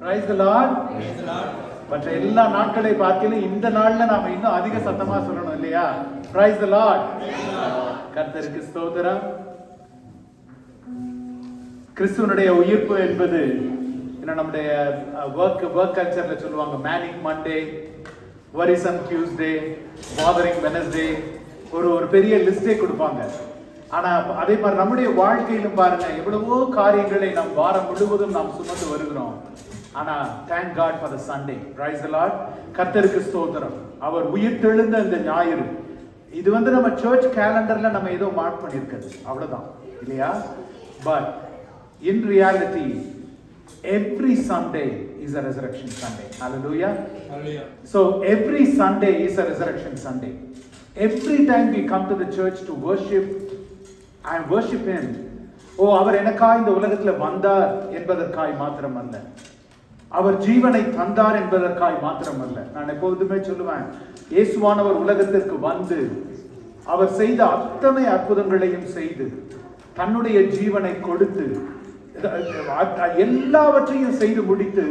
Praise the Lord. மற்ற எல்லா நாட்களை பார்க்கல இந்த நாள்ல நாம இன்னும் அதிக சத்தமா சொல்லணும் இல்லையா? Praise the Lord. கர்த்தருக்கு ஸ்தோத்திரம். கிறிஸ்துவனுடைய உயிர்ப்பு என்பது நம்முடைய work கல்ச்சர்ல சொல்லுவாங்க மேனிக் மண்டே, வரிசம் டியூஸ்டே, பாதரிங் வெனஸ்டே, ஒரு பெரிய லிஸ்டே கொடுப்பாங்க. ஆனா அதே மாதிரி நம்முடைய வாழ்க்கையிலும் பாருங்க எவ்வளவோ காரியங்களை நாம் வாரம் முழுவதும் நாம் சுமந்து வருகிறோம். ஆனா thank God for the Sunday. Praise the Lord. கர்த்தருக்கு ஸ்தோத்திரம். அவர் உயிர்த்தெழுந்த இந்த ஞாயிறு இது நம்ம சர்ச் கேலண்டர்ல நம்ம ஏதோ மார்க் பண்ணியிருக்கிறது அவ்வளவுதான் இல்லையா? But in reality every Sunday is a resurrection Sunday. Hallelujah. Hallelujah. So every Sunday is a resurrection Sunday. Every time we come to the church to worship and worship him, அவர் எனக்காய் இந்த உலகத்துல வந்தார் என்பதற்காய் மாத்திரமல்ல, அவர் ஜீவனை தந்தார் என்பதற்காய் மாத்திரமல்ல. நான் எப்போதுமே சொல்லுவேன், இயேசுவானவர் உலகத்திற்கு வந்து அவர் செய்த அத்தனை அற்புதங்களையும் செய்து தன்னுடைய ஜீவனை கொடுத்து எல்லாவற்றையும் செய்து முடித்து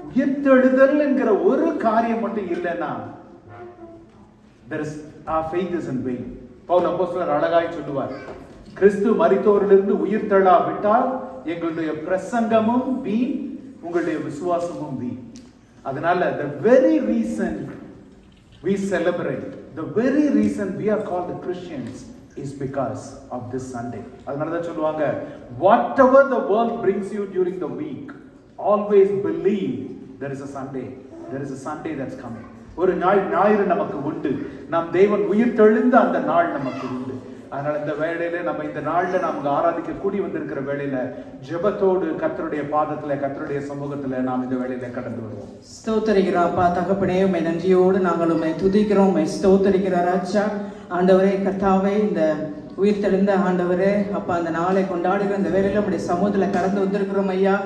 உயிர்த்தெழுதல் என்கிற ஒரு காரியம் மட்டும் இல்லைன்னா our faith is in vain. Pavul அப்போஸ்தலர் அழகாய் சொல்லுவார், கிறிஸ்து மரித்தோரிலிருந்து உயிர்த்தெழாவிட்டால் எங்களுடைய பிரசங்கமும் வீண், உங்களுடைய விசுவாசமும் வீண். அதனால the very reason we celebrate, the very reason we are called the Christians is because of this Sunday. அதனால தான் சொல்லுவாங்க, whatever the world brings you during the week, always believe there is a Sunday. There is a Sunday that's coming. ஒரு ஞாயிறு நமக்கு உண்டு. நம் தேவன் உயிர்த்தெழுந்த அந்த நாள் நமக்கு உண்டு. அதனால இந்த வேளையில நம்ம இந்த நாள்ல நமக்கு ஆராதிக்க கூடி வந்திருக்கிற வேளையில ஜெபத்தோடு கர்த்தருடைய பாதத்துல கர்த்தருடைய சமூகத்துல நாம் இந்த வேளையில கடந்து வருவோம். ஸ்தோத்திரிக்கிறோம் அப்பா தகப்பனே, உம்மை நன்றியோடு நாங்கள் உம்மை துதிக்கிறோம், உம்மை ஸ்தோத்திரிக்கிறோம் ராஜா. ஆண்டவரே கர்த்தாவே, இந்த உயிர்த்தெழுந்த ஆண்டவரே அப்பா அந்த நாளை கொண்டாடுகிற இந்த வேளையில நம்முடைய சமூகத்துல கடந்து வந்திருக்கிறோம் ஐயா.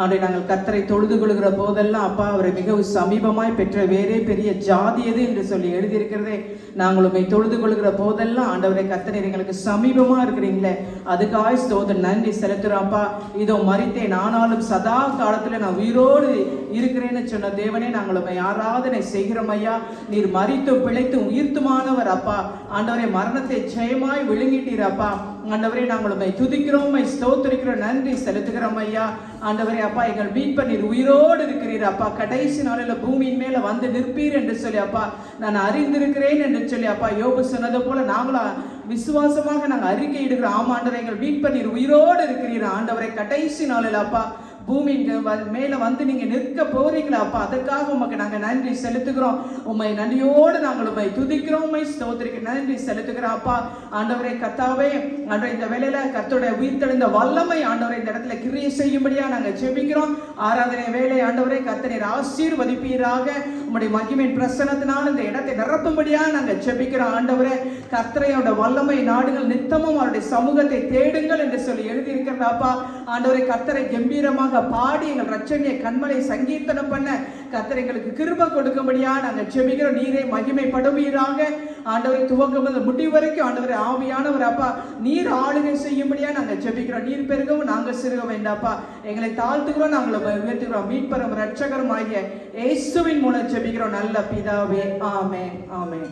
ஆண்டவரே நாங்கள் கர்த்தரை தொழுது கொள்கிற போதெல்லாம் அப்பா அவரை மிகவும் சமீபமாய் பெற்ற வேறே பெரிய ஜாதி எது என்று சொல்லி எழுதியிருக்கிறதே. நாங்கள் உண்மை தொழுது கொள்கிற போதெல்லாம் ஆண்டவரை கர்த்தரை எங்களுக்கு சமீபமா இருக்கிறீங்களே, அதுக்காய் ஸ்தோத்திரம் நன்றி செலுத்துறோம் அப்பா. இதோ மரித்தேன் ஆனாலும் சதா காலத்துல நான் உயிரோடு இருக்கிறேன்னு சொன்ன தேவனே, நாங்கள் உண்மை ஆராதனை செய்கிறோம் ஐயா. நீர் மரித்தும் பிழைத்தும் உயிர்த்துமானவர் அப்பா. ஆண்டவரை மரணத்தை ஜெயமாய் விழுங்கிட்டீர் அப்பா. ஆண்டவரே நாங்கள் உம்மை துதிக்கிறோம், உம்மை ஸ்தோத்திரிக்கிறோம், நன்றி செலுத்துகிறோம் ஐயா. ஆண்டவரே அப்பா எங்கள் மீட்பர் நீர் உயிரோடு இருக்கிறீர் அப்பா. கடைசி நாளில் பூமியின் மேல வந்து நிற்பீர் என்று சொல்லி அப்பா நான் அறிந்திருக்கிறேன் என்று சொல்லி அப்பா யோபு சொன்னது போல நாங்களும் விசுவாசமாக நாங்கள் அறிக்கை இடுகிறோம். ஆமா ஆண்டவரே எங்கள் மீட்பர் நீர் உயிரோடு இருக்கிறீர். ஆண்டவரை கடைசி நாளில் அப்பா பூமிக்கு மேல வந்து நீங்க நிற்க போறீங்களா அப்பா, அதற்காக உமக்கு நாங்க நன்றி செலுத்துகிறோம். உம்மை நன்றியோடு நாங்கள் உம்மை துதிக்கிறோம், உம்மை ஸ்தோத்திரிக்கிறோம், நன்றி செலுத்துகிறோம் அப்பா. ஆண்டவரே கர்த்தாவே, ஆண்டவரே இந்த வேளையில கர்த்தருடைய உயிர்த்தெழுந்த வல்லமை ஆண்டவரே இந்த இடத்துல கிரியை செய்யும்படியா நாங்க ஜெபிக்கிறோம். ஆராதனை வேளை ஆண்டவரே கர்த்தரை ஆசீர்வதிப்பீராக. உம்முடைய மகிமையின் பிரசன்னத்தினால் இந்த இடத்தை நிரப்பும்படியா நாங்க ஜெபிக்கிறோம். ஆண்டவரே கர்த்தரையோட வல்லமை நாடுகள் நித்தமும் அவருடைய சமூகத்தை தேடுங்கள் என்று சொல்லி எழுதியிருக்கிறது அப்பா. ஆண்டவரே கர்த்தரை கம்பீரமாக பாடி எங்கள் ரட்சணியை கண்மலை சங்கீர்த்தனம் பண்ண கர்த்தர் எங்களுக்கு கிருபை கொடுக்கும்படியா நாங்கள் ஜெபிக்கிறோம். நீரே மகிமைப்படுவீராக. ஆண்டவரை துவக்கம் முதல் முடிவு வரைக்கும் ஆண்டவரை ஆவியானவர் அப்பா நீர் ஆளுகை செய்யும்படியா நாங்கள் ஜெபிக்கிறோம். நீர் பெருகவும் நாங்கள் சிறுக வேண்டாப்பா. எங்களை தாழ்த்துக்கிறோம், நாங்களை உயர்த்துகிறோம். மீட்பரும் ரட்சகரும் ஆகிய இயேசுவின் மூலம் ஜெபிக்கிறோம் நல்ல பிதாவே, ஆமென் ஆமென்.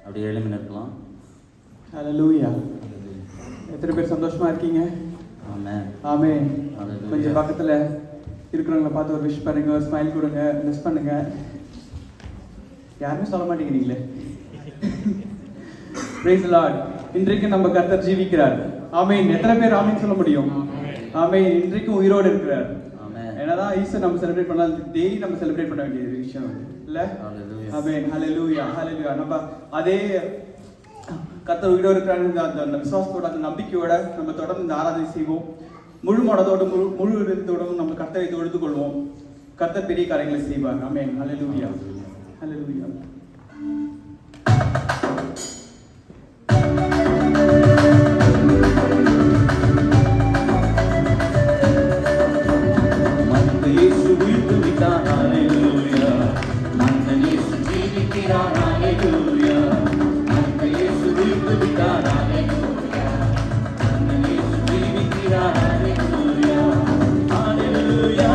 அப்படியே எழுமி நிற்கலாம். ஹல்லேலூயா. எத்தனை பேர் சந்தோஷமா இருக்கீங்க? ஆமென் ஆமென். ஹல்லேலூயா. கொஞ்சம் பக்கத்துல இருக்கிறவங்களை பார்த்து ஒரு விஷ் பண்ணுங்க, ஒரு ஸ்மைல் கொடுங்க, மிஸ் பண்ணுங்க. யாருமே சொல்ல மாட்டேங்கிறீங்களே. Praise the Lord. இன்றைக்கு நம்ம கர்த்தர் ஜீவிக்கிறார். ஆமென். எத்தனை பேர் ஆமென் சொல்ல முடியும்? ஆமென். இன்றைக்கும் உயிரோடு இருக்கிறார். ஆமென். என்னதான் ஈஸ்டர் நம்ம செலிப்ரேட் பண்ணலாம், டெய்லி நம்ம செலிப்ரேட் பண்ண வேண்டிய விஷயம் இல்ல? ஹல்லேலூயா. ஆமென். ஹல்லேலூயா. ஹல்லேலூயா. நம்ம அதே கர்த்தர் உயிரோடு இருக்கிறார் அந்த விசுவாசத்தோட அந்த நம்பிக்கையோட நம்ம தொடர்ந்து இந்த ஆராதனை செய்வோம். முழு மனதோடு முழு விருத்தோடும் நம்ம கர்த்தரை தொழுது கொள்வோம். கர்த்தர் பெரிய காரியங்களை செய்வார். ஆமென். ஹல்லேலூயா. ஹல்லேலூயா. Hallelujah.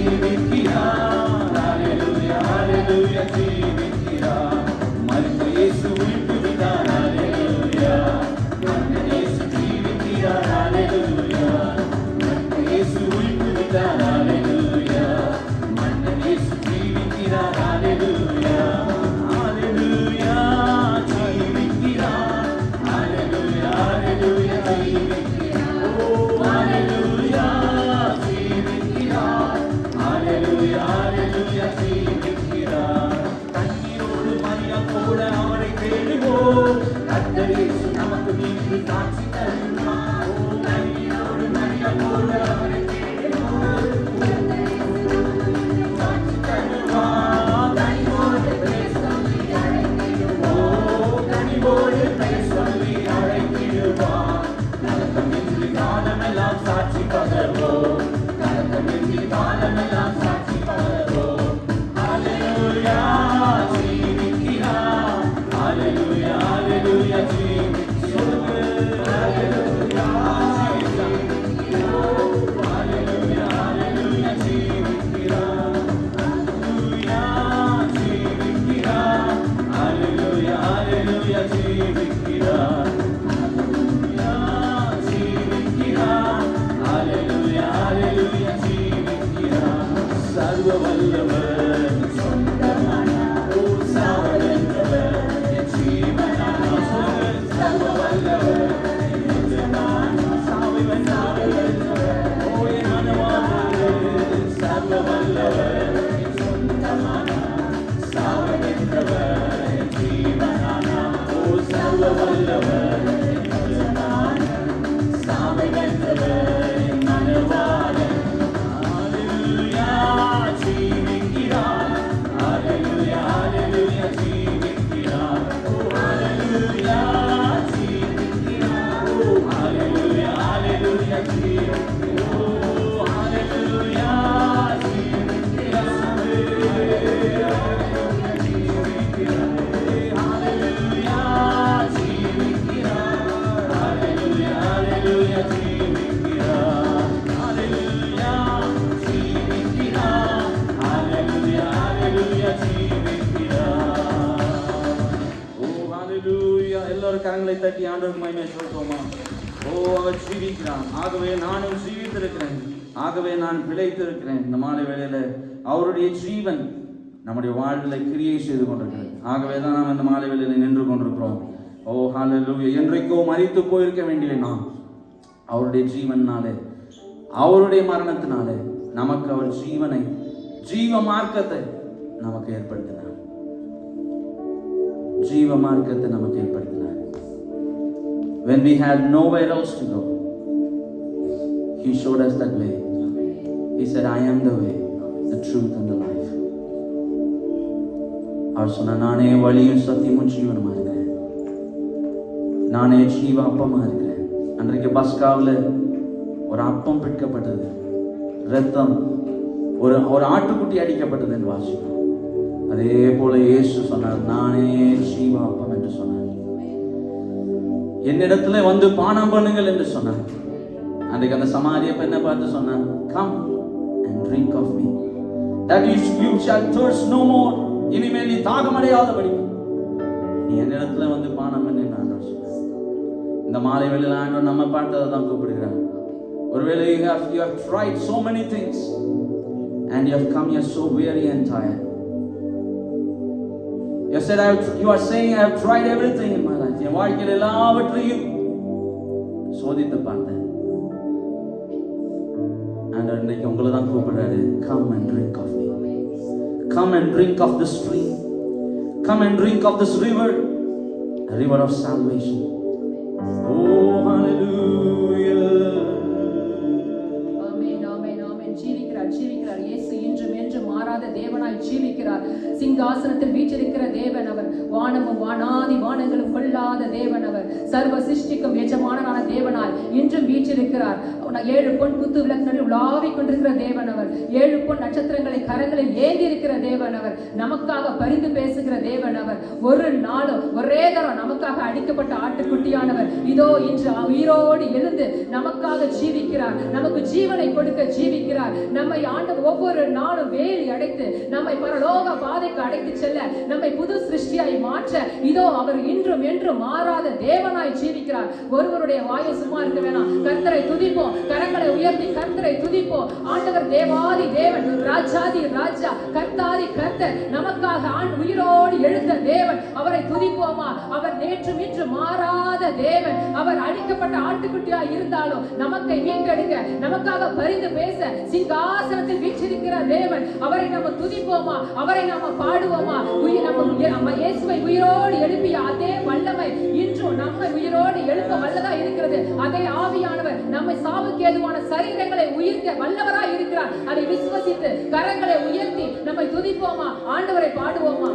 ஜீவிக்கிறார். ஹalleluya ஹalleluya ஜீவிக்கிறார். மரித்த இயேசு உயிர்த்து விட்டார். ஹalleluya மரித்த இயேசு ஜீவிக்கிறார். ஹalleluya மரித்த இயேசு உயிர்த்து விட்டார். ஹalleluya மரித்த இயேசு ஜீவிக்கிறார். ஹalleluya ஹalleluya ஜீவிக்கிறார். ஹalleluya ஹalleluya ஜீவிக்கிறார். ஓ ஹalleluya ஜீவிக்கிறார். ஹalleluya ஹalleluya ஜீவிக்கிறார். கண்ணீரோடு மரியாள் போல அவரை தேடுவோம். கர்த்தர் இயேசு நமக்கு மீண்டு காட்சி தருவார். ஓ கண்ணீரோடு மரியாள் போல அவரை தேடுவோம். காட்சி தருவார். கனிவோடு பெயர் சொல்லி அழைத்திடுவோம். கனிவோடு பெயர் சொல்லி அழைத்திடுவார். கலக்கமின்றி காலமெல்லாம் சாட்சி பகர்வோம். கலக்கமின்றி காலமெல்லாம் சாட்சி பகர்வோம். ஹalleluya ஜீவிக்கிறார். ஹalleluya ஹalleluya ஜீவிக்கிறார். ஹalleluya ஹalleluya ஹalleluya ஜீவிக்கிறார். ஹalleluya ஜீவிக்கிறார். ஹalleluya ஹalleluya ஜீவிக்கிறார். ஹalleluya ஜீவிக்கிறார். ஹalleluya ஹalleluya ஜீவிக்கிறார். சர்வ வல்லவர் சொந்தமானார். ஓ சாவதென்றவர் என் ஜீவனானார். சர்வ வல்லவர் சொந்தமானார். சாவை வென்றவர். ஓ என் மனவாளர். சர்வ வல்லவர் என் சொந்தமானார். சாவை வென்றவர் என் ஜீவனானார். ஓ சர்வ வல்லவர் என் சொந்தமானார். சாவை வென்றவர் என் மனவாளர். ஹalleluya ஜீவிக்கிறார். ஹalleluya ஹalleluya ஜீவிக்கிறார். ஓ ஹalleluya ஜீவிக்கிறார். ஓ ஹalleluya ஹalleluya ஜீவிக்கிறார். ஓ ஹalleluya ஜீவிக்கிறார். ஹalleluya ஜீவிக்கிறார். ஹalleluya ஹalleluya ஜீவிக்கிறார். ஹalleluya ஜீவிக்கிறார். ஹalleluya ஹalleluya ஜீவிக்கிறார். ஓ ஹalleluya எல்லாரும் கரங்களை தட்டி ஆண்டவருக்கு மகிமை சொல்லுவோமா? ஓ அவர் ஜீவிக்கிறார். ஆகவே நானும் ஜீவித்திருக்கிறேன். ஆகவே நான் பிழைத்திருக்கிறேன். இந்த மாலை வேளையில அவருடைய ஜீவன் நம்முடைய வாழ்வில் கிரியை செய்து கொண்டிருக்கிறது. ஆகவே தான் நாம் இந்த மாலை வேளையில நின்று கொண்டிருக்கிறோம். ஓ ஹalleluya என்றைக்கோ மரித்து போயிருக்க வேண்டிய நாம் அவருடைய ஜீவனாலே, அவருடைய மரணத்தினாலே நமக்கு அவர் ஜீவனை, ஜீவ மார்க்கத்தை நமக்கு ஏற்படுத்தினார். ஜீவ மார்க்கத்தை நமக்கு ஏற்படுத்தினார். When we had nowhere else to go, He showed us that way. He said, I am the way, the truth and the life. அவர் சொன்ன, நானே வழியும் சத்தியமும் ஜீவனுமா இருக்கிறேன். நானே ஜீவ அப்பமா இருக்கிறேன். அன்றைக்கு பஸ்காவில் ஒரு அப்பம் பிடிக்கப்பட்டது, ரத்தம், ஒரு ஆட்டுக்குட்டி அடிக்கப்பட்டது என்று வாசிக்கிறோம். அதே போல இயேசு சொன்னார், நானே ஜீவ அப்பம் என்று சொன்னார். என்னிடத்துல வந்து பானம் பண்ணுங்கள் என்று சொன்னார். அன்றைக்கு அந்த சமாரிய பெண்ணை பார்த்து சொன்னார், come and drink of me, that you shall thirst no more. இனிமேல் நீ தாகம் அடையாதபடி நீ என்னிடத்துல வந்து பானம் பண்ணு என்று ஆண்டவர் சொன்னார். இந்த மாலை வேளையில ஆண்டவர் நம்ம பார்த்ததை தான் கூப்பிடுகிறார். ஒருவேளை you have tried so many things and you have come here so weary and tired. You are saying, I have tried everything in my life. என் வாழ்க்கையில் எல்லாவற்றையும் சோதித்து பார்த்தேன். ஆண்டவர் இன்னைக்கு உங்களை தான் கூப்பிடுறாரு. Come and drink of me. Come and drink of this stream. Come and drink of this river, a river of salvation. Oh, hallelujah. Amen, amen, amen. ஜீவிக்கிறார். இயேசு இன்றும் என்றும் மாறாத தேவனாய் ஜீவிக்கிறார். சிங்காசனத்தில் வீற்றிருக்கிற தேவன் அவர். வானமும் வானாதி வானங்களும் கொள்ளாத தேவன் அவர். சர்வ சிருஷ்டிக்கும் எஜமானனான தேவனாய் இன்றும் வீற்றிருக்கிறார். 7 பொன் குத்து விளக்குகளில் உலாவிக் கொண்டிருக்கிற தேவன் அவர். 7 பொன் நட்சத்திரங்களை கரங்களில் ஏந்தி இருக்கிற தேவன் அவர். நமக்காக பரிந்து பேசுகிற தேவன் அவர். ஒரு நாளும் ஒரே தரம் நமக்காக அடிக்கப்பட்ட ஆட்டுக்குட்டியானவர் இதோ இன்று உயிரோடு எழுந்து நமக்காக ஜீவிக்கிறார். நமக்கு ஜீவனை கொடுக்க ஜீவிக்கிறார். நம்மை நம்மை ஆண்டவர் ஒவ்வொரு நாளும் வேலி அடைத்து நம்மை பரலோக பாதைக்கு அடைத்து செல்ல, நம்மை புது சிருஷ்டியாய் மாற்ற இதோ அவர் இன்றும் என்றும் மாறாத தேவனாய் ஜீவிக்கிறார். ஒருவருடைய வாயை சும்மா இருக்க வேணாம். கர்த்தரை துதிப்போம், கரங்களை உயர்த்தி கர்த்தரை துதிப்போம். ஆண்டவர் தேவாதி தேவன், ராஜாதி ராஜா, கர்த்தாதி கர்த்தர், நமக்காக உயிரோடு எழுந்த தேவன். அவரை துதிப்போமா? அவர் நேற்றும் இன்று மாறாத தேவன். அவர் அழிக்கப்பட்ட ஆட்டுக்குட்டியாய் இருந்தாலும் நமக்கை மீட்டெடுக்க, நமக்காக பரிந்து பேச சிங்காசனத்தில் வீற்றிருக்கிற தேவன். அவரை நம்ம துதிப்போமா? அவரை நாம பாடுவோமா? நம்ம இயேசுவை உயிரோடு எழுப்பிய அதே வல்லமை இன்றும் நம்மை உயிரோடு எழுப்ப வல்லதா இருக்கிறது. அதே ஆவியானவர் நம்மை சாவுக்கு ஏதுவான சரீரங்களை உயிர்க்க வல்லவராய் இருக்கிறார். அதை விசுவசித்து கரங்களை உயர்த்தி நம்மை துதிப்போமா? ஆண்டவரை பாடுவோமா?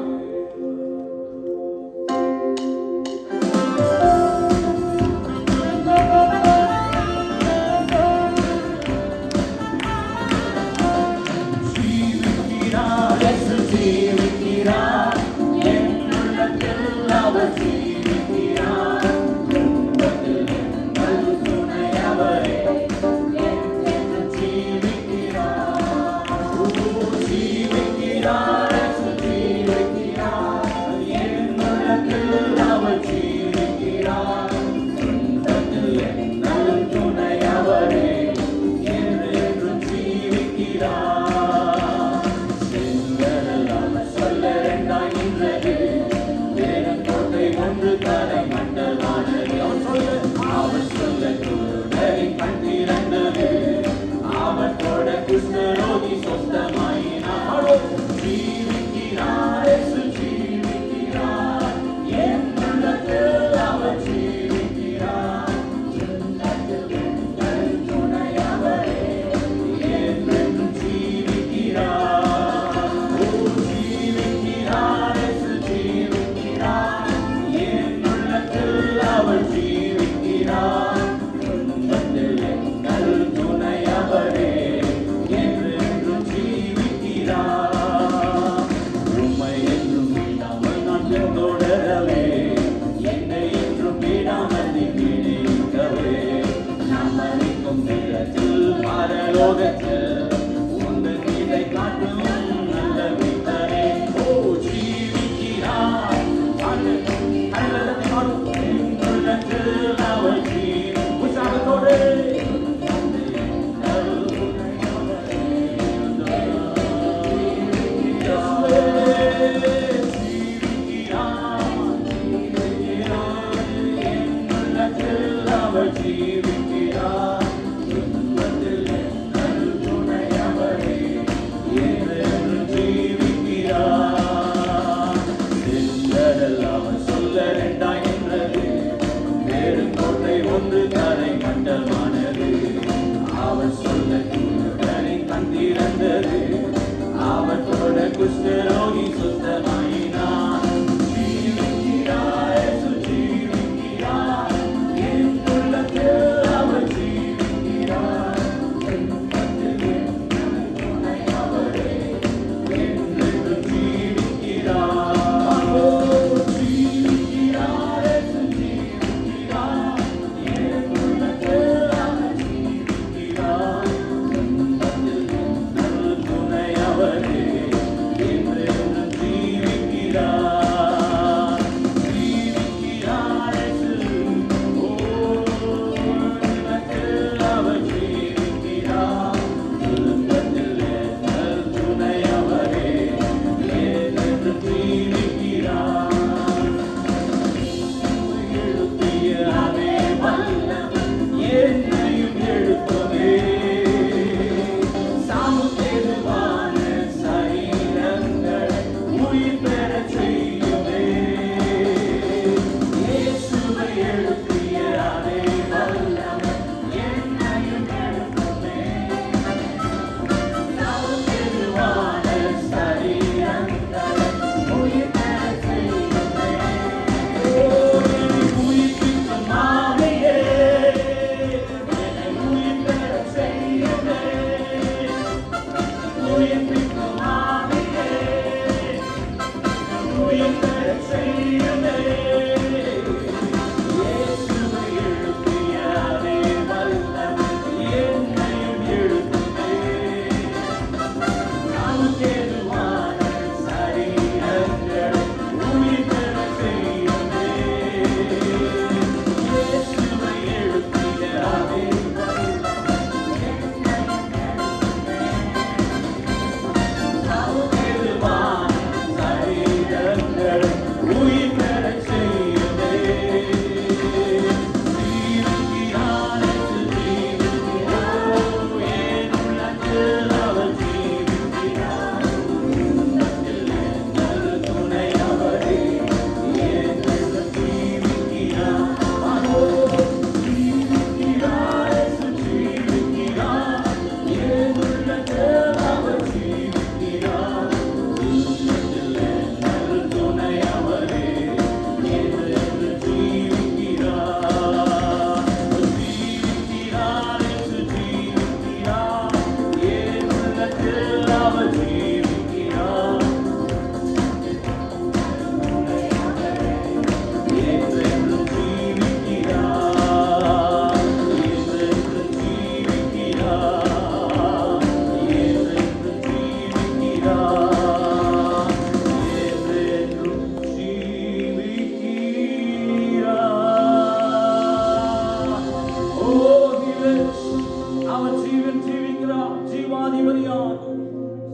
ஜீவாதிபதியான்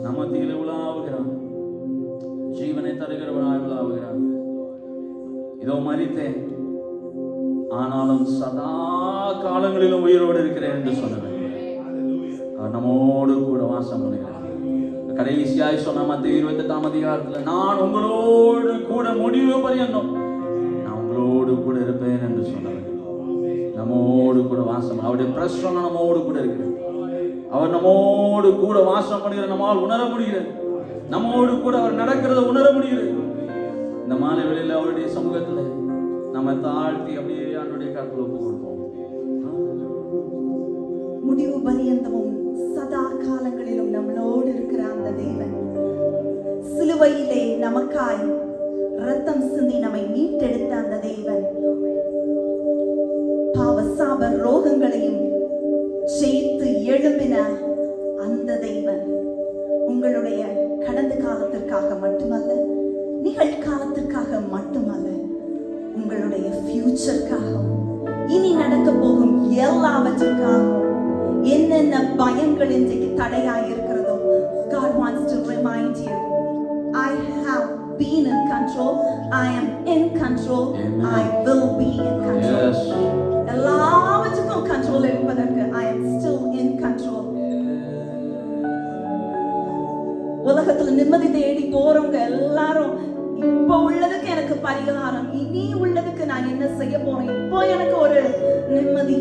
நம் மத்தியில் உலாவுகிறான், ஜீவனை தருகிறவனாய் உலாவுகிறான். இதோ மரித்தேன், ஆனாலும் சதா காலங்களிலும் உயிரோடு இருக்கிறேன் என்று சொன்னவன் அவர் நம்மோடு கூட வாசம் பண்ணுகிறார். கடைசியாய் சொன்ன மத்திய 28ஆம் அதிகாரத்தில், நான் உங்களோடு கூட முடிவு பரியந்தம் நான் உங்களோடு கூட இருப்பேன் என்று சொன்னவர் நம்மோடு கூட வாசம், அவருடைய பிரசன்னம் நம்மோடு கூட இருக்கிறது. அவர் நம்மோடு கூட வாசம் பண்ணுகிற நம்மால் உணர முடிகிறது, நம்மோடு கூட அவர் நடக்கிறத உணர முடிகிறது. இந்த மாலை வேளையில் அவருடைய சமூகத்தில் நம்ம தாழ்த்தி அப்படியே ஆண்டவருடைய கருத்தில் ஒப்பு கொடுப்போம். முடிவு பரியந்தமும் சதா காலங்களிலும் நம்மளோடு இருக்கிற அந்த தேவன், சிலுவையிலே நமக்காய் ரத்தம் சிந்தி நம்மை மீட்டெடுத்த அந்த தேவன், பாவ சாப ரோகங்களையும் ஜெயித்து எழும்பின அந்த தேவன், உங்களுடைய கடந்த காலத்திற்காக மட்டுமல்ல, நிகழ்காலத்திற்காக மட்டுமல்ல, உங்களுடைய ஃபியூச்சருக்காகவும் இனி நடக்க போகும் எல்லாவற்றுக்காகவும் என்னென்ன பயங்கள் இன்றைக்கு தடையாய் இருக்கிறதோ, God wants to remind you, I have been in control, I am in control, Amen. I will be in control. Yes. எல்லாவற்றுக்கும் கண்ட்ரோல் இருப்பதற்கு I am still in control. உலகத்துல நிம்மதி தேடி போறவங்க எல்லாரும் இப்போ உள்ளதுக்கு எனக்கு பரிகாரம், இனி உள்ளதுக்கு நான் என்ன செய்ய போறேன், இப்போ எனக்கு ஒரு நிம்மதி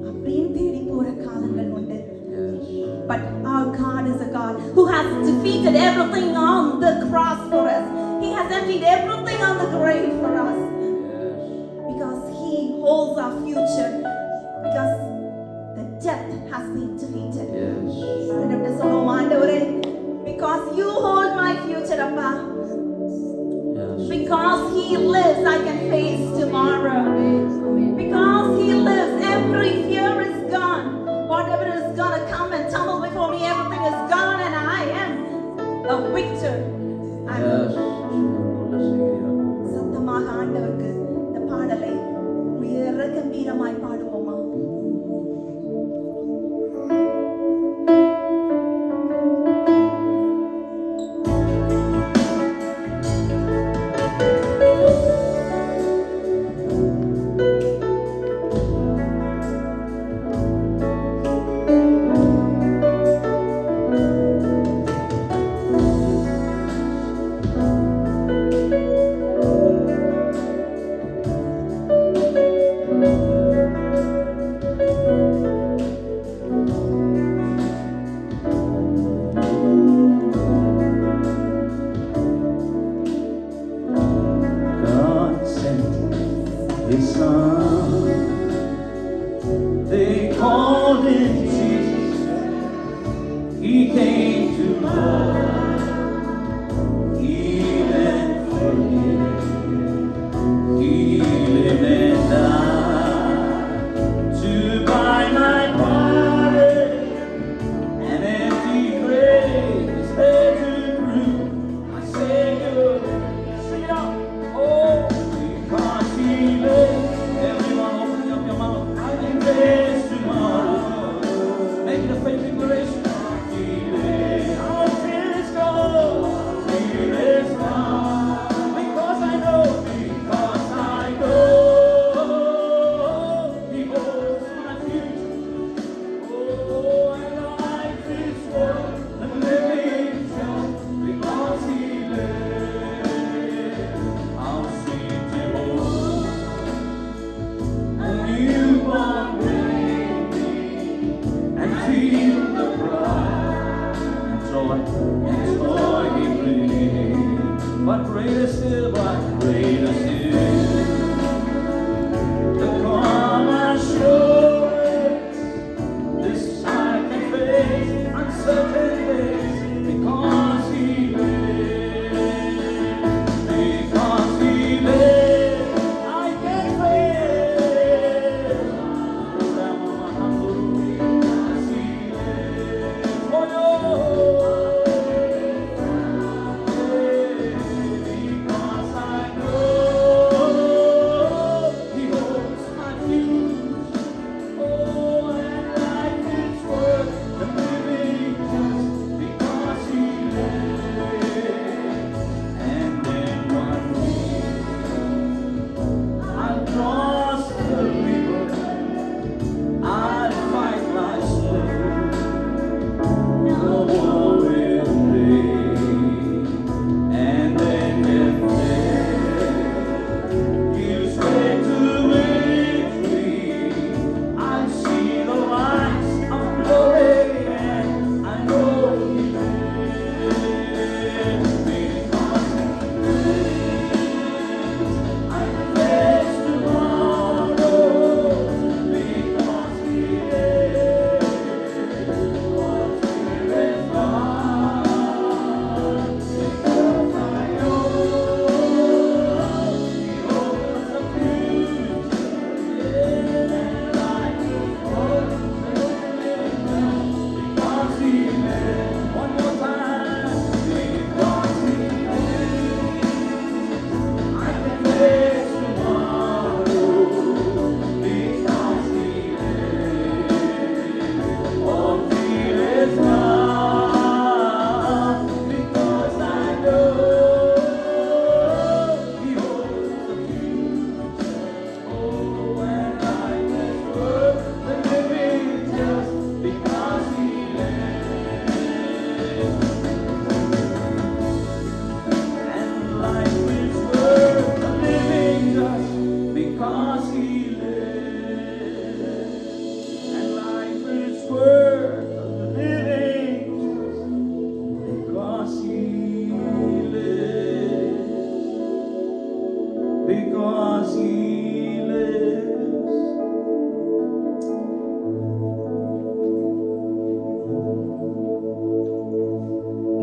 அப்படின்னு தேடி போற காலங்கள் உண்டு. But our God is a God who has defeated everything on the cross for us. He has emptied everything on the grave for us. Because He holds our future. Because the death has been defeated. And if this all ஆண்டவரே, because you hold my future, Appa. Because He lives, I can face tomorrow. Because He lives, every fear is gone. Whatever is gonna come and tumble before me, everything is gone, and I am a victor. சத்தமாக ஆண்டவருக்கு இந்த பாடலை உயர கம்பீரமாய் பாடுவோமா? His son, they called him Jesus. He came to love, heal and forgive. He lived and died to buy my pardon. An empty grave is there to prove my Savior. Sing it out. Oh, because He lives. Everyone open up your mouth. I can face tomorrow. Make the faith declaration. He lives. Our fear is gone. Fear is gone. Because I know. Because I know. He holds my future. Oh, and life is worth the living just because He lives. I'll see Jehovah, a newborn baby, and feel the pride and joy He brings. But greater still, the calm assurance, this I can face uncertain days because He lives. Because He lives, I can face. Because He lives. Oh no. Because I know He holds my future. Oh, and life is worth the living just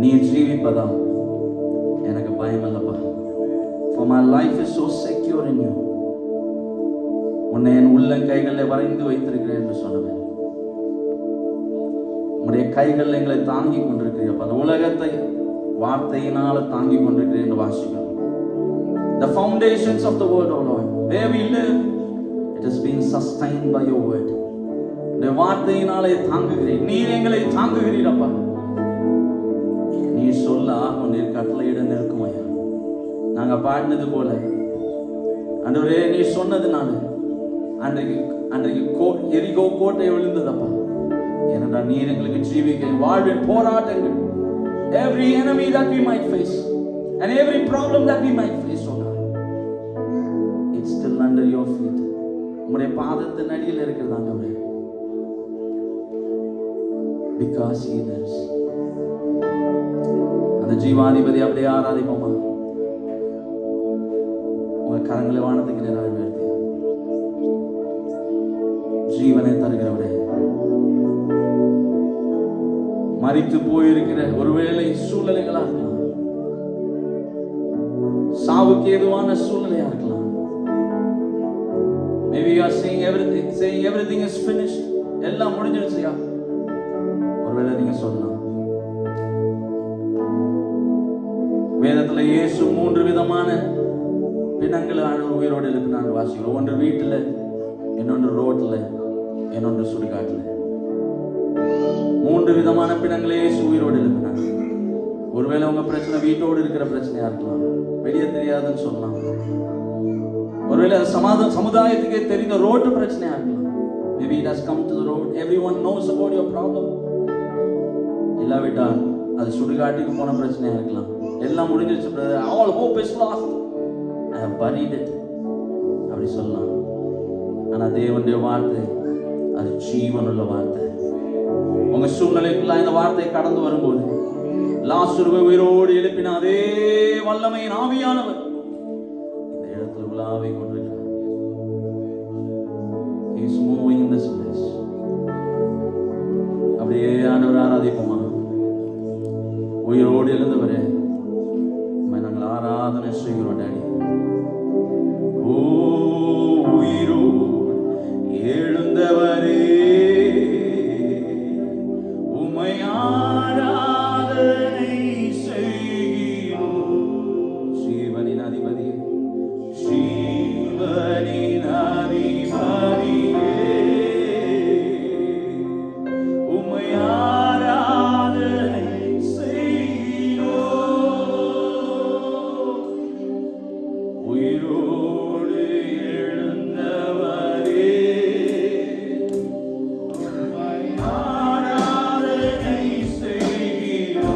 நீ ஜீவிப்பதா எனக்கு பயம் இல்லப்பா. For my life is so secure in you. உன்னை என் உள்ளங்கைகளில் வரைந்து வைத்திருக்கிறேன் என்று சொன்னேன். உன்னுடைய கைகள் எங்களை தாங்கி கொண்டிருக்கிறீர்கள். அந்த உலகத்தை வார்த்தையினால தாங்கி கொண்டிருக்கிறேன் என்று வாசிக்கிறோம். The foundations of the world, O Lord, where we live, it has been sustained by your word. உன்னுடைய வார்த்தையினாலே தாங்குகிறேன். நீர் எங்களை தாங்குகிறீரப்பா. நீ சொல்ல ஆகும், நீர் கட்டளையிட நிற்குமையா. நாங்க பாடினது போல ஆண்டவரே, நீ சொன்னதுனால அன்றைக்கு எரிகோ கோட்டை விழுந்ததப்பா. ஏனென்றால் நீர் எங்களுக்கு ஜீவிக்க வாழ்வின் போராட்டங்கள், every enemy that we might face and every problem that we might face, oh God, it's still under your feet. உம்முடைய பாதத்தின் அடியில் இருக்கிறது ஆண்டவரே. Because he lives. அந்த ஜீவாதிபதி அப்படியே ஆராதிப்போமா? உங்க கரங்களை வானத்துக்கு நேராக உயர்த்தி, ஜீவனை தருகிறவரே, மரித்து போயிருக்கிற ஒருவேளை சூழ்நிலைகளா இருக்கலாம், சாவுக்கு ஏதுவான சூழ்நிலையா இருக்கலாம். Maybe you are saying everything is finished. எல்லாம் முடிஞ்சிருச்சியா? ஒருவேளை நீங்க சொல்லலாம். வேதத்துல இயேசு 3 விதமான பிணங்களை உயிரோடு எழுப்பினாங்க வாசிக்கிறோம். ஒன்று வீட்டுல, இன்னொன்று ரோட்ல, இன்னொன்று சுடுகாட்டுல. 3 விதமான பிணங்களை இயேசு உயிரோடு எழுப்பினாங்க. ஒருவேளை உங்க பிரச்சனை வீட்டோடு இருக்கிற பிரச்சனையா இருக்கலாம், வெளியே தெரியாதுன்னு சொல்லலாம். ஒருவேளை சமுதாயத்துக்கே தெரிந்த ரோட்டு பிரச்சனையா இருக்கலாம். Maybe it has come to the road. Everyone knows about your problem. இல்லாவிட்டால் அது சுடுகாட்டுக்கு போன பிரச்சனையா இருக்கலாம். எல்லாம் முடிஞ்சிருச்சு brother, all hope is lost, I have buried it அப்படி சொல்லலாம். ஆனா தேவனுடைய வார்த்தை அது ஜீவனுள்ள வார்த்தை. உங்க சூழ்நிலைக்குள்ள இந்த வார்த்தை கடந்து வரும்போது, லாசருவை உயிரோடு எழுப்பின அதே வல்லமையின் ஆவியானவர் இந்த இடத்துல உலாவை கொண்டிருக்கிறார். He is moving in this place. அப்படியே ஆண்டவர் ஆராதிப்போமா? உயிரோடு எழுந்தவரே, நாங்கள் ஆராதனை செய்கிறோம் டாடி. ஓ உயிரோடு எழுந்தவரே, உம்மை ஆராதனை செய்கிறோம். ஜீவனின் அதிபதி, ஜீவனின் அதிபதியே, உம்மை ஆராதனை செய்கிறோம். உயிரோடு எழுந்தவரே, உம்மை ஆராதனை செய்கிறோம்.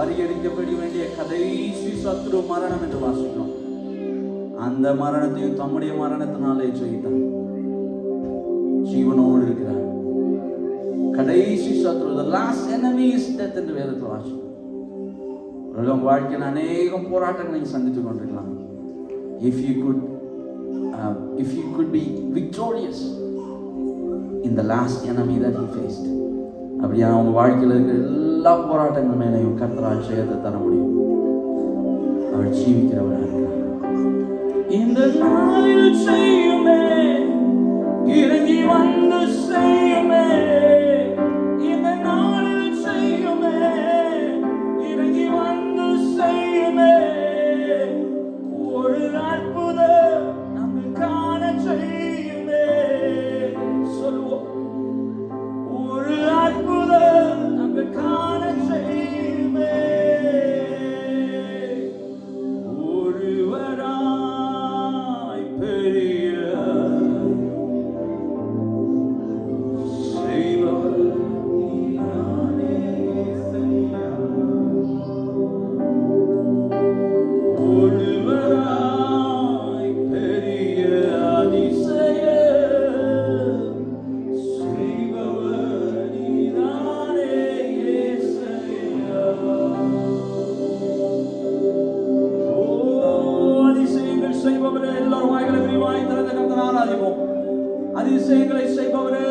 பரிகரிக்கப்பட வேண்டிய கடைசி சத்ரு மரணம் என்று வாசிக்கிறோம். அந்த மரணத்தையும் தம்முடைய மரணத்தினாலே ஜெயித்தார். ஜீவனோடு இருக்கிறார். கடைசி சத்ரு, the last enemy is death என்று வேதத்தை வாசிக்கிறோம். உலகம் வாழ்க்கையில் அநேகம் போராட்டங்களை நீங்க சந்தித்துக் கொண்டிருக்கலாம். If you could be victorious in the last enemy that he faced, அப்படியே அவங்க வாழ்க்கையில் இருக்கிற எல்லா போராட்டங்கள் மேலேயும் கர்த்தரால் ஜெயத்தை தர முடியும். அவர் ஜீவிக்கிறவராக இருக்கிறார். இந்த நாளில் செய்யுமே, இறங்கி வந்து செய்யுமே, இந்த நாளில் செய்யுமே, இறங்கி வந்து செய்யுமே, ஒரு அற்புதம் நம்ம காண செய்யுமே. சொல்லுவோம், ஒரு அற்புதம் நம்ம காண செய்யுமே. ஒருவராய் பெரிய செய்பவர் நீதானே செய்யா. ஒருவராய் பெரிய அதிசய செய்பவர் நீதானே இயேசுயா. ஓ அதிசயங்கள் செய்பவரே, எல்லாரும் வாய்களை விரிவாய் திறந்து கர்த்தரை ஆராதிப்போம். அதிசயங்களை செய்பவரே,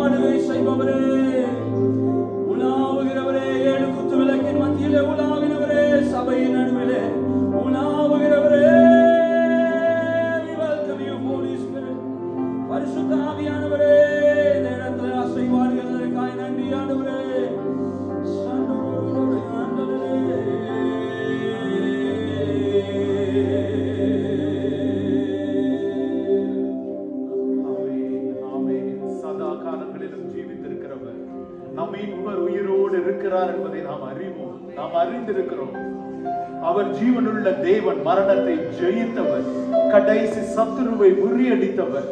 ஆளுகை செய்பவரே, உலாவுகிறவரே, ஏழு குத்து விளக்கின் மத்தியிலே உலாவினவரே, சபையின் நடுவிலே உலாவுகிறவரே, we welcome you, Holy Spirit. பரிசுத்த ஆவியானவரே, இந்த இடத்துல அசைவாடுகிறதற்காக நன்றி ஆண்டவரே. சண்டோரோடு ஆண்டவரே. ஆமென், ஆமென். சதா காலங்களிலும் ஜீவித்திருக்கிறவர், நம்மின் அவர் உயிரோடு இருக்கிறார் என்பதை நாம் அறிவோம், நாம் அறிந்திருக்கிறோம். அவர் ஜீவனுள்ள தேவன், மரணத்தை ஜெயித்தவர், கடைசி சத்துருவை முறியடித்தவர்.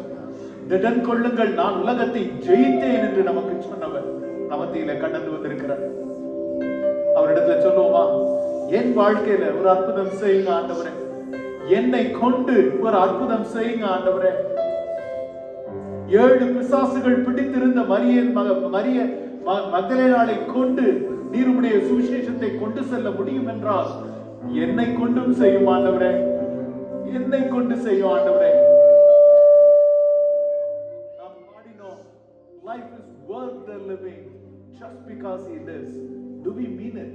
திடன் கொள்ளுங்கள், நான் உலகத்தை ஜெயித்தேன் என்று நமக்கு சொன்னவர் நமத்தில கடந்து வந்திருக்கிறார். அவரிடத்துல சொல்லுவோமா, என் வாழ்க்கையில ஒரு அற்புதம் செய்யுங்க ஆண்டவரே, என்னை கொண்டு ஒரு அற்புதம் செய்யுங்க ஆண்டவரே. 7 பிசாசுகள் பிடித்திருந்த மரிய மக்தலேனாளை கொண்டு நீருடைய சுவிசேஷத்தை கொண்டு செல்ல முடியும் என்றால் என்னை கொண்டும் செய்யும் ஆண்டவரே, என்னை கொண்டு செய்யும் ஆண்டவரே. நாம் பாடினோம், life is worth the living just because he lives. Do we mean it?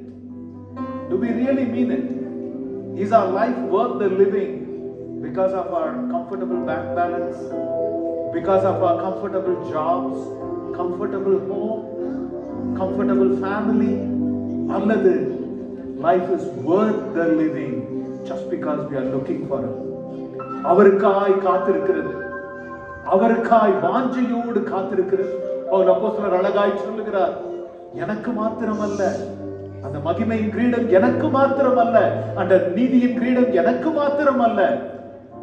Do we really mean it? Is our life worth the living because of our comfortable bank balance, because of our comfortable jobs, comfortable home, comfortable family? Alladu life is worth the living just because we are looking for him. அவருக்காய் காத்திருக்கிறது, அவருக்காய் வாஞ்சையோடு காத்திருக்கிறது. பவுல் அப்போஸ்தலர் அழகாய் சொல்லுகிறார், எனக்கு மாத்திரமல்ல அந்த மகிமையின் கிரீடம், எனக்கு மாத்திரமல்ல அந்த நீதியின் கிரீடம், எனக்கு மாத்திரமல்ல,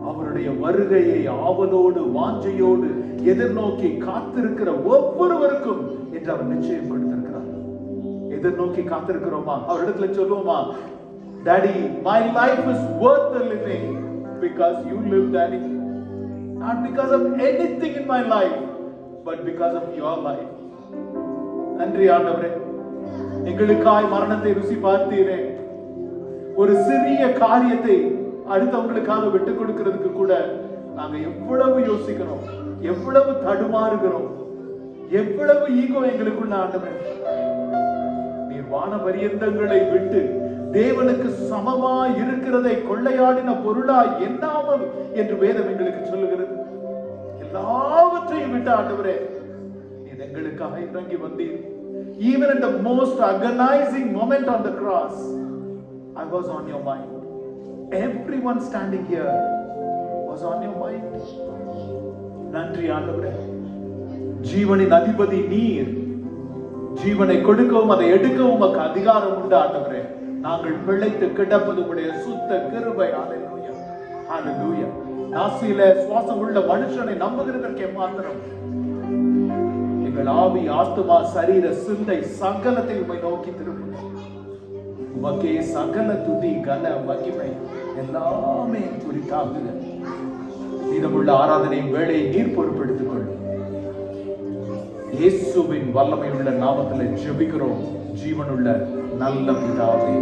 அவருடைய வருகையை ஆவலோடு வாஞ்சையோடு எதிர்நோக்கி காத்திருக்கிற ஒவ்வொருவருக்கும் என்று அவர் நிச்சயம் கொடுத்திருக்கிறார். எதிர்நோக்கி காத்திருக்கிறோமா? அவரிடத்துல சொல்லுவோமா, daddy, my life is worth the living because you live, daddy. Not because of anything in my life, but because of your life. நன்றி ஆண்டவரே, எங்களுக்காய் மரணத்தை ருசி பார்த்தீரே. ஒரு சிறிய காரியத்தை அடுத்தவங்களுக்காக விட்டு கொடுக்கிறதுக்கு கூட நாங்க எவ்வளவு யோசிக்கிறோம், எவ்வளவு தடுமாறுகிறோம், எவ்வளவு ஈகோ எங்களுக்குள்ள ஆண்டவரே. நீர் வான பரியந்தங்களை விட்டு தேவனுக்கு சமமாய் இருக்கிறதை கொள்ளையாடின பொருளாய் எண்ணாமல் என்று வேதம் எங்களுக்கு சொல்லுகிறது. எல்லாவற்றையும் விட்டு ஆண்டவரே நீர் எங்களுக்காக இறங்கி வந்தீர். Even at the most agonizing moment on the cross, I was on your mind. Everyone standing here was on your mind. நன்றி ஆண்டவரே. ஜீவனின் அதிபதி நீர். ஜீவனை கொடுக்கவும் அதை எடுக்கவும் உமக்கு அதிகாரம் உண்டு ஆண்டவரே. நாங்கள் பிழைத்து கிடப்பது உடைய சுத்த கிருபை. ஹalleluya, ஹalleluya. நாசியில சுவாசம் உள்ள மனுஷனை நம்புகிறதற்கே மாத்திரம் எங்கள் ஆவி, ஆத்துமா, சரீர, சிந்தை சகலத்தை உம்மை நோக்கி திரும்பும். உமக்கே சகல துதி கன மகிமை எல்லாமே குறித்தாகுக. மீதமுள்ள ஆராதனை வேளையை நீர் பொறுப்பெடுத்துக் கொள்ளும். இயேசுவின் வல்லமையுள்ள நாமத்தில் ஜெபிக்கிறோம் ஜீவனுள்ள நல்ல பிதாவே.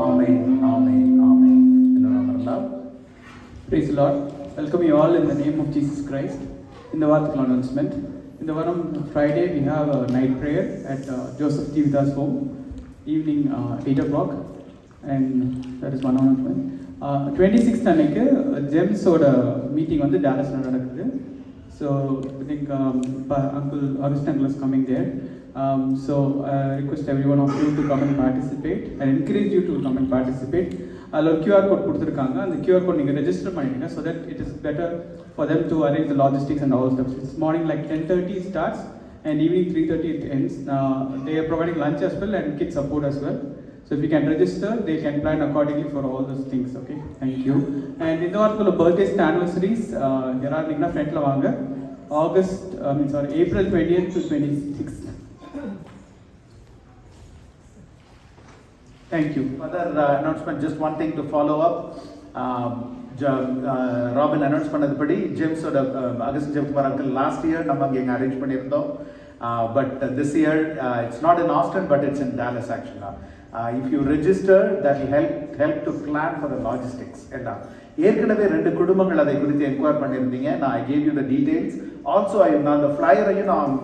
ஆமென், ஆமென், ஆமென். என்னெல்லாம் Praise the Lord. Welcome you all in the name of Jesus Christ. In the Varthal announcement, in the Varam Friday we have a night prayer at Joseph Jivida's home, evening 8 o'clock, and that is one announcement. 26th அன்னைக்கு ஜெம்ஸோட meeting வந்து டாலஸ்ல நடக்குது. So I think Uncle Augustine is coming there. So I request every one of you to come and participate. I encourage you to come and participate. அதில் ஒரு QR code கொடுத்துருக்காங்க. அந்த QR code நீங்கள் register பண்ணிடுங்க so that it is better for them to arrange the logistics and all stuffs. It's morning like 10:30 starts and evening 3:30 it ends. They are providing lunch as well and kids support as well. So if you can register, they can plan accordingly for all those things. Okay, thank you. And இந்த வாரத்தில் birthdays and anniversaries யாராவது நீங்கன்னா ஃப்ரெண்டில் வாங்க. April 20th to 26th. Thank you. Other announcement, just one thing to follow up. Robin announce பண்ணதுபடி ஜெம்ஸோட August Jayakumar uncle last year நம்ம அங்கே எங்கே arrange பண்ணியிருந்தோம். But this year it's not in Austin but it's in Dallas ஆக்சுவலாக. If you register that will help to plan for the logistics எல்லாம். ஏற்கனவே 2 குடும்பங்கள் அதை குறித்து என்கொயர் பண்ணியிருந்தீங்க. நான் I gave you the details. Also நான் அந்த ஃப்ளையரையும் நான்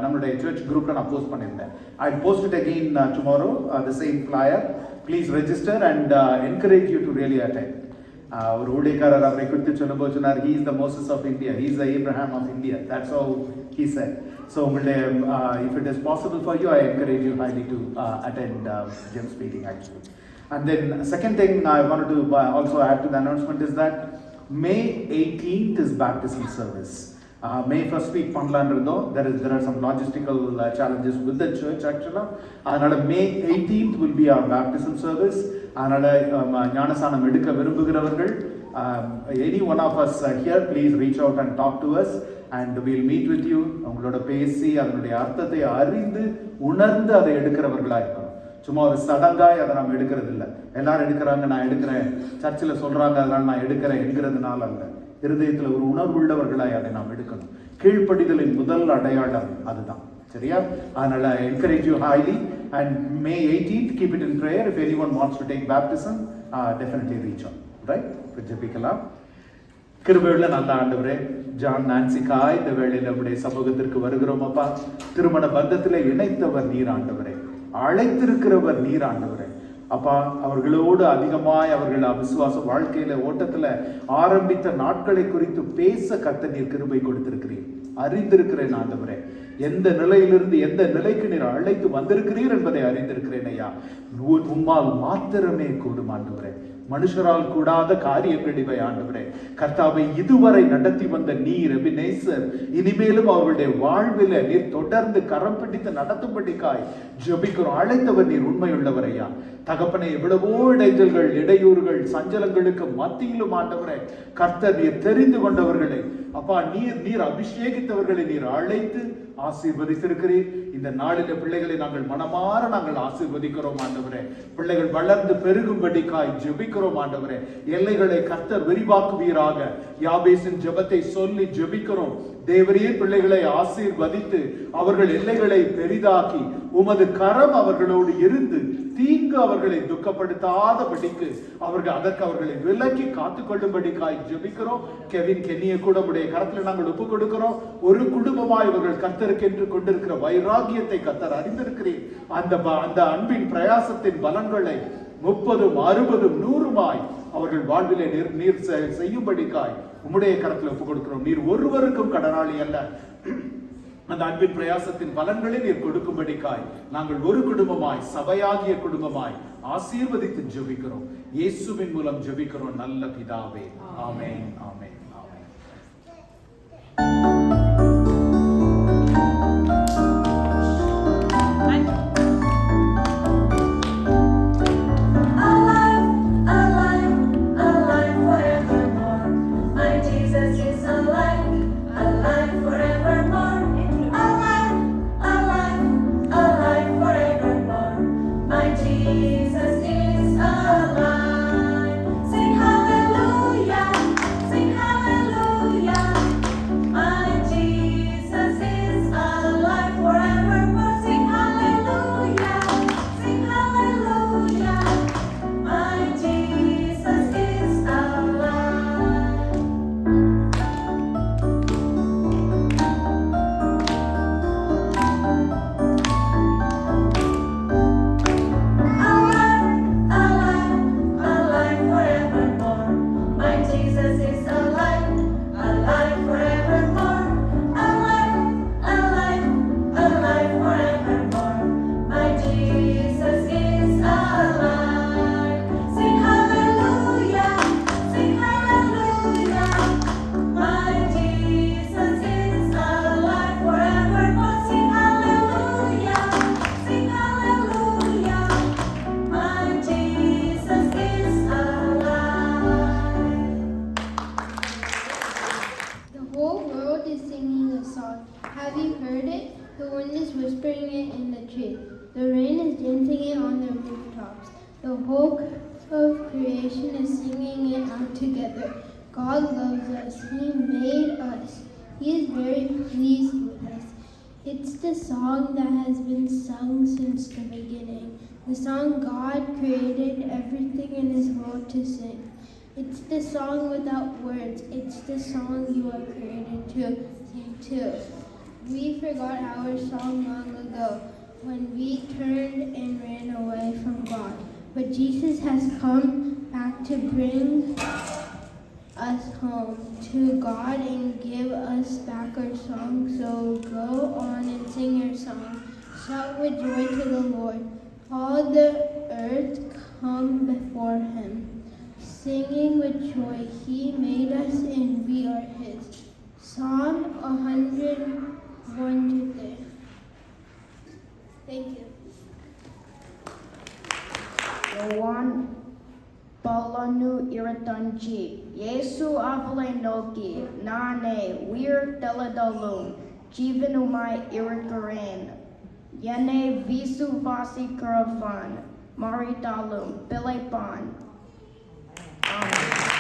நம்மளுடைய சர்ச் குரூப்பில் நான் போஸ்ட் பண்ணியிருந்தேன். ஐ post it again tomorrow the same flyer. Please register and encourage you to really attend. ஒரு ஊழியக்காரர் அவரை குறித்து சொல்லும்போது சொன்னார், he is the Moses of India, he is the Abraham of India. That's how he said. So உங்களுடைய if it is possible for you, I encourage you highly to attend Jim's meeting actually. And then second thing I wanted to also add to the announcement is that May 18th is baptism service. May first week பண்ணலான்னு இருந்தோம். There are some logistical challenges with the church actually. அதனால May 18th will be our baptism service. அதனால ஞானசானம் எடுக்க விரும்புகிறவர்கள் any one of us here, please reach out and talk to us and we'll meet with you. உங்களோட பேசி அதனுடைய அர்த்தத்தை அறிந்து உணர்ந்து அதை எடுக்கிறவர்களா இருக்கணும். சும்மா ஒரு சடங்காய் அதை நம்ம எடுக்கிறது இல்லை. எல்லாரும் எடுக்கிறாங்க, நான் எடுக்கிறேன், சர்ச்சில் சொல்றாங்க அதனால நான் எடுக்கிறேன் என்கிறதுனால அல்ல. இருதயத்தில் ஒரு உணர்வுள்ளவர்களாய் அதை நாம் எடுக்கணும். கீழ்ப்படிதலின் முதல் அடையாளம் அதுதான். சரியா? அதனால encourage you highly and May 18th keep it in prayer. If anyone wants to take baptism, definitely reach out. Right? ஜெபிக்கலாம். கிருபையுள்ள நல்ல ஆண்டவரே, ஜான் நான்சிக்காய் இந்த வேளையில் நம்முடைய சமூகத்திற்கு வருகிறோம் அப்பா. திருமண பந்தத்தில் இணைத்தவர் நீர் ஆண்டவரே, அழைத்திருக்கிறவர் நீர் ஆண்டவரே. அப்பா, அவர்களோடு அதிகமாய் அவர்கள் விசுவாச வாழ்க்கையில ஓட்டத்துல ஆரம்பித்த நாட்களை குறித்து பேச கர்த்தர் நீர் கிருபை கொடுத்திருக்கிறீர். அறிந்திருக்கிறேன் ஆண்டவரே, எந்த நிலையிலிருந்து எந்த நிலைக்கு நீர் அழைத்து வந்திருக்கிறீர் என்பதை அறிந்திருக்கிறேன் ஐயா. உம்மால் மாத்திரமே கூடும் ஆண்டவரே. மனுஷரால் கூடாத காரியங்கள் இவை ஆண்டவரே. கர்த்தாவை இதுவரை நடத்தி வந்த நீர் எபினேசர், இனிமேலும் அவர்களுடைய வாழ்வில நீர் தொடர்ந்து கரம் பிடித்து நடத்தும்படிக்காய் ஜெபிக்கிறோம். அழைத்தவர் நீர் உண்மையுள்ளவர் ஐயா. தகப்பனை எவ்வளவோ இடைஞ்சல்கள், இடையூறுகள், சஞ்சலங்களுக்கு மத்தியிலும் ஆண்டவரே கர்த்தர் நீர் தெரிந்து கொண்டவர்களை அப்பா நீர் அபிஷேகித்தவர்களை நீர் அழைத்து ஆசீர்வதித்திருக்கிறீர். இந்த நாளில பிள்ளைகளை நாங்கள் மனமாற நாங்கள் ஆசீர்வதிக்கிறோம் ஆண்டவரே. பிள்ளைகள் வளர்ந்து பெருகும்படிக்காய் ஜெபிக்கிறோம் ஆண்டவரே. எல்லைகளை கர்த்தர் விரிவாக்குவீராக. யாபேசின் ஜெபத்தை சொல்லி ஜெபிக்கிறோம். தேவரே பிள்ளைகளை ஆசீர்வதித்து அவர்கள் எல்லைகளை பெரிதாக்கி உமது கரம் அவர்களோடு இருந்து தீங்கு அவர்களை துக்கப்படுத்தாதபடிக்கு அதற்கு அவர்களை விலக்கி காத்துக்கொள்ளும்படிக்காய் ஜெபிக்கிறோம். கென்னியை கூட உடைய கரத்தில் நாங்கள் ஒப்புக் கொடுக்கிறோம். ஒரு குடும்பமாய் இவர்கள் கர்த்தருக்கென்று கொண்டிருக்கிற வைராகியத்தை கர்த்தர் அறிந்திருக்கிறேன். அந்த அன்பின் பிரயாசத்தின் பலன்களை 30, 60, 100 அவர்கள் வாழ்விலே நீர் செய்யும்படிக்காய் உம்முடைய கரத்தில் ஒப்புக் கொடுக்கிறோம். நீர் ஒருவருக்கும் கடனாளி அல்ல. அந்த அன்பின் பிரயாசத்தின் பலன்களை நீர் கொடுக்கும்படிக்காய் நாங்கள் ஒரு குடும்பமாய், சபையாகிய குடும்பமாய் ஆசீர்வதித்து ஜெபிக்கிறோம். இயேசுவின் மூலம் ஜெபிக்கிறோம் நல்ல பிதாவே. ஆமென், ஆமென். Jesus trees. The rain is dancing it on the rooftops. The whole of creation is singing it out together. God loves us. He made us. He is very pleased with us. It's the song that has been sung since the beginning. The song God created everything in His world to sing. It's the song without words. It's the song you are created to sing too. We forgot our song long ago when we turned and ran away from God. But Jesus has come back to bring us home to God and give us back our song. So go on and sing your song. Shout with joy to the Lord. All the earth come before Him. Singing with joy, He made us and we are His. Psalm 101 to 3. Thank you. Yowan Balanu iratanji. Yesu avale noki. Nane wir teladalum. Jivenumai irikaren. Yene visu vasi kurafan. Maridalum. Bilepan. Amen.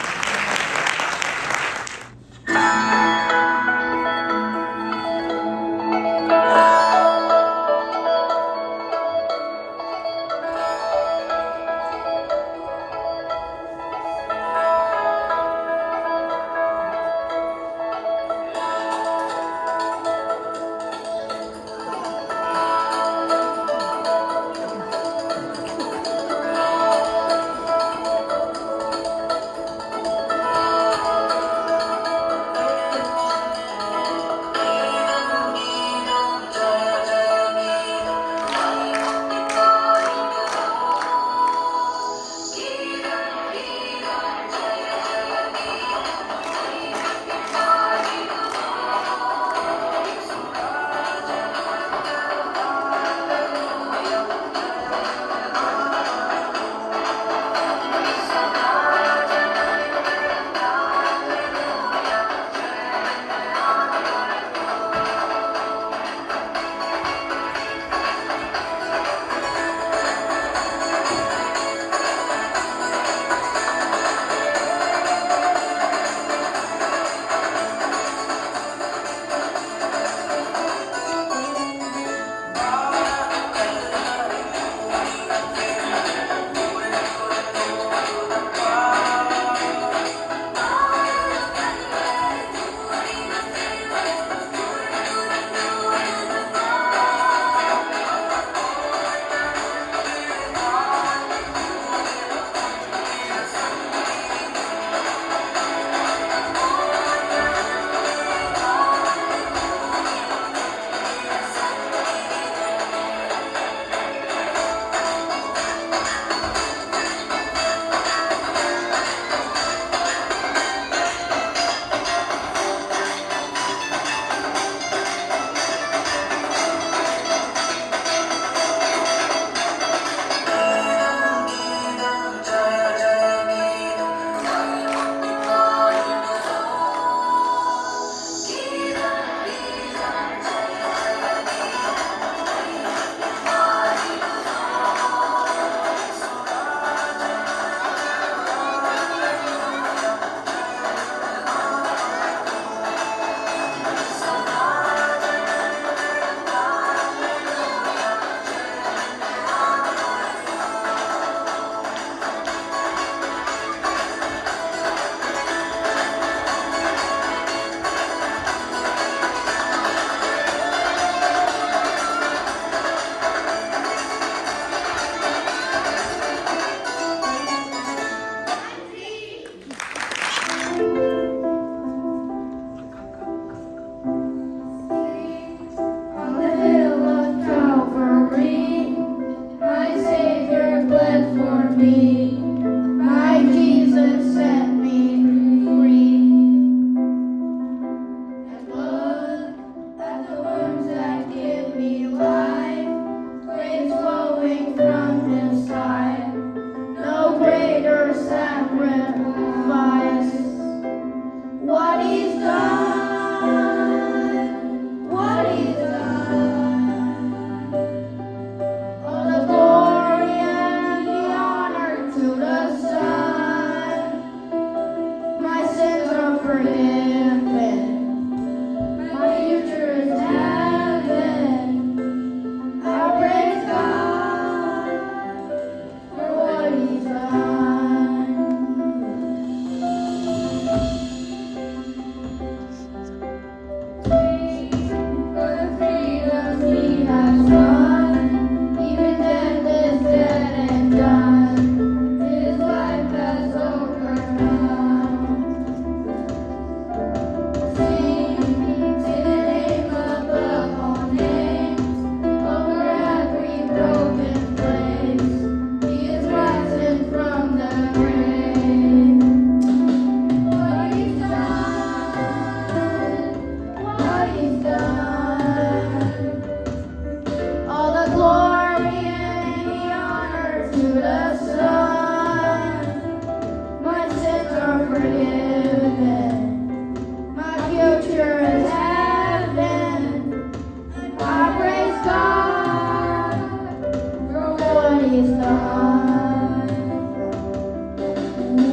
is done.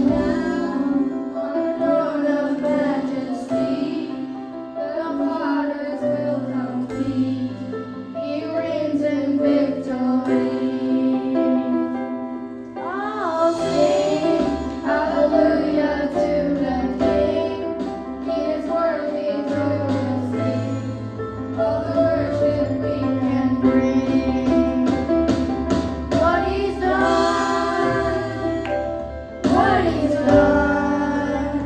Now, on the throne of majesty, the waters will complete. He reigns in victory. I'll sing hallelujah to the King. He is worthy to receive all the worship we can bring. What He's done, what He's done.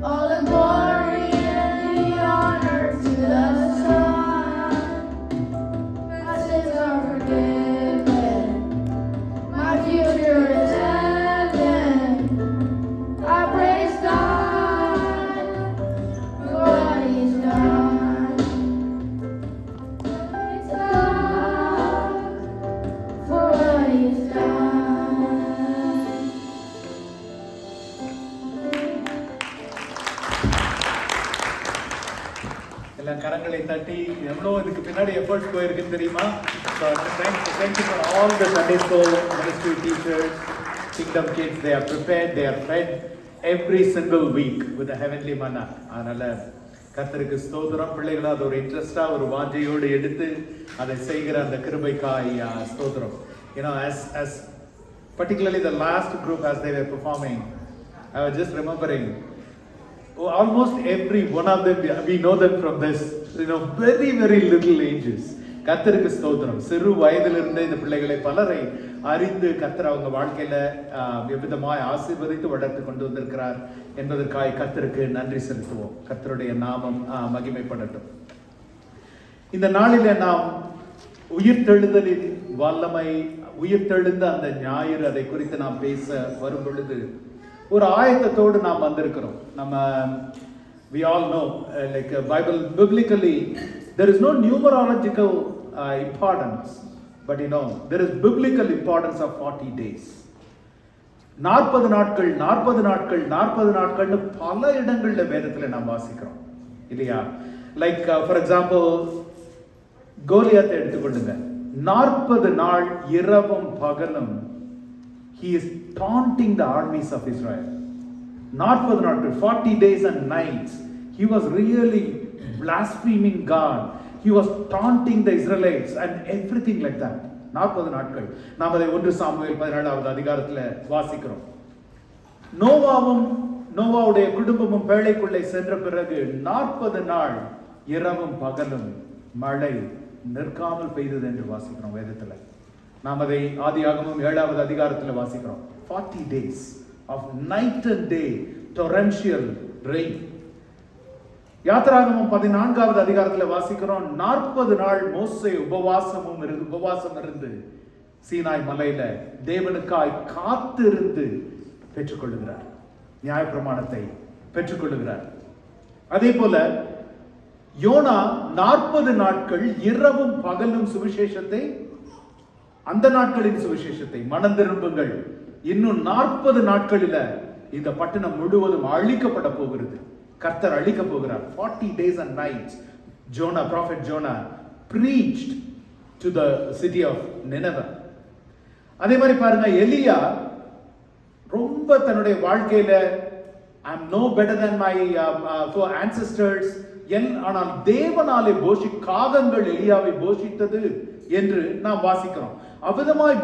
All the glory and the honor to the Son. My sins are forgiven, my future is heaven. I praise God for what He's done. Praise God for what He's done. எல்லாம் கரங்களை தட்டி எவ்வளோ இதுக்கு பின்னாடி efforts போயிருக்குன்னு தெரியுமா? So thank you for all the Sunday school ministry teachers, kingdom kids. They are prepared, they are fed every single week with the heavenly manna. அதனால கர்த்தருக்கு ஸ்தோத்திரம். பிள்ளைகளை அது ஒரு இன்ட்ரெஸ்டா ஒரு வாஞ்சையோடு எடுத்து அதை செய்கிற அந்த கிருபைக்காய் ஸ்தோத்திரம். You know, as particularly the last group as they were performing, I was just remembering almost every one of them, we know them from this, very little ages. கர்த்தருக்கு ஸ்தோத்திரம். சிறு வயதிலிருந்தே இந்த பிள்ளைகளை பலரை அறிந்து கர்த்தர் அவங்க வாழ்க்கையில எவ்விதமாய் ஆசீர்வதித்து வளர்த்து கொண்டு வந்திருக்கிறார் என்பதற்காக கர்த்தருக்கு நன்றி செலுத்துவோம். கர்த்தருடைய நாமம் மகிமைப்படட்டும். இந்த நாளில நாம் உயிர்த்தெழுதலின் வல்லமை, உயிர்த்தெழுந்த அந்த ஞாயிறு, அதை குறித்து நாம் பேச வரும் பொழுது ஒரு ஆயத்தத்தோடு நாம் வந்திருக்கிறோம். நம்ம we all know like biblically there is no numerological importance, but there is biblical importance of 40 days. 40 நாட்கள் 40 நாட்கள் 40 நாட்கள்னு பல இடங்கள்ல வேதத்துல நாம் வாசிக்கிறோம் இல்லையா? லைக் ஃபார் எக்ஸாம்பிள் கோலியாத்தை எடுத்துக்கொள்ளுங்க. 40 நாள் இரவும் பகலும் he is taunting the armies of Israel. 40 நாட்கள், 40 days and nights, he was really blaspheming God. He was taunting the Israelites and everything like that. 40 நாட்கள். நாம் அதை 1 சாமுவேல் 17வது அதிகாரத்துல வாசிக்கிறோம். நோவாவுடைய குடும்பமும் பேழைக்குள்ளே சென்ற பிறகு 40 நாள் இரவும் பகலும் மழை நிற்காமல் பெய்தது என்று வாசிக்கிறோம் வேதத்துல. நாம் அதை ஆதியாகமம் 7வது அதிகாரத்துல வாசிக்கிறோம். 40 days of night and day torrential rain. யாத்திராகமம் 14வது அதிகாரத்துல வாசிக்கிறோம். 40 நாள் மோசே உபவாசம் இருந்து சீனாய் மலையில தேவனுக்காய் காத்திருந்து பெற்றுக்கொள்ளுகிறார், நியாயப்பிரமாணத்தை பெற்றுக்கொள்ளுகிறார். அதே போல யோனா 40 நாட்கள் இரவும் பகலும் சுவிசேஷத்தை, அந்த நாட்களின் சுவிசேஷத்தை, மனம் திரும்புங்கள், இன்னும் 40 நாட்களில இந்த பட்டணம் முழுவதும் அழிக்கப்பட போகிறது, கர்த்தர் அழிக்க போகிறார். 40 days and nights prophet Jonah preached to the city of Nineveh. அதே மாதிரி பாருங்க, எலியா ரொம்ப தன்னுடைய வாழ்க்கையில I am no better than my ancestors, ஆனால் தேவனாலே காகங்கள் எலியாவை போஷித்தது என்று நாம் வாசிக்கிறோம். அவ்விதமாய்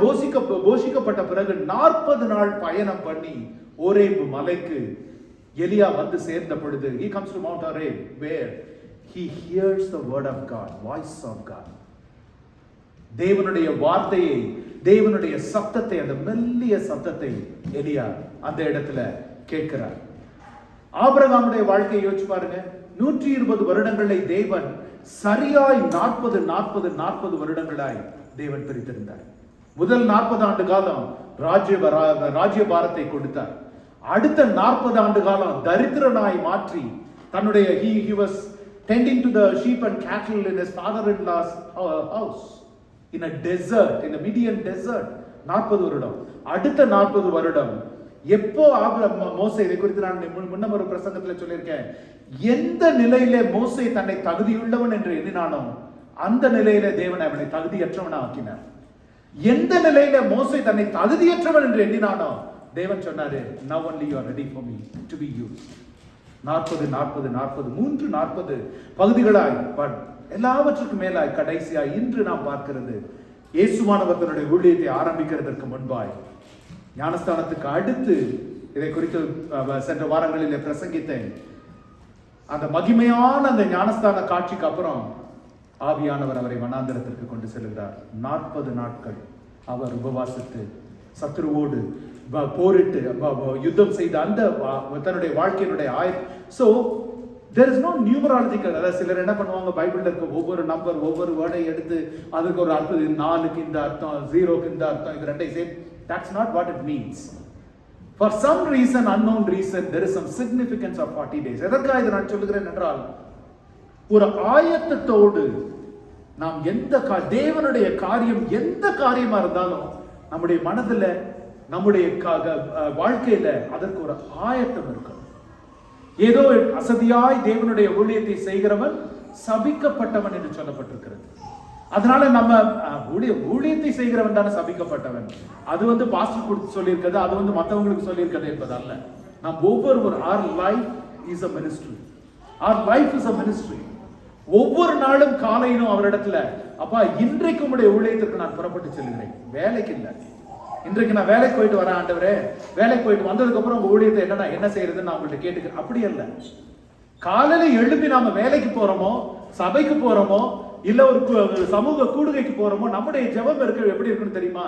போஷிக்கப்பட்ட பிறகு 40 நாள் பயணம் பண்ணி ஓரேபு மலைக்கு எலியா வந்து சேர்ந்த பொழுது he comes to Mount Horeb where he hears the word of God, voice of God. தேவனுடைய வார்த்தையை, தேவனுடைய சத்தத்தை, அந்த மெல்லிய சத்தத்தை எலியா அந்த இடத்துல கேட்கிறார். ஆபிரகாமுடைய வாழ்க்கையை யோசிச்சு பாருங்க. 120 வருடங்களை தேவன் சரியாய் 40 வருடங்களாய் தேவன் பிரித்திருந்தார். முதல் 40 ஆண்டு காலம் ராஜ்ய பாரத்தை கொடுத்தார். அடுத்த 40 ஆண்டு காலம் தரித்திரனாய் மாற்றி தன்னுடைய he was tending to the sheep and cattle in his father-in-law's house in a desert, in a Midian desert. 40 வருடம். அடுத்த 40 வருடம் எப்போ மோசே, இதை குறித்து நான் முன்னம் ஒரு பிரசங்கத்துல சொல்லியிருக்கேன், எந்த நிலையிலே மோசே தன்னை தகுதியுள்ளவன் என்று எண்ணினானோ அந்த நிலையில தேவன் அவனை தகுதியற்றவனா ஆக்கினார். எந்த நிலையில மோசே தன்னை தகுதியற்றவன் என்று எண்ணினானோ தேவன் சொன்னாரு, now only you are ready for me to be used. 40 பகுதிகளாய் எல்லாவற்றுக்கும் மேலாய் கடைசியாய் இன்று நாம் பார்க்கிறது, இயேசுவானவர் தன்னுடைய ஊழியத்தை ஆரம்பிக்கிறதற்கு முன்பாய் ஞானஸ்தானத்துக்கு அடுத்து இதை குறித்து சென்ற வாரங்களில் பிரசங்கித்தேன். அந்த மகிமையான அந்த ஞானஸ்தான காட்சிக்கு அப்புறம் ஆவியானவர் அவரை வனாந்தரத்திற்கு கொண்டு செல்கிறார். 40 நாட்கள் அவர் உபவாசித்து சத்துருவோடு போரிட்டு யுத்தம் செய்த அந்த தன்னுடைய வாழ்க்கையினுடைய so there is no numerological. அதாவது சிலர் என்ன பண்ணுவாங்க, பைபிள்ல இருக்க ஒவ்வொரு நம்பர் ஒவ்வொரு வேர்டை எடுத்து அதுக்கு ஒரு அர்த்தம், 4க்கு இந்த அர்த்தம், 0க்கு இந்த அர்த்தம், இது ரெண்டையும் சேர்த்து. That's not what it means. For some reason, unknown reason, there is some significance of 40 days. எதற்காக இதை நான் சொல்லுகிறேன் என்றால், ஒரு ஆயத்தத்தோடு நாம் தேவனுடைய காரியம் எந்த காரியமா இருந்தாலும் நம்முடைய மனதுல நம்முடைய வாழ்க்கையில அதற்கு ஒரு ஆயத்தம் இருக்கும். ஏதோ அசதியாய் தேவனுடைய ஊழியத்தை செய்கிறவன் சபிக்கப்பட்டவன் என்று சொல்லப்பட்டிருக்கிறது. அதனால நம்ம ஊழியத்தை செய்கிறவன் தானே சபிக்கப்பட்டவன். அது பாஸ்டர் சொல்லியிருக்கிறது, அது மற்றவங்களுக்கு சொல்லியிருக்கிறது என்பதல்ல. நாம் ஒவ்வொருவரும் our life is a ministry. Our life is a ministry. ஒவ்வொரு நாளும் காலையிலும் அவரிடத்துல, அப்பா இன்றைக்கு உங்களுடைய ஊழியத்திற்கு நான் புறப்பட்டு செல்கிறேன், வேலைக்கு இல்லை, இன்றைக்கு நான் வேலைக்கு போயிட்டு வரேன் ஆண்டவரே, வேலைக்கு போயிட்டு வந்ததுக்கு அப்புறம் உங்க ஊழியத்தை என்ன செய்யறதுன்னு நான் உங்கள்கிட்ட கேட்டுக்கிறேன். அப்படி அல்ல. காலையில எழுப்பி நாம வேலைக்கு போறோமோ, சபைக்கு போறோமோ, இல்ல ஒரு சமூக கூடுகைக்கு போறோமோ, நம்முடைய ஜெபம் எப்படி இருக்குன்னு தெரியுமா?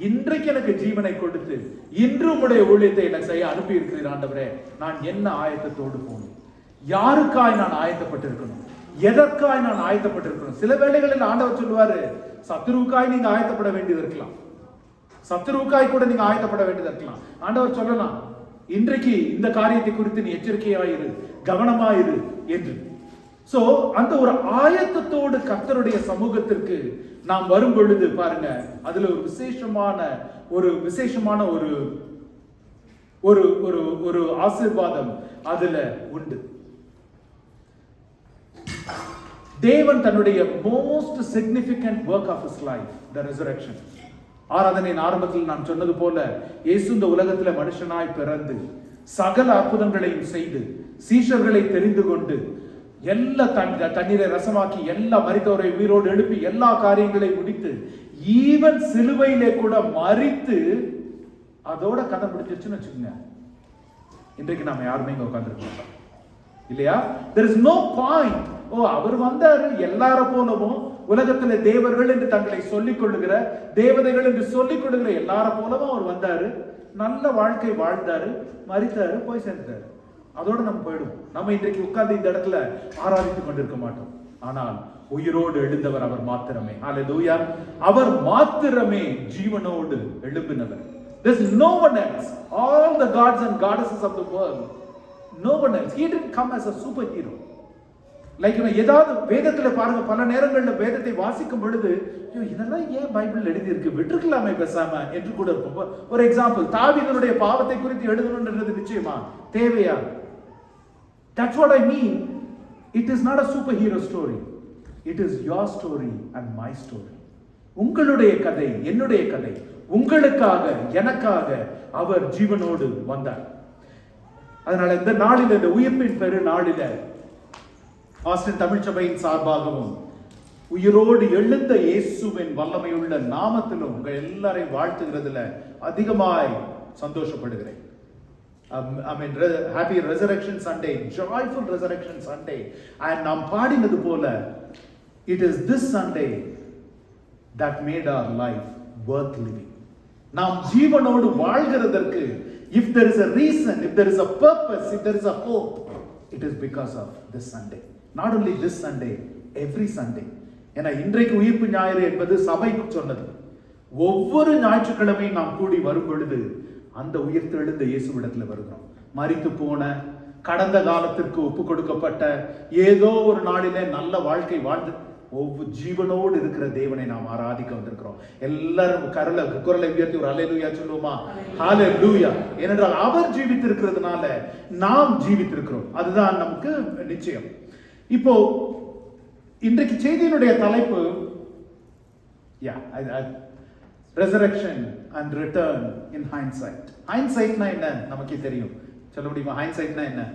இன்றைக்கு எனக்கு ஜீவனை கொடுத்து இன்று உங்களுடைய ஊழியத்தை என்ன செய்ய அனுப்பி இருக்கிறீர் ஆண்டவரே, நான் என்ன ஆயத்தத்தோடு போகணும், யாருக்காய் நான் ஆயத்தப்பட்டிருக்கணும், எதற்காய் நான் ஆயத்தப்பட்டிருக்கணும். சில வேளைகளில் ஆண்டவர் சொல்லுவாரு, சத்துருவுக்காய் நீங்க ஆயத்தப்பட வேண்டியது இருக்கலாம், சத்துருவுக்காய் கூட நீங்க ஆயத்தப்பட வேண்டியது இருக்கலாம். ஆண்டவர் சொல்லலாம், இன்றைக்கு இந்த காரியத்தை குறித்து நீ எச்சரிக்கையாயிரு, கவனமாயிரு என்று. சோ அந்த ஒரு ஆயத்தத்தோடு கர்த்தருடைய சமூகத்திற்கு நாம் வரும் பொழுது பாருங்க, அதுல ஒரு விசேஷமான ஒரு ஆசீர்வாதம் அதுல உண்டு. தேவன் தன்னுடைய most significant work of his life, the resurrection. ஆராதனையின் ஆரம்பத்தில் நான் சொன்னது போல, இயேசு இந்த உலகத்துல மனுஷனாய் பிறந்து சகல அற்புதங்களையும் செய்து சீஷர்களை தெரிந்து கொண்டு எல்லா தண்ணீரை ரசமாக்கி எல்லா மரித்தவரை உயிரோடு எழுப்பி எல்லா காரியங்களையும் முடித்து ஈவன் சிலுவையிலே கூட மரித்து அதோட கதை முடிஞ்சிருச்சுன்னு வச்சுக்கோங்க. இன்றைக்கு நாம யாருமே இங்க உட்கார்ந்துருக்க மாட்டோம் இல்லையா? there is no point. அவர் வந்தாரு எல்லார போலவும், உலகத்துல தேவர்கள் என்று தங்களை சொல்லிக் கொள்ளுகிற தேவதைகள் என்று சொல்லிக் கொள்ளுகிற எல்லார போலவும் அவர் வந்தாரு, நல்ல வாழ்க்கை வாழ்ந்தாரு, மரித்தாரு, போய் சேர்ந்தாரு. அதோட நம்ம போயிடுவோம். நம்ம இன்றைக்கு உட்கார்ந்து இந்த இடத்துல ஆராதித்துக் கொண்டிருக்க மாட்டோம். ஆனால் உயிரோடு எழுந்தவர் அவர் மாத்திரமே. ஹல்லேலூயா. அவர் மாத்திரமே ஜீவனோடு எழும்பினவர். There's no one else. All the gods and goddesses of the world, no one else. He didn't come as a superhero. ஏதாவது வேதத்துல பாருங்க, பல நேரங்கள்ல வேதத்தை வாசிக்கும் பொழுது இதெல்லாம் ஏன் பைபிள் எழுதி இருக்கு, விட்டுருக்கலாமே பேசாம என்று கூட இருக்கும். ஒரு எக்ஸாம்பிள், தாவீதுடைய பாவத்தை குறித்து எழுதணும்ன்றது நிச்சயமா தேவையா? That's what I mean. It is not a superhero story. It is your story and my story. உங்களுடைய கதை, என்னுடைய கதை. உங்களுக்காக, எனக்காக அவர் ஜீவனோடு வந்தார். அதனால இந்த நாளில், இந்த உயிர்ப்பின் பெரு நாளில ஆஸ்டின் தமிழ்ச்சபையின் சார்பாகவும் உயிரோடு எழுந்த இயேசுவின் வல்லமையுள்ள நாமத்திலும் உங்கள் எல்லாரையும் வாழ்த்துகிறதுல அதிகமாய் சந்தோஷப்படுகிறேன். I mean, happy resurrection Sunday, joyful resurrection Sunday. And நாம் பாடினது போல, it is this Sunday that made our life worth living. நாம் ஜீவனோடு வாழ்கிறதற்கு, if there is a reason, if there is a purpose, if there is a hope, it is because of this Sunday. Not only this Sunday, every Sunday. ஏன்னா இன்றைக்கு உயிர்ப்பு ஞாயிறு என்பது சபைக்கு சொன்னது. ஒவ்வொரு ஞாயிற்றுக்கிழமையும் நாம் கூடி வரும் பொழுது அந்த உயிர்த்தெழுந்த இயேசுவிடத்துல வருகிறோம். மரித்து போன, கடந்த காலத்திற்கு ஒப்பு கொடுக்கப்பட்ட, ஏதோ ஒரு நாளிலே நல்ல வாழ்க்கை வாழ்ந்து ஒவ்வொரு ஜீவனோடு இருக்கிற தேவனை நாம் ஆராதிக்க வந்திருக்கிறோம். எல்லாரும் குரலை உயர்த்தி ஒரு அல்லேலூயா சொல்லுவோமா? ஹல்லேலூயா. ஏனென்றால் அவர் ஜீவித்திருக்கிறதுனால நாம் ஜீவித்திருக்கிறோம். அதுதான் நமக்கு நிச்சயம். இப்போ இன்றைக்கு செய்தியினுடைய தலைப்பு, resurrection and return in hindsight. Hindsight na enna நமக்கே தெரியும். சொல்ல முடியுமா hindsight na enna?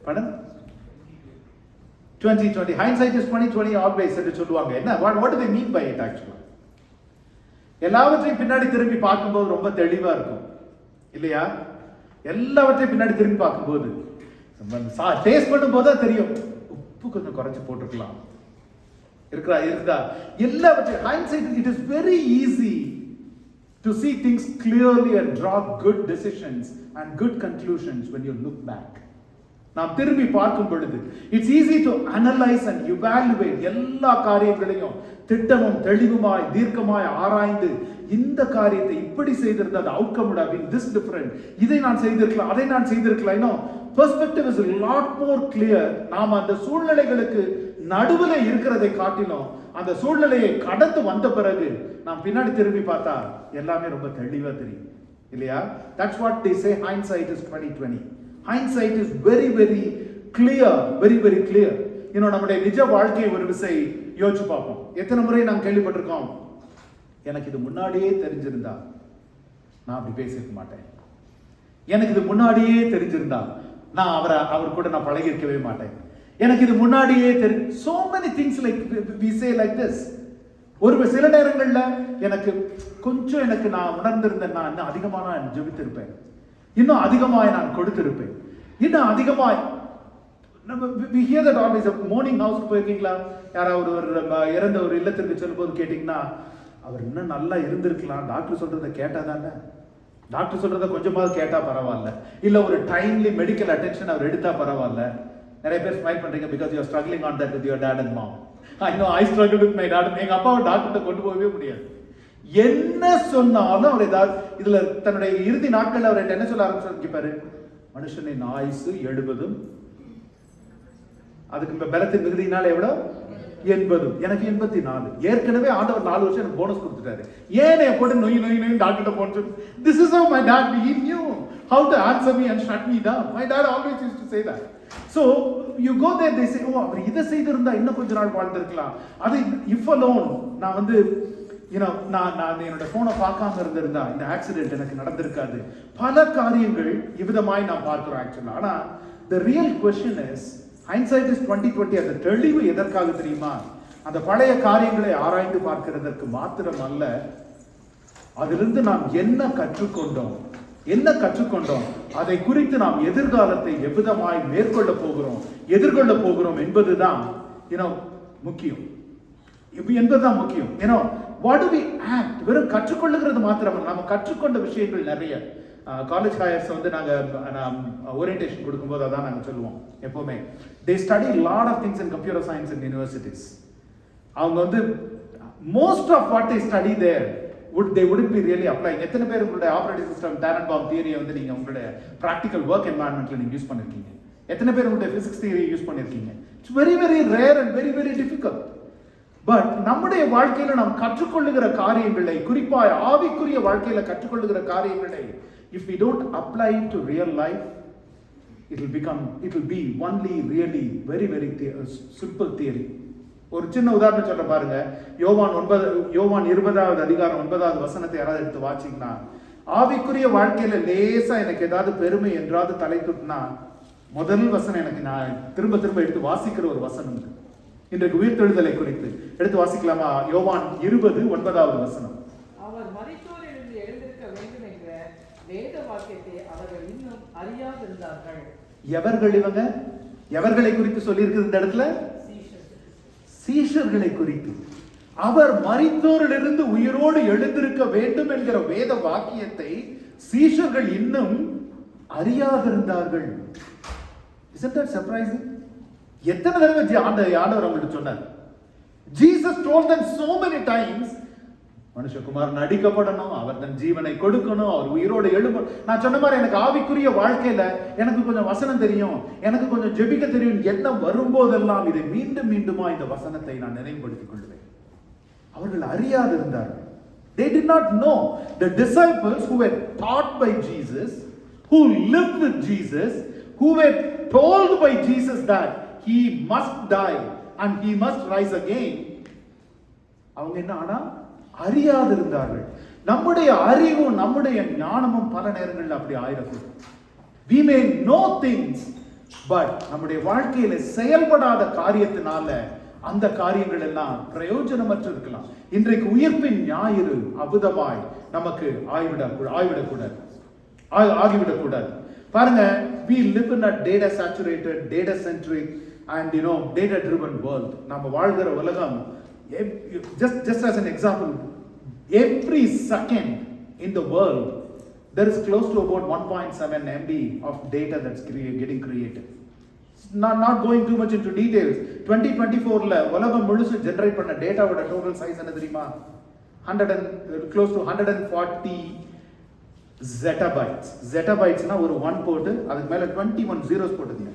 படம் 2020 hindsight is 2020 always என்று சொல்லுவாங்க. என்ன what do they mean by it actually? எல்லாவற்றையும் பின்னாடி திரும்பி பார்க்கும்போது ரொம்ப தெளிவா இருக்கும் இல்லையா? எல்லாவற்றையும் பின்னாடி திரும்பி பார்க்கும்போது டேஸ்ட் பண்ணும்போது தான் தெரியும் உப்பு கொஞ்சம் குறைச்சு போட்டுருக்கலாம் இருக்குதா எல்லாவற்றையும் hindsight it is very easy to see things clearly and draw good decisions and good conclusions when you look back. நாம் திரும்பி பார்க்கும் பொழுது it's easy to analyse and evaluate எல்லா காரியங்களையும் திட்டமும் தெளிவுமாய் தீர்க்கமாய் ஆராய்ந்து இந்த காரியத்தை இப்படி செய்திருந்தா அது outcome would have been this different, இதை நான் செய்திருக்கலாம் அதை நான் செய்திருக்கலாம். இன்னும் perspective is a lot more clear. நாம் அந்த சூழ்நிலைகளுக்கு நடுவுல இருக்கிறதை காட்டிலும் அந்த சூழ்நிலையை கடந்து வந்த பிறகு நாம் பின்னாடி திரும்பி பார்த்தா எல்லாமே ரொம்ப தெளிவா தெரியும் இல்லையா? That's what they say hindsight is 2020. Hindsight is very very clear, very very clear. நம்முடைய நிஜ வாழ்க்கையை ஒரு விசை யோசிச்சு பார்ப்போம். எத்தனை முறை நாம் கேள்விப்பட்டிருக்கோம், எனக்கு இது முன்னாடியே தெரிஞ்சிருந்தா நான் அப்படி பேசியிருக்க மாட்டேன், எனக்கு இது முன்னாடியே தெரிஞ்சிருந்தா நான் அவர் கூட நான் பழகி இருக்கவே மாட்டேன், எனக்கு இது முன்னாடியே so many things like we say like this. ஒரு சில நேரங்கள்ல எனக்கு நான் உணர்ந்திருந்தேன், நான் இன்னும் அதிகமா நான் ஜெபித்திருப்பேன், இன்னும் அதிகமாய் நான் கொடுத்திருப்பேன், இன்னும் அதிகமாய் we hear that always. Mourning ஹவுஸ்க்கு போயிருக்கீங்களா? யாராவது ஒரு இறந்த ஒரு இல்லத்திற்கு செல்லும்போது கேட்டீங்கன்னா அவர் இன்னும் நல்லா இருந்திருக்கலாம், டாக்டர் சொல்றதை கேட்டா தானே, டாக்டர் சொல்றதை கொஞ்சமாவது கேட்டா பரவாயில்ல, இல்ல ஒரு டைம்லி மெடிக்கல் அட்டென்ஷன் அவர் எடுத்தா பரவாயில்ல. நிறைய பேர் ஸ்மைல் பண்றீங்க because you are struggling on that with your dad and mom. I know I struggle with my dad. எங்க அப்பாவை டாக்டர்கிட்ட கொண்டு போகவே முடியாது. என்ன சொன்னாலும் அவர் ஏதாவது இதுல தன்னுடைய இறுதி நாட்கள் அவர் என்ன சொல்ல ஆரம்பிச்சாரு, மனுஷனின் ஆயுசு 70, அதுக்கு பலத்தின் மிகுதினால எவ்வளவு 80, எனக்கு 84. ஏற்கனவே ஆண்டவர் 4 வருஷம் எனக்கு போனஸ் கொடுத்துட்டாரு, ஏன் என் போட்டு நொய் நொய் நொய் டாக்டர் போட்டு. This is how my dad, he knew how to answer me and shut me down. My dad always used to say that. So you go there, they say, oh அவர் இதை செய்திருந்தா இன்னும் கொஞ்ச நாள் வாழ்ந்திருக்கலாம், அது if alone நான் நான் என்னோட போனை பார்க்காம இருந்திருந்தா இந்த ஆக்சிடென்ட் எனக்கு நடந்திருக்காது. பல காரியங்கள் இவ்விதமாய் நாம் பார்க்கிறோம் ஆக்சுவலா. ஆனா the real question is hindsight is 2020. அந்த தெளிவு எதற்காக தெரியுமா? அந்த பழைய காரியங்களை ஆராய்ந்து பார்க்கிறதற்கு மாத்திரம் அல்ல, அதிலிருந்து நாம் என்ன கற்றுக்கொண்டோம் அதை குறித்து நாம் எதிர்காலத்தை எவ்விதமாய் எதிர்கொள்ள போகிறோம் என்பதுதான் முக்கியம். என்பதுதான் முக்கியம். what do we act? வெறும் கற்றுக்கொள்ளுகிறது மாத்திரமல்ல, நம்ம கற்றுக்கொண்ட விஷயங்கள் நிறைய. காலேஜ் ஹையர்ஸ் நாங்க ஓரியன்டேஷன் கொடுக்கும்போது அதான் நாங்க சொல்லுவோம் எப்பவுமே, they study a lot of things in computer science in universities. அவங்க most of what they study there they wouldn't be really applying. எத்தனை பேர் உங்களுடைய ஆப்பரேட்டிங் சிஸ்டம் டேரன்பாம் தியரியை நீங்க உங்களுடைய பிராக்டிகல் ஒர்க் என்வாயன்மெண்ட்ல நீங்க யூஸ் பண்ணிருக்கீங்க? எத்தனை பேர் உங்களுடைய பிசிக்ஸ் தியரி யூஸ் பண்ணிருக்கீங்க? It's very very rare and very very difficult. But நம்முடைய வாழ்க்கையில நாம் கற்றுக்கொள்ளுகிற காரியங்களை, குறிப்பாக ஆவிக்குரிய வாழ்க்கையில கற்றுக்கொள்ளுகிற காரியங்களை, if we don't apply it to real life, it will be only really very very simple theory. ஒரு சின்ன உதாரணம் சொல்ல பாருங்க. யோவான் 20வது அதிகாரம் 9வது வசனத்தை யாராவது எடுத்து வாசிங்கன்னா, ஆவிக்குரிய வாழ்க்கையில லேசா எனக்கு ஏதாவது பெருமை என்றாவது தலை தூட்டினா முதல் வசனம் எனக்கு நான் திரும்ப எடுத்து வாசிக்கிற ஒரு வசனம் இன்றைக்கு உயிர்த்தெழுதலை குறித்து எடுத்து வாசிக்கலாமா? யோவான் 20:9வது வசனம். அவர் மரித்தோரிலிருந்து எழுந்திருக்க வேண்டும் என்ற வேத வாக்கியத்தை அவர்கள் இன்னும் அறியாதிருந்தார்கள். எவர்களை குறித்து சொல்லி இருக்குது இந்த இடத்துல? சீஷர்களை குறித்து. அவர் மரித்தோரிலிருந்து உயிரோடு எழுந்திருக்க வேண்டும் என்கிற வேத வாக்கியத்தை சீஷர்கள் இன்னும் அறியாதிருந்தார்கள். Isn't that surprising? எத்தனை தடவை ஆண்டவர் அவங்களுக்கு சொன்னார்? Jesus told them so many times, மனுஷகுமாரன் அடிக்கப்படணும், அவர் தன் ஜீவனை கொடுக்கணும், அவர் உயிரோடு எழும்ப. நான் சொன்ன மாதிரி எனக்கு ஆவிக்குரிய வாழ்க்கையில எனக்கு கொஞ்சம் வசனம் தெரியும், எனக்கு கொஞ்சம் ஜெபிக்க தெரியும், என்ன வரும்போதெல்லாம் இதை மீண்டுமா இந்த வசனத்தை நான் நினைவுபடுத்திக் கொள்வேன். அவர்கள் அறியாது இருந்தார்கள். They did not know. The disciples who were taught by Jesus, who lived with Jesus, who were told by Jesus that he must die and he must rise again, அவங்க என்ன ஆனா அறியாதிருந்தார்கள். நம்முடைய அறிவும் நம்முடைய ஞானமும் பல நேரங்களில் அப்படி ஆயிருக்கு. we may know things, but நம்முடைய வாழ்க்கையில செயல்படாத காரியத்தினால அந்த காரியங்கள் எல்லாம் பிரயோஜனமற்று இருக்கலாம். இன்றைக்கு உயிர்ப்பின் ஞாயிறு அபுதமாய் நமக்கு ஆகிவிடக்கூடாது. பாருங்க, we live in a data saturated, data centric and data driven world. நம்ம வாழ்கிற உலகம், just as an example, every second in the world there is close to about 1.7 MB of data that's getting created. Not going too much into details. 2024ல உலகம் முழுசு generate பண்ண டேட்டாவோட total size என்ன தெரியுமா? close to 140 zettabytes. zettabytesனா ஒரு 1 போட்டு அதுக்கு மேல 21 zeros போட்டுங்க.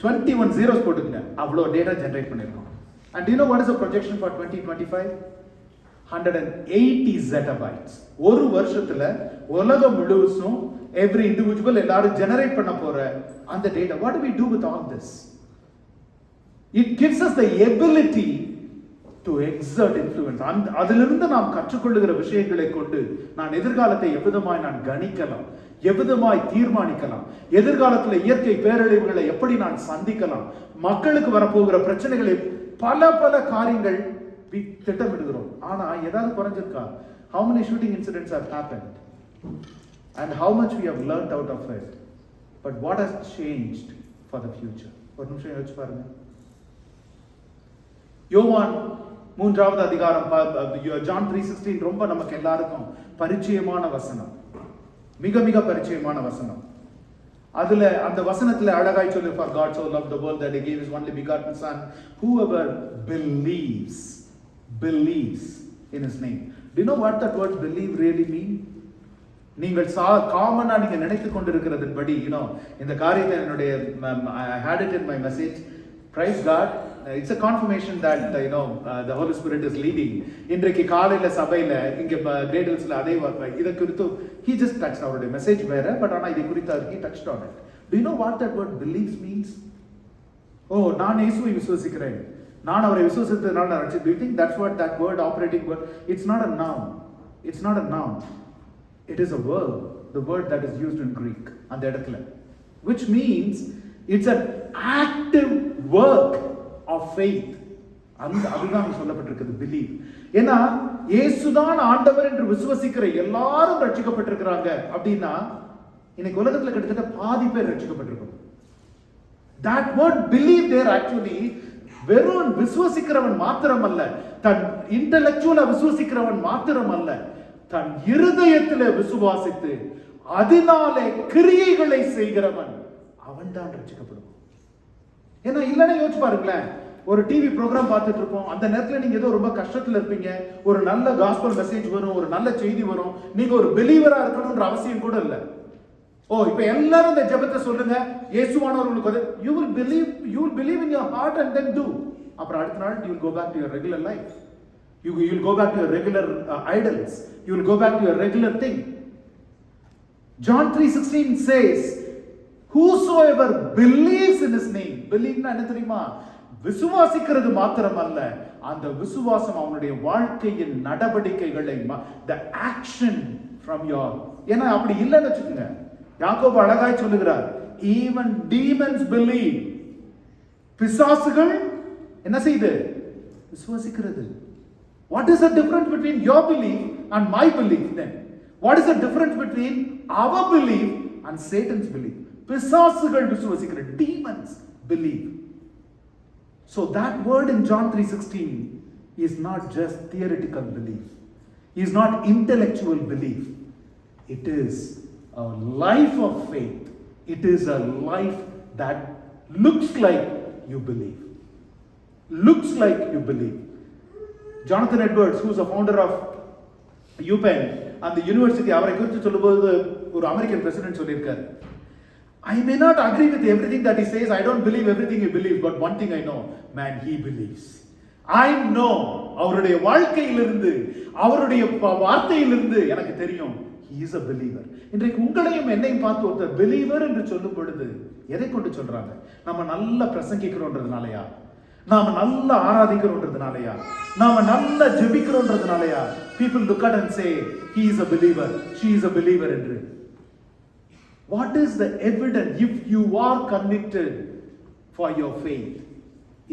21 zeros போட்டுங்க. அவ்வளோ டேட்டா ஜெனரேட் பண்ணிருக்கோம். And do you know what is the projection for 2025? 180 zettabytes. ஒரு வருஷத்துல உலகம் முழுவதும் every individual எல்லாரும் ஜெனரேட் பண்ண போற அந்த data. What do we do with all this? It gives us the ability to exert influence. அதிலிருந்து நாம் கற்றுக்கொள்ளுகிற விஷயங்களை கொண்டு நான் எதிர்காலத்தை எவ்விதமாய் நான் கணிக்கலாம், எவ்விதமாய் தீர்மானிக்கலாம், எதிர்காலத்தில் இயற்கை பேரழிவுகளை எப்படி நான் சந்திக்கலாம், மக்களுக்கு வரப்போகிற பிரச்சனைகளை பல பல காரியங்கள் திட்டமிடுகிறோம். ஆனா ஏதாவது குறைஞ்சிருக்கா? How many shooting incidents have happened and how much we have learned out of it, but what has changed for the future? ஒரு நிமிஷம் யோசிச்சு பாருங்க. யோவான் 3வது அதிகாரம் John 3:16 ரொம்ப நமக்கு எல்லாருக்கும் பரிச்சயமான வசனம், மிக மிக பரிச்சயமான வசனம். அதுல அந்த வசனத்துல அழகாய் சொல்லி, for God so loved the world that he gave his only begotten son, whoever believes in his name. Do you know what that word believe really mean? நீங்கள் காமனா நீங்க நினைத்துக் கொண்டிருக்கிறதுபடி, இந்த காரியத்தை என்னுடைய I had it in my message. Praise God. It's a confirmation that the Holy Spirit is leading. இன்றைக்கு காலையில சபையில இங்க கிரேட் ஹில்ஸ்ல அதே இத குறித்து he just touched our message வேற, பட் ஆனா இதை குறித்து he touched on it. Do you know what that word believes means? Oh, நான் இயேசுவை விசுவாசிக்கிறேன், நான் அவரை விசுவாசித்ததனால நான் ரட்சித்து. Do you think that's what that word, operating word? It's not a noun. It's not a noun. It is a verb. The word that is used in Greek அந்த இடத்துல, which means it's an active work of faith. அதுதான் சொல்லப்பட்டிருக்கிறது believe. ஏன்னா இயேசுதான் ஆண்டவர் என்று விசுவாசிக்கிற எல்லாரும் ரட்சிக்கப்பட்டிருக்கிறாங்க அப்படின்னா இன்னைக்கு உலகத்துல கிட்டத்தட்ட பாதி பேர் ரட்சிக்கப்பட்டிருக்கோம். That word believe there actually வெறும் விசுவாசிக்கிறவன் மாத்திரமல்ல, தன் இன்டெலெக்சுவலா விசுவாசிக்கிறவன் மாத்திரமல்ல, தன் இருதயத்திலே விசுவாசித்து அதனாலே கிரியைகளை செய்கிறவன் அவன் தான் ரட்சிக்கப்படுவான். ஏன்னா இல்லைன்னா யோசிச்சு பாருங்களேன், ஒரு டிவி ப்ரோக்ராம் பார்த்துட்டு இருப்போம், அந்த நேரத்தில் நீங்க ஏதோ ரொம்ப கஷ்டத்துல இருப்பீங்க, ஒரு நல்ல காஸ்பல் மெசேஜ் வரும், ஒரு நல்ல செய்தி வரும், நீங்க ஒரு பிலீவரா இருக்கணும்ன்ற அவசியம் கூட இல்லை. இப்ப எல்லாரும் இந்த ஜெபத்தை சொல்லுங்க, இயேசுவானவர்களுக்கு you will believe in your heart and then do. அப்புறம் அடுத்த நாள் you will go back to your regular life. You will go back to your regular idols. You will go back to your regular thing. John 3:16 says, whosoever believes in his name. Believe-னா என்ன தெரியுமா? விசுவாசிக்கிறது மாத்திரமல்ல, அந்த விசுவாசம் அவனுடைய வாழ்க்கையின் நடவடிக்கைகளை, the action from your. ஏன்னா அப்படி இல்லைன்னு வச்சுக்கோங்க, யாக்கோபு அழகாய் சொல்லுகிறார், even demons believe. பிசாசுகள் என்ன செய்யுது? விசுவாசிக்கிறது. What is the difference between your belief and my belief then? What is the difference between our belief and Satan's belief? பிசாசுகள் விசுவாசிக்கிற, demons believe. So that word in John 3:16 is not just theoretical belief, is not intellectual belief. It is a life of faith. It is a life that looks like you believe. Looks like you believe. Jonathan Edwards, who is a founder of UPenn and the university, அவரை குறித்து சொல்லும்போது ஒரு American president சொல்லியிருக்கார், I may not agree with everything that he says, I don't believe everything he believes, but one thing I know, man, he believes. I know, அவருடைய வாழ்க்கையிலிருந்து, அவருடைய வார்த்தையிலிருந்து எனக்கு தெரியும், he is a believer. இன்றைக்கு உங்களையும் என்னையும் பார்த்து ஒருத்தர் believer என்று சொல்லும் பொழுது எதை கொண்டு சொல்றாங்க? நம்ம நல்லா பிரசங்கிக்கிறோன்றதுனாலயா? நாம நல்லா ஆராதிக்கிறோன்றதுனாலயா, நாம நல்லா ஜெபிக்கிறோன்றதுனாலயா people look at and say he is a believer, she is a believer என்று? What is the evidence? If you are convicted for your faith,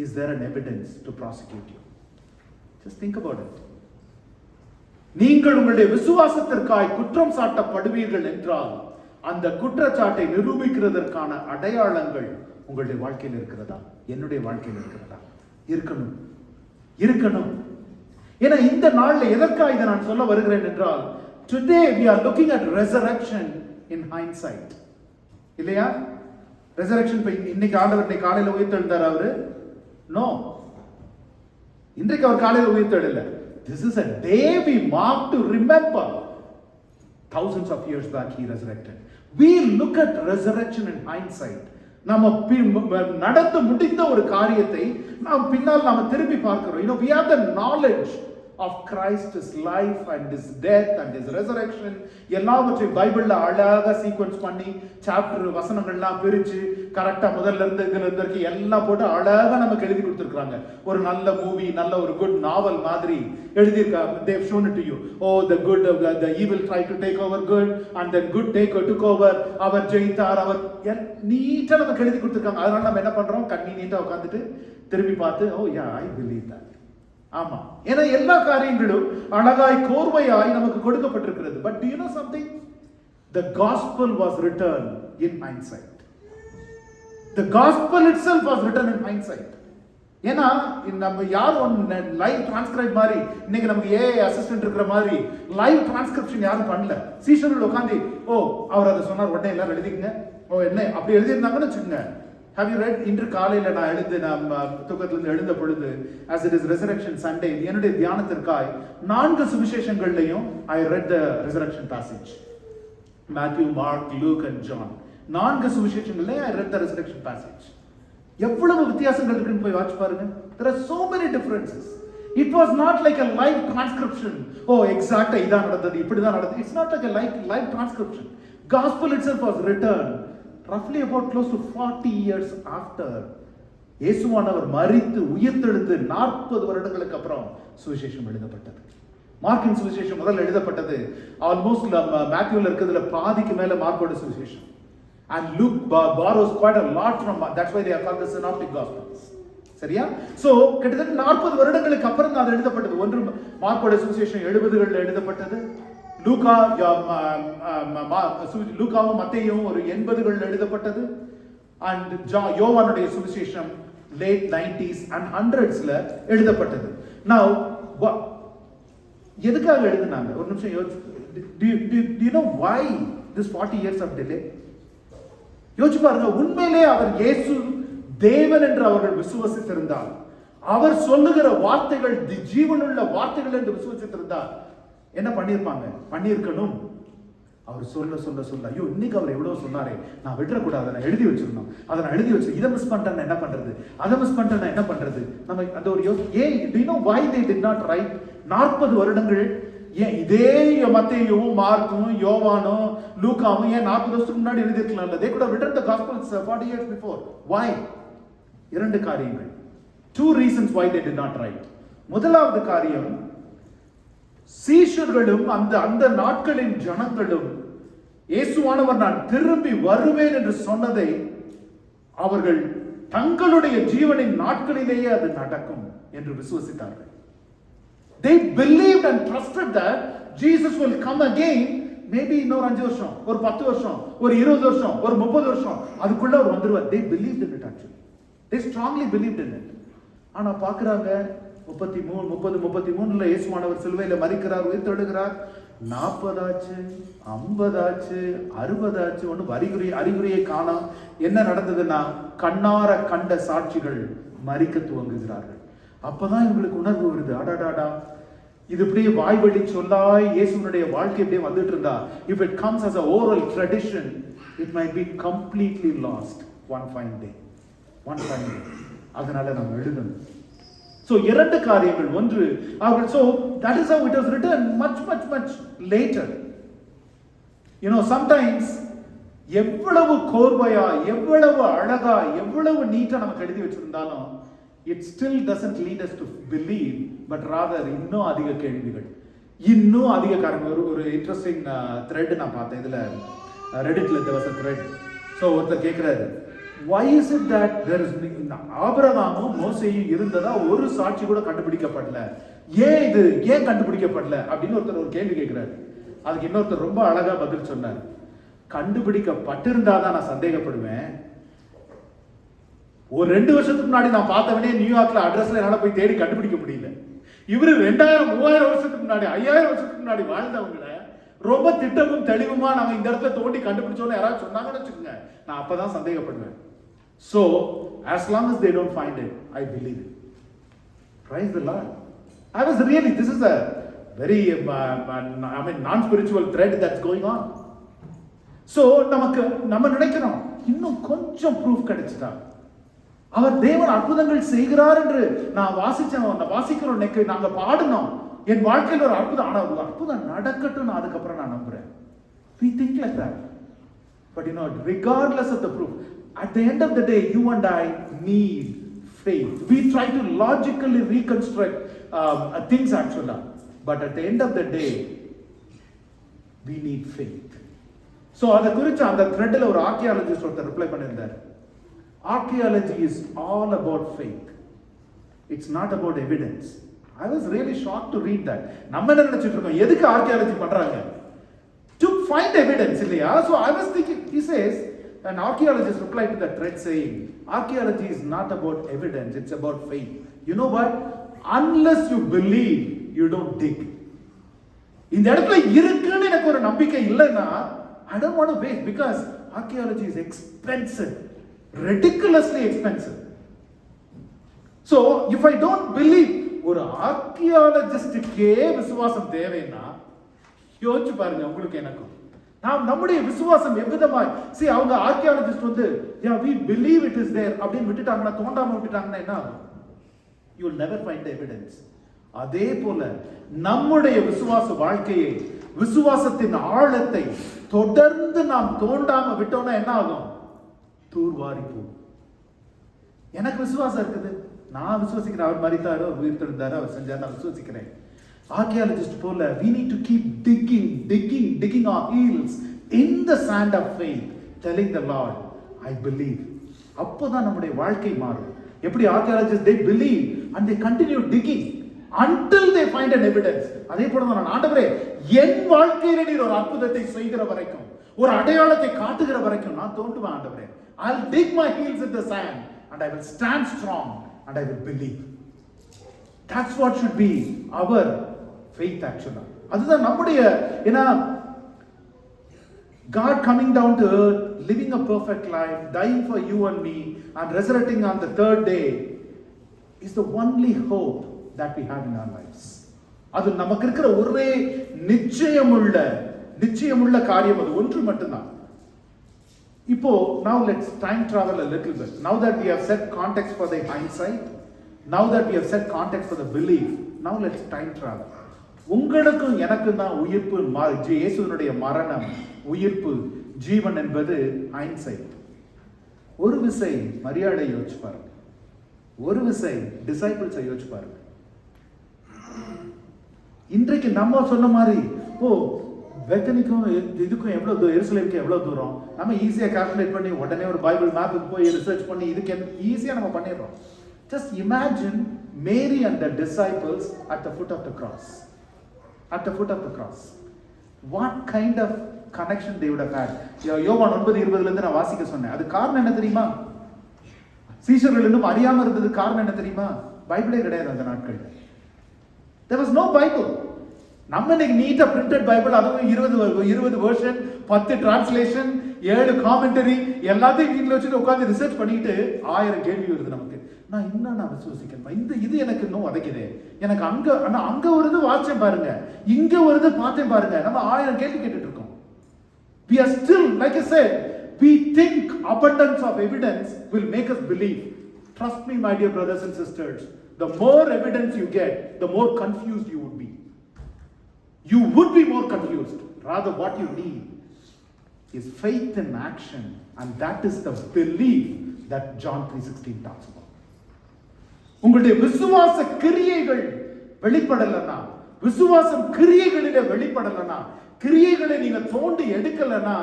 is there an evidence to prosecute you? Just think about it. நீங்கள் உங்களுடைய விசுவாசத்திற்காய் குற்றம் சாட்டப்படுவீர்கள் என்றால் அந்த குற்றச்சாட்டை நிரூபிக்கிறதற்கான அடையாளங்கள் உங்களுடைய வாழ்க்கையில் இருக்கிறதா? என்னுடைய வாழ்க்கையில் இருக்கிறதா? இருக்கணும், இருக்கணும். ஏன்னா இந்த நாள்ல எதற்காக இதை நான் சொல்ல வருகிறேன் என்றால், today we are looking at resurrection in hindsight. இல்லையா? ரெசரக்ஷன் இன்னைக்கு ஆண்டவர் இன்னைக்கு காலையில உயிர்த்தெழுந்தார் அவரு? நோ, இன்றைக்கு அவர் காலையில உயிர்த்தெழல. This is a day we mark to remember. Thousands of years back he resurrected. We look at resurrection in hindsight. நம்ம நடந்து முடிந்த ஒரு காரியத்தை நாம் பின்னால் நாம திரும்பி பார்க்கிறோம். You know, we have the knowledge of Christ's life and his death and his resurrection. எல்லாவற்றையும் பைபிள்ல அழகா சீக்வென்ஸ் பண்ணி சாப்டர் வசனங்கள்லாம் பிரிச்சு கரெக்டா முதல்ல இருந்து இதுல இருந்து எல்லாம் போட்டு அழகா நமக்கு எழுதி கொடுத்திருக்காங்க. ஒரு நல்ல மூவி, நல்ல ஒரு குட் நாவல் மாதிரி எழுதியிருக்காங்க. they have shown it to you. Oh, the good, the evil tried to take over good and then good took over. அவர் ஜெயித்தார், அவர் நீட்டா நமக்கு எழுதி கொடுத்திருக்காங்க. அதனால நம்ம என்ன பண்றோம்? கண்ணி நீட்டா உட்கார்ந்துட்டு திரும்பி பார்த்து, oh yeah, I believe that. ஆமா, ஏன்னா எல்லா காரியங்களும் அழகாய் கோர்வையாய் நமக்கு கொடுக்கப்பட்டிருக்கிறது. But do you know something? The gospel was written in hindsight. The gospel itself was written in hindsight. ஏன்னா நம்ம யாரும் லைவ் டிரான்ஸ்கிரைப் மாதிரி இன்னைக்கு நமக்கு அசிஸ்டன்ட் இருக்கிற மாதிரி லைவ் டிரான்ஸ்கிரிப்ஷன் யாரும் பண்ணல. சீஷர்கள் உட்காந்து, ஓ அவர் அதை சொன்னார் உடனே எல்லாரும் எழுதிக்கங்க, ஓ என்ன அப்படி எழுதியிருந்தாங்கன்னு வச்சுக்கோங்க. Have you read? இன்று காலையில நான் தூக்கத்திலிருந்து எழுந்த பொழுது, as it is resurrection Sunday, என்னுடைய தியானத்திற்காய் 4 சுவிசேஷங்கள்லையும் I read the resurrection passage. Matthew, Mark, Luke and John. 4 சுவிசேஷங்கள்ல I read the resurrection passage. எவ்வளவு வித்தியாசங்கள் இருக்குன்னு போய் வாட்ச் பாருங்க. There are so many differences. It was not like a live transcription. Oh, exactly இதான் நடந்தது, இப்படிதான் நடந்தது. It's not like a live transcription. Gospel itself was written roughly about close to 40 years after இயேசுவானவர் மரித்து உயிர்த்தெழுந்து 40 வருடங்களுக்கு அப்புறம் சுவிசேஷம் எழுதப்பட்டது. மார்க்கின் சுவிசேஷம் முதல்ல எழுதப்பட்டது ஆல்மோஸ்ட் மேத்யூல இருக்கிறதுல பாதிக்கு மேல மார்க்கோட சுவிசேஷம். And Luke borrows quite a lot from, that's why they are called the synoptic gospels. சரியா? So கிட்டத்தட்ட 40 வருடங்களுக்கு அப்புறம் தான் அது எழுதப்பட்டது. ஒன்று மார்க்கோட சுவிசேஷம் 70களில் எழுதப்பட்டது. லூக்காவும் மத்தேயும் ஒரு 80களில் எழுதப்பட்டது. அண்ட் யோவானுடைய சுவிசேஷம் late 90s and 100sல எழுதப்பட்டது. Now எதுக்காக எழுதுனாங்க? ஒரு நிமிஷம் யோசிச்சு, do you know why this 40 years of delay? யோசிச்சு பாருங்க. உண்மையிலே அவர் இயேசு தேவன் என்று அவர்கள் விசுவாசித்திருந்தால், அவர் சொல்லுகிற வார்த்தைகள் ஜீவனுள்ள வார்த்தைகள் என்று விசுவாசித்திருந்தால் என்ன பண்ணிருப்பாங்க? பண்ணியிருக்கணும். அவர் சொல்ல சொல்ல சொல்ல, ஐயோ இன்னைக்கு அவர் எவ்வளவு சொன்னாரே, நான் விட்டுறக்கூடாது, நான் எழுதி வச்சிருந்தோம், அதை நான் எழுதி வச்சு இதை மிஸ் பண்ணிட்டேன்னா என்ன பண்றது, அதை மிஸ் பண்ணிட்டேன்னா என்ன பண்றது? நம்ம அந்த ஒரு ஏன் do you know why they did not write? 40 வருடங்கள் ஏன் இதே மத்தேயும் மார்க்கும் யோவானும் லூக்காவும் ஏன் 40 வருஷத்துக்கு முன்னாடி எழுதியிருக்கலாம்ல? They could have written the gospels 40 years before. Why? 2 காரியங்கள். 2 reasons why they did not write. முதலாவது காரியம், சீஷர்களும் அந்த நாட்களின் ஜனங்களும் இயேசுவானவர் நான் திரும்பி வருவேன் என்று சொன்னதை அவர்கள் தங்களுடைய ஜீவனின் நாட்களிலேயே அது நடக்கும் என்று விசுவாசித்தார்கள். They believed and trusted that Jesus will come again. Maybe இன்னொரு 5 வருஷம், ஒரு 10 வருஷம், ஒரு 20 வருஷம், ஒரு 30 வருஷம், அதுக்குள்ள அவர் வந்துருவார். They believed in it actually. They strongly believed in it. ஆனா பாக்குறாங்க 33 இயேசுவானவர் சிலுவையில மரிக்கிறார், உயிர்த்தெழுகிறார். 40 ஆச்சு, 50 ஆச்சு, 60 ஆச்சு, ஒன்னும் அறிகுறியை காணோம். என்ன நடந்ததுன்னா, கண்ணார கண்ட சாட்சிகள் மரிக்க துவங்குகிறார்கள். அப்பதான் இவங்களுக்கு உணர்வு வருது, அடாடாடா இது இப்படியே வாய்வழி சொல்லாய் இயேசுனுடைய வாழ்க்கை இப்படியே வந்துட்டு இருந்தா, if it comes as a oral tradition, it might be completely lost one fine day. அதனால நம்ம எழுதணும். So 2 காரியங்கள். ஒன்று, அவர்கள் so that is how it was written much later. You know, sometimes எவ்வளவு கோர்வையா, எவ்வளவு அழகா, எவ்வளவு நீட்டா நமக்கு எழுதி வச்சிருந்தாலும் it still doesn't lead us to believe, but rather இன்னும் அதிக கேள்விகள், இன்னும் அதிக காரணங்கள். ஒரு இன்ட்ரெஸ்டிங் த்ரெட் நான் பார்த்தேன் இதுல, ரெடிட்ல there was a thread. So ஒருத்தர் கேட்குறாரு, why is it that there is ஆபிரகாமும் மோசேயும் இருந்ததா ஒரு சாட்சி கூட கண்டுபிடிக்கப்படல, ஏன் கண்டுபிடிக்கப்படல அப்படின்னு ஒருத்தர் ஒரு கேள்வி கேட்கிறாரு. அதுக்கு இன்னொருத்தர் ரொம்ப அழகா பதில் சொன்னார், கண்டுபிடிக்கப்பட்டிருந்தாதான் நான் சந்தேகப்படுவேன். ஒரு 2 வருஷத்துக்கு முன்னாடி நான் பார்த்தவனே நியூயார்க்ல அட்ரஸ்ல என்னால போய் தேடி கண்டுபிடிக்க முடியல. இவரு 2000 3000 வருஷத்துக்கு முன்னாடி 5000 வருஷத்துக்கு முன்னாடி வாழ்ந்தவங்கள ரொம்ப திட்டமும் தெளிவுமா நம்ம இந்த இடத்துல தோண்டி கண்டுபிடிச்சோன்னு யாராவது சொன்னாங்கன்னு வச்சுக்கோங்க, நான் அப்பதான் சந்தேகப்படுவேன். So as long as they don't find it, I believe it. Praise the Lord. I was really, this is a very non-spiritual thread that's going on. So நம்ம நினைக்கிறோம் இன்னும் கொஞ்சம் ப்ரூஃப் கிடைச்சிட்டா, அவர் தேவன் அற்புதங்கள் செய்கிறார் என்று நான் வாசிக்கிறோம், நாங்க பாடணும், என் வாழ்க்கையில் ஒரு அற்புதம், ஆனா ஒரு அற்புதம் நடக்கட்டும் அதுக்கப்புறம் நான் நம்புறேன். We think like that. But regardless of the proof, at the end of the day, you and I need faith. We try to logically reconstruct things actually, but at the end of the day, we need faith. So அத குறித்து அந்த த்ரெட்ல ஒரு ஆர்க்கியாலஜிஸ்ட் ஒருத்தர் reply பண்ணியிருந்தார், archaeology is all about faith. It's not about evidence. I was really shocked to read that. நம்ம என்ன நினைச்சிட்டு இருக்கோம், எதுக்கு ஆர்க்கியாலஜி பண்றாங்க? To find evidence, இல்லையா? So I was thinking, he says, an archaeologist replied to that thread saying, archaeology is not about evidence, it's about faith. You know what? Unless you believe, you don't dig. இந்த இடத்துல இருக்குன்னு எனக்கு ஒரு நம்பிக்கை இல்லைன்னா, I don't want to waste, because archaeology is expensive, ridiculously expensive. So if I don't believe, ஒரு ஆர்க்கியாலஜிஸ்டுக்கே விசுவாசம் தேவைன்னா யோசிச்சு பாருங்க உங்களுக்கு எனக்கும். நம்முடைய விசுவாசம் எவ்விதமாய், அவங்க ஆர்க்கியாலஜிஸ்ட் we believe it is there அப்படின்னு விட்டுட்டாங்கன்னா, தோண்டாம விட்டுட்டாங்கன்னா என்ன ஆகும்? You will never find the evidence. அதே போல நம்முடைய விசுவாச வாழ்க்கையை, விசுவாசத்தின் ஆழத்தை தொடர்ந்து நாம் தோண்டாம விட்டோம்னா என்ன ஆகும்? தூர்வாரி போகும். எனக்கு விசுவாசம் இருக்குது, நான் விசுவாசிக்கிறேன், அவர் மரித்தாரு, அவர் உயிர்த்தெழுந்தாரு, அவர் செஞ்சாரு, நான் விசுவாசிக்கிறேன். ஆர்க்கியாலஜிஸ்ட் போல we need to keep digging our heels in the sand of faith, telling the Lord, I believe. அப்போதான் நம்முடைய வாழ்க்கை மாறும். எப்படி ஆர்க்கியாலஜிஸ்ட் they believe and they continue digging until they find an evidence. அதே போல நான் ஆண்டவரே, என் வாழ்க்கையில நீர் ஒரு அற்புதத்தை செய்கிற வரைக்கும், ஒரு அடையாளத்தை காட்டுகிற வரைக்கும் நான் தோண்டுவேன் ஆண்டவரே. I'll dig my heels in the sand and I will stand strong and I will believe. That's what should be our faith actually. அதுதான் நம்முடைய, ஏன்னா God coming down to earth, living a perfect life, dying for you and me and resurrecting on the third day is the only hope that we have in our lives. அது நமக்கு இருக்கிற ஒரே நிச்சயமுள்ள காரியம் அது ஒன்று மட்டும்தான். இப்போ now let's time travel a little bit. Now that we have set context for the hindsight, now that we have set context for the belief, now let's time travel. உங்களுக்கும் எனக்கும் தான் உயிர்ப்பு, இயேசுவினுடைய மரணம், உயிர்ப்பு, ஜீவன் என்பது ஹைண்ட்சைட். ஒரு விசை மரியாதை யோசிச்சு பாருங்க, ஒரு விசை டிசைபிள்ஸை யோசிச்சு பாருங்க. இன்றைக்கு நம்ம சொன்ன மாதிரி பெத்தனிக்கும் இதுக்கும் எவ்வளவு எருசலேமுக்கு எவ்வளவு தூரம், நம்ம ஈஸியா கால்குலேட் பண்ணி உடனே ஒரு பைபிள் மேப்புக்கு போய் ரிசர்ச் பண்ணி இதுக்கு ஈஸியா நம்ம பண்ணிடுறோம். Just imagine Mary and the disciples at the foot of the cross. At the foot of the cross. What kind of connection they would have had? யோவான் 9:20 இருந்து நான் வாசிக்க சொன்னேன். அது காரணம் என்ன தெரியுமா? சீஷர்கள் இன்னும் அறியாம இருந்தது காரணம் என்ன தெரியுமா? பைபிளே கிடையாது அந்த நாட்கள். There was no Bible. நம்ம இன்னைக்கு நீட்டா பிரிண்டட் பைபிள், அதுவும் 20 வெர்ஷன், 10 டிரான்ஸ்லேஷன், 7 காமெண்டரி எல்லாத்தையும் வீட்டில் வச்சுட்டு உட்காந்து ரிசர்ச் பண்ணிட்டு 1000 கேள்வி வருது நமக்கு. நான் விசுவாசிக்கணுமா, இது எனக்கு இன்னும் உதைக்குது, எனக்கு அங்க வருது வாட்சேன் பாருங்க, இங்க வருது பார்த்தேன் பாருங்க, நம்ம 1000 கேள்வி கேட்டுட்டு இருக்கோம். We are still, like I said, we think abundance of evidence will make us believe. Trust me, my dear brothers and sisters, the more evidence you get, the more confused you would be. You would be more confused. Rather, what you need is faith in action, and that is the belief that John 3:16 talks about. உங்களுடைய விசுவாச கிரியைகள் வெளிப்படலன்னா, விசுவாசம் கிரியைகளிலே வெளிப்படலன்னா, கிரியைகளை நீங்க தோண்டி எடுக்கலன்னா,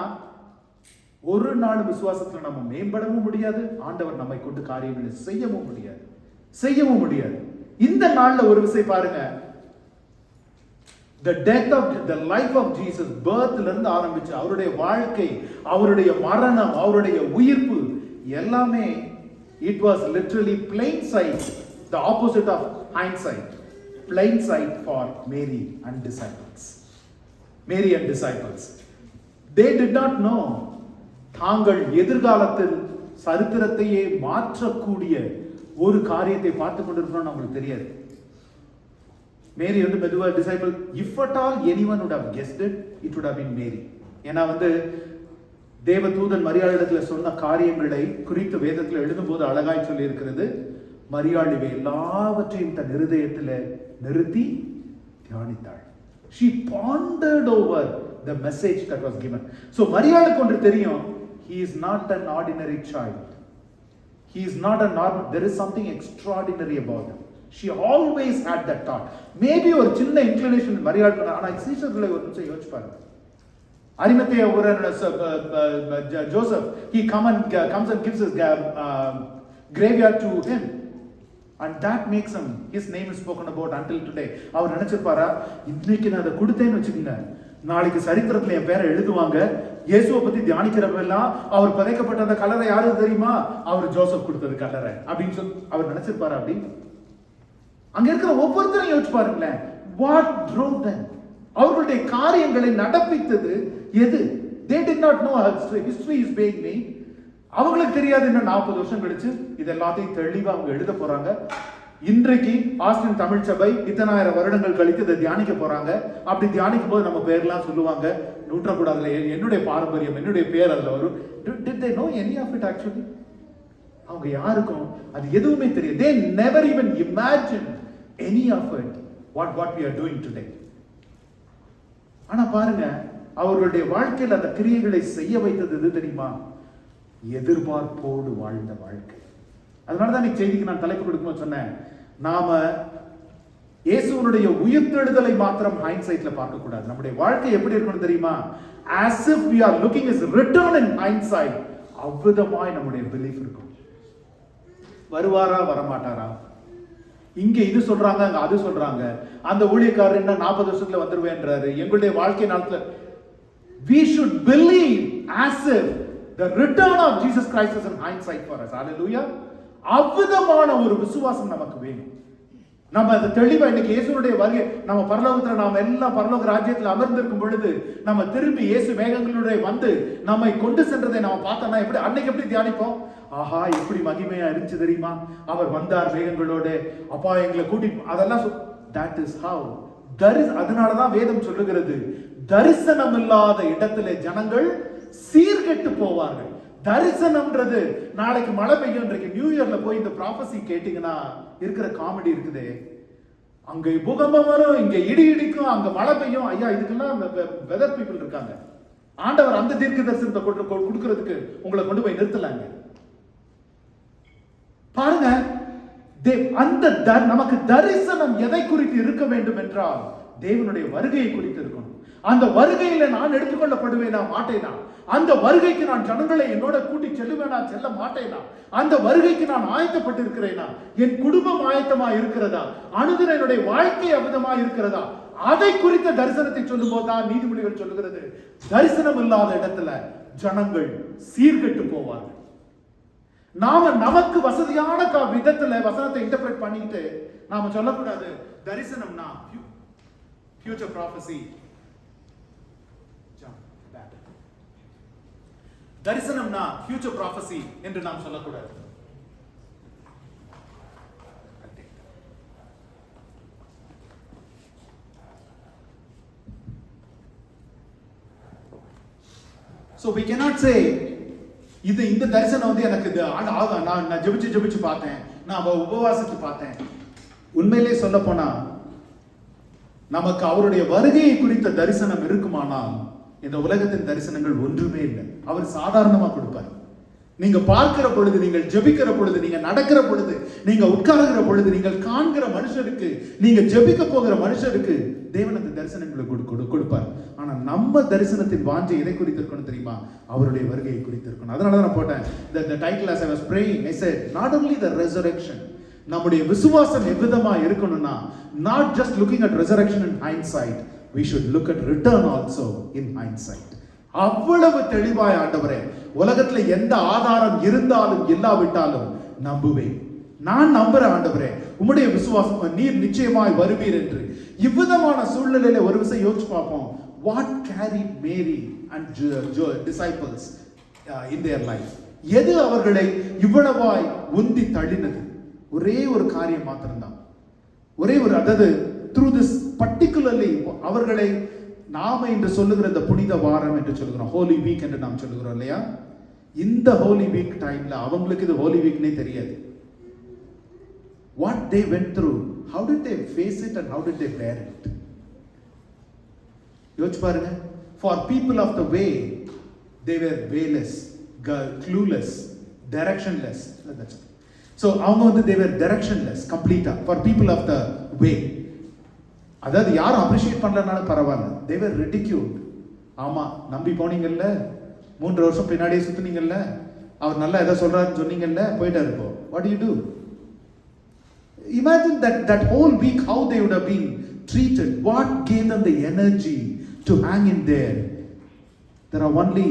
ஒரு நாள் விசுவாசத்துல நம்ம மேம்படவும் முடியாது, ஆண்டவர் நம்மை கொண்டு காரியங்களை செய்யவும் முடியாது. இந்த நாள்ல ஒரு விஷயம் பாருங்க, the death of the life of Jesus, birthல இருந்து ஆரம்பிச்சு அவருடைய வாழ்க்கை, அவருடைய மரணம், அவருடைய உயிர்ப்பு எல்லாமே it was literally plain sight, the opposite of hindsight, plain sight for Mary and disciples. They did not know தாங்கள் எதிர்காலத்தில் சரித்திரத்தையே மாற்றக்கூடிய ஒரு காரியத்தை பார்த்து கொண்டிருக்கிறோம் அவங்களுக்கு தெரியாது. மேரி வந்து மெதுவா disciple, if at all anyone would have guessed it, it would have been Mary. ஏன்னா வந்து தேவதூதன் மரியாளிடத்துல சொன்ன காரியங்களை குறித்து வேதத்தில் எழுதும்போது அழகாய் சொல்லி இருக்கிறது, மரியாள் இவை எல்லாவற்றையும் தன் இருதயத்தில் நிறுத்தி தியானித்தாள். She pondered over the message that was given. So மரியாளுக்கு ஒன்று தெரியும், he is not an ordinary child. He is not a normal, there is something extraordinary about him. She always had that thought. Maybe ஒரு சின்ன inclination மரியாளுக்கு, ஆனா சீஷர்களை ஒரு நிமிஷம் யோசிச்சு பாருங்க. அரிமத்தேய Joseph, he comes and gives his graveyard to him, and that makes him, his name is spoken about until today. அவர் நினைச்சிருப்பாரா, இன்னைக்கு நான் அதை கொடுத்தேன்னு வச்சுக்கோங்க, நாளைக்கு சரித்திரத்துல என் பேரை எழுதுவாங்க, இயேசுவை பத்தி தியானிக்கிறப்பெல்லாம் அவர் புதைக்கப்பட்ட அந்த கல்லறை யாரு தெரியுமா, அவர் ஜோசப் கொடுத்தது கல்லறை அப்படின்னு சொல்லி அவர் நினைச்சிருப்பாரா? அப்படி அங்க இருக்கிற ஒவ்வொருத்தரையும் யோசிச்சு பாருங்களேன், what drove them, அவர்களுடைய காரியங்களை நடப்பித்தது எது? They did not know history is being made. அவங்களுக்கு தெரியாது இன்னும் 40 வருஷம் கழிச்சு இது எல்லாத்தையும் தெளிவா அவங்க எழுத போறாங்க. இன்றைக்கு ஆஸ்டின் தமிழ் சபை இத்தனாயிரம் வருடங்கள் கழித்து இதை தியானிக்க போறாங்க. அப்படி தியானிக்கும் போது நம்ம பேர்லாம் சொல்லுவாங்க, நூற்றக்கூடாதுல என்னுடைய பாரம்பரியம், என்னுடைய பேர் அதுல வரும். Did they know any of it actually? அவங்க யாருக்கும் அது எதுவுமே தெரியாது. They never even imagined any of it, what we are doing today. ஆனா பாருங்க, அவர்களுடைய வாழ்க்கையில் அந்த கிரியைகளை செய்ய வைத்தது எது தெரியுமா? எதிர்பார்ப்போடு வாழ்ந்த வாழ்க்கை. அதனாலதான் நீ செய்திக்கு நான் தலைப்பு கொடுக்கும்போது சொன்னேன், நாம இயேசுவனுடைய உயிர்த்தெழுதலை மாத்திரம் ஹைண்ட்சைட்ல பார்க்க கூடாது. நம்முடைய வாழ்க்கை எப்படி இருக்கணும் தெரியுமா? as if we are looking his return in hindsight. அவ்விதமாய் நம்முடைய பிலீஃப் இருக்கும். வருவாரா வரமாட்டாரா, இங்க இது சொல்றாங்க அங்க அது சொல்றாங்க, அந்த ஊழியக்காரர் என்ன 40 வருஷத்துல வந்துருவேன்றாரு, எங்களுடைய வாழ்க்கை நாளத்துல we should believe as if the return of Jesus Christ is in hindsight for us. Hallelujah. அவ்விதமான ஒரு விசுவாசம் நமக்கு வேணும். நம்ம அந்த தெளிவா இன்னைக்கு இயேசுனுடைய வருகை, நம்ம பரலோகத்துல நாம எல்லாம் பரலோக ராஜ்யத்துல அமர்ந்திருக்கும் பொழுது நம்ம திரும்பி இயேசு மேகங்களுடைய வந்து நம்மை கொண்டு சென்றதை நம்ம பார்த்தோம்னா எப்படி அன்னைக்கு எப்படி தியானிப்போம்? ஆஹா எப்படி மகிமையா இருந்துச்சு தெரியுமா, அவர் வந்தார் மேகங்களோட, அப்பா எங்களை கூட்டி, அதெல்லாம் that is how அதனாலதான் வேதம் சொல்லுகிறது, தரிசனம் இல்லாத இடத்திலே ஜனங்கள் சீர்கெட்டு போவார்கள். தரிசனம்ன்றது நாளைக்கு மழை பெய்யும். இன்றைக்கு நியூ இயர்ல போய் இந்த ப்ராபசி கேட்டீங்கன்னா இருக்கிற காமெடி இருக்குது, அங்க பூகம்பம் வரும், இங்க இடி இடிக்கும், அங்க மழை பெய்யும். ஐயா இதுக்கெல்லாம் வெதர் பீப்புள் இருக்காங்க. ஆண்டவர் அந்த தீர்க்க தரிசனத்தை கொடுக்கிறதுக்கு உங்களை கொண்டு போய் நிறுத்தலாங்க. பாருங்க, அந்த நமக்கு தரிசனம் எதை குறித்து இருக்க வேண்டும் என்றால் தேவனுடைய வருகையை குறித்து இருக்கணும். அந்த வருகையில நான் எடுத்துக்கொள்ளப்படுவேனா மாட்டேனா, அந்த வருகைக்கு நான் ஜனங்களை என்னோட கூட்டி செல்லுவேனா செல்ல மாட்டேனா, அந்த வருகைக்கு நான் ஆயத்தப்பட்டு இருக்கிறேனா, என் குடும்பம் ஆயத்தமா இருக்கிறதா, அனுதின என்னுடைய வாழ்க்கை அவிதமா இருக்கிறதா, அதை குறித்த தரிசனத்தை சொல்லும் போதுதான் நீதிமொழிகள் சொல்லுகிறது, தரிசனம் இல்லாத இடத்துல ஜனங்கள் சீர்கெட்டு போவார்கள். நாம நமக்கு வசதியான விதத்துல வசனத்தை இன்டர்பிரேட் பண்ணிட்டு நாம சொல்லக்கூடாது தரிசனம்னா ஃபியூச்சர் ப்ராபசி, தரிசனம்னா ஃபியூச்சர் ப்ராபசி என்று நாம் சொல்லக்கூடாது. So we cannot say இந்த தரிசனம் வந்து எனக்கு நான் ஜெபிச்சு பார்த்தேன், நான் உபவாசித்து பார்த்தேன். உண்மையிலே சொல்ல போனா நமக்கு அவருடைய வருகையை குறித்த தரிசனம் இருக்குமானால் இந்த உலகத்தின் தரிசனங்கள் ஒன்றுமே இல்லை. அவர் சாதாரணமா கொடுப்பார். நீங்க பார்க்கிற பொழுது, நீங்கள் ஜெபிக்கிற பொழுது, நீங்க நடக்கிற பொழுது, நீங்க உட்கார்கிற பொழுது, நீங்கள் காண்கிற மனுஷருக்கு, நீங்க ஜெபிக்க போகிற மனுஷருக்கு தேவன் அந்த தரிசனங்களை கொடுப்பார். ஆனா நம்ம தரிசனத்தின் வாஞ்சை எதை குறித்து இருக்கணும் தெரியுமா? அவருடைய வருகையை குறித்து இருக்கணும். அதனால தான் நான் போட்டேன் the title as I was praying, I said not only the resurrection, நம்முடைய விசுவாசம் எவ்விதமா இருக்கணும்னா, not just looking at resurrection in hindsight, we should look at return also in hindsight. அவ்வளவு தெளிவாய் ஆண்டவரே, உலகத்துல எந்த ஆதாரம் இருந்தாலும் இல்லாவிட்டாலும் நம்புவேன், நான் நம்புறேன் ஆண்டவரே, உம்முடைய விசுவாசம் நீர் நிச்சயமாய் வருவீர் என்று. இவ்விதமான சூழ்நிலையில ஒரு விஷயம் யோசிச்சு பார்ப்போம். What carried Mary and disciples in their life? எது அவர்களை இவ்வளவாய் உந்தி தள்ளினது? ஒரே ஒரு காரியம் மாத்திரம்தான். ஒரே ஒரு, அதாவது through this particularly அவர்களை நாம இன்று சொல்லுகிற இந்த புனித வாரம் என்று சொல்லுகிறோம், ஹோலி வீக் என்று நாம் சொல்லுகிறோம் இல்லையா? இந்த ஹோலி வீக் டைம்ல அவங்களுக்கு இது ஹோலி வீக்னே தெரியாது. What they went through, how did they face it and how did they bear it? யோசிச்சு பாருங்க. For people of the way, they were wayless, clueless, directionless. So அவங்க வந்து they were directionless completely. For people of the way, அதாவது யாரும் appreciate பண்ணலனாலும் பரவாயில்ல, they were ridiculed. ஆமா, நம்பி போனீங்கல்ல, 3 வருஷம் பின்னாடியே சுத்துனீங்கல்ல, அவர் நல்லா ஏதோ சொல்றாருன்னு சொன்னீங்கல்ல, போயிட்டாரு இப்போ. What do you do? Imagine that whole week how they would have been treated. What gave them the energy to hang in there? There are only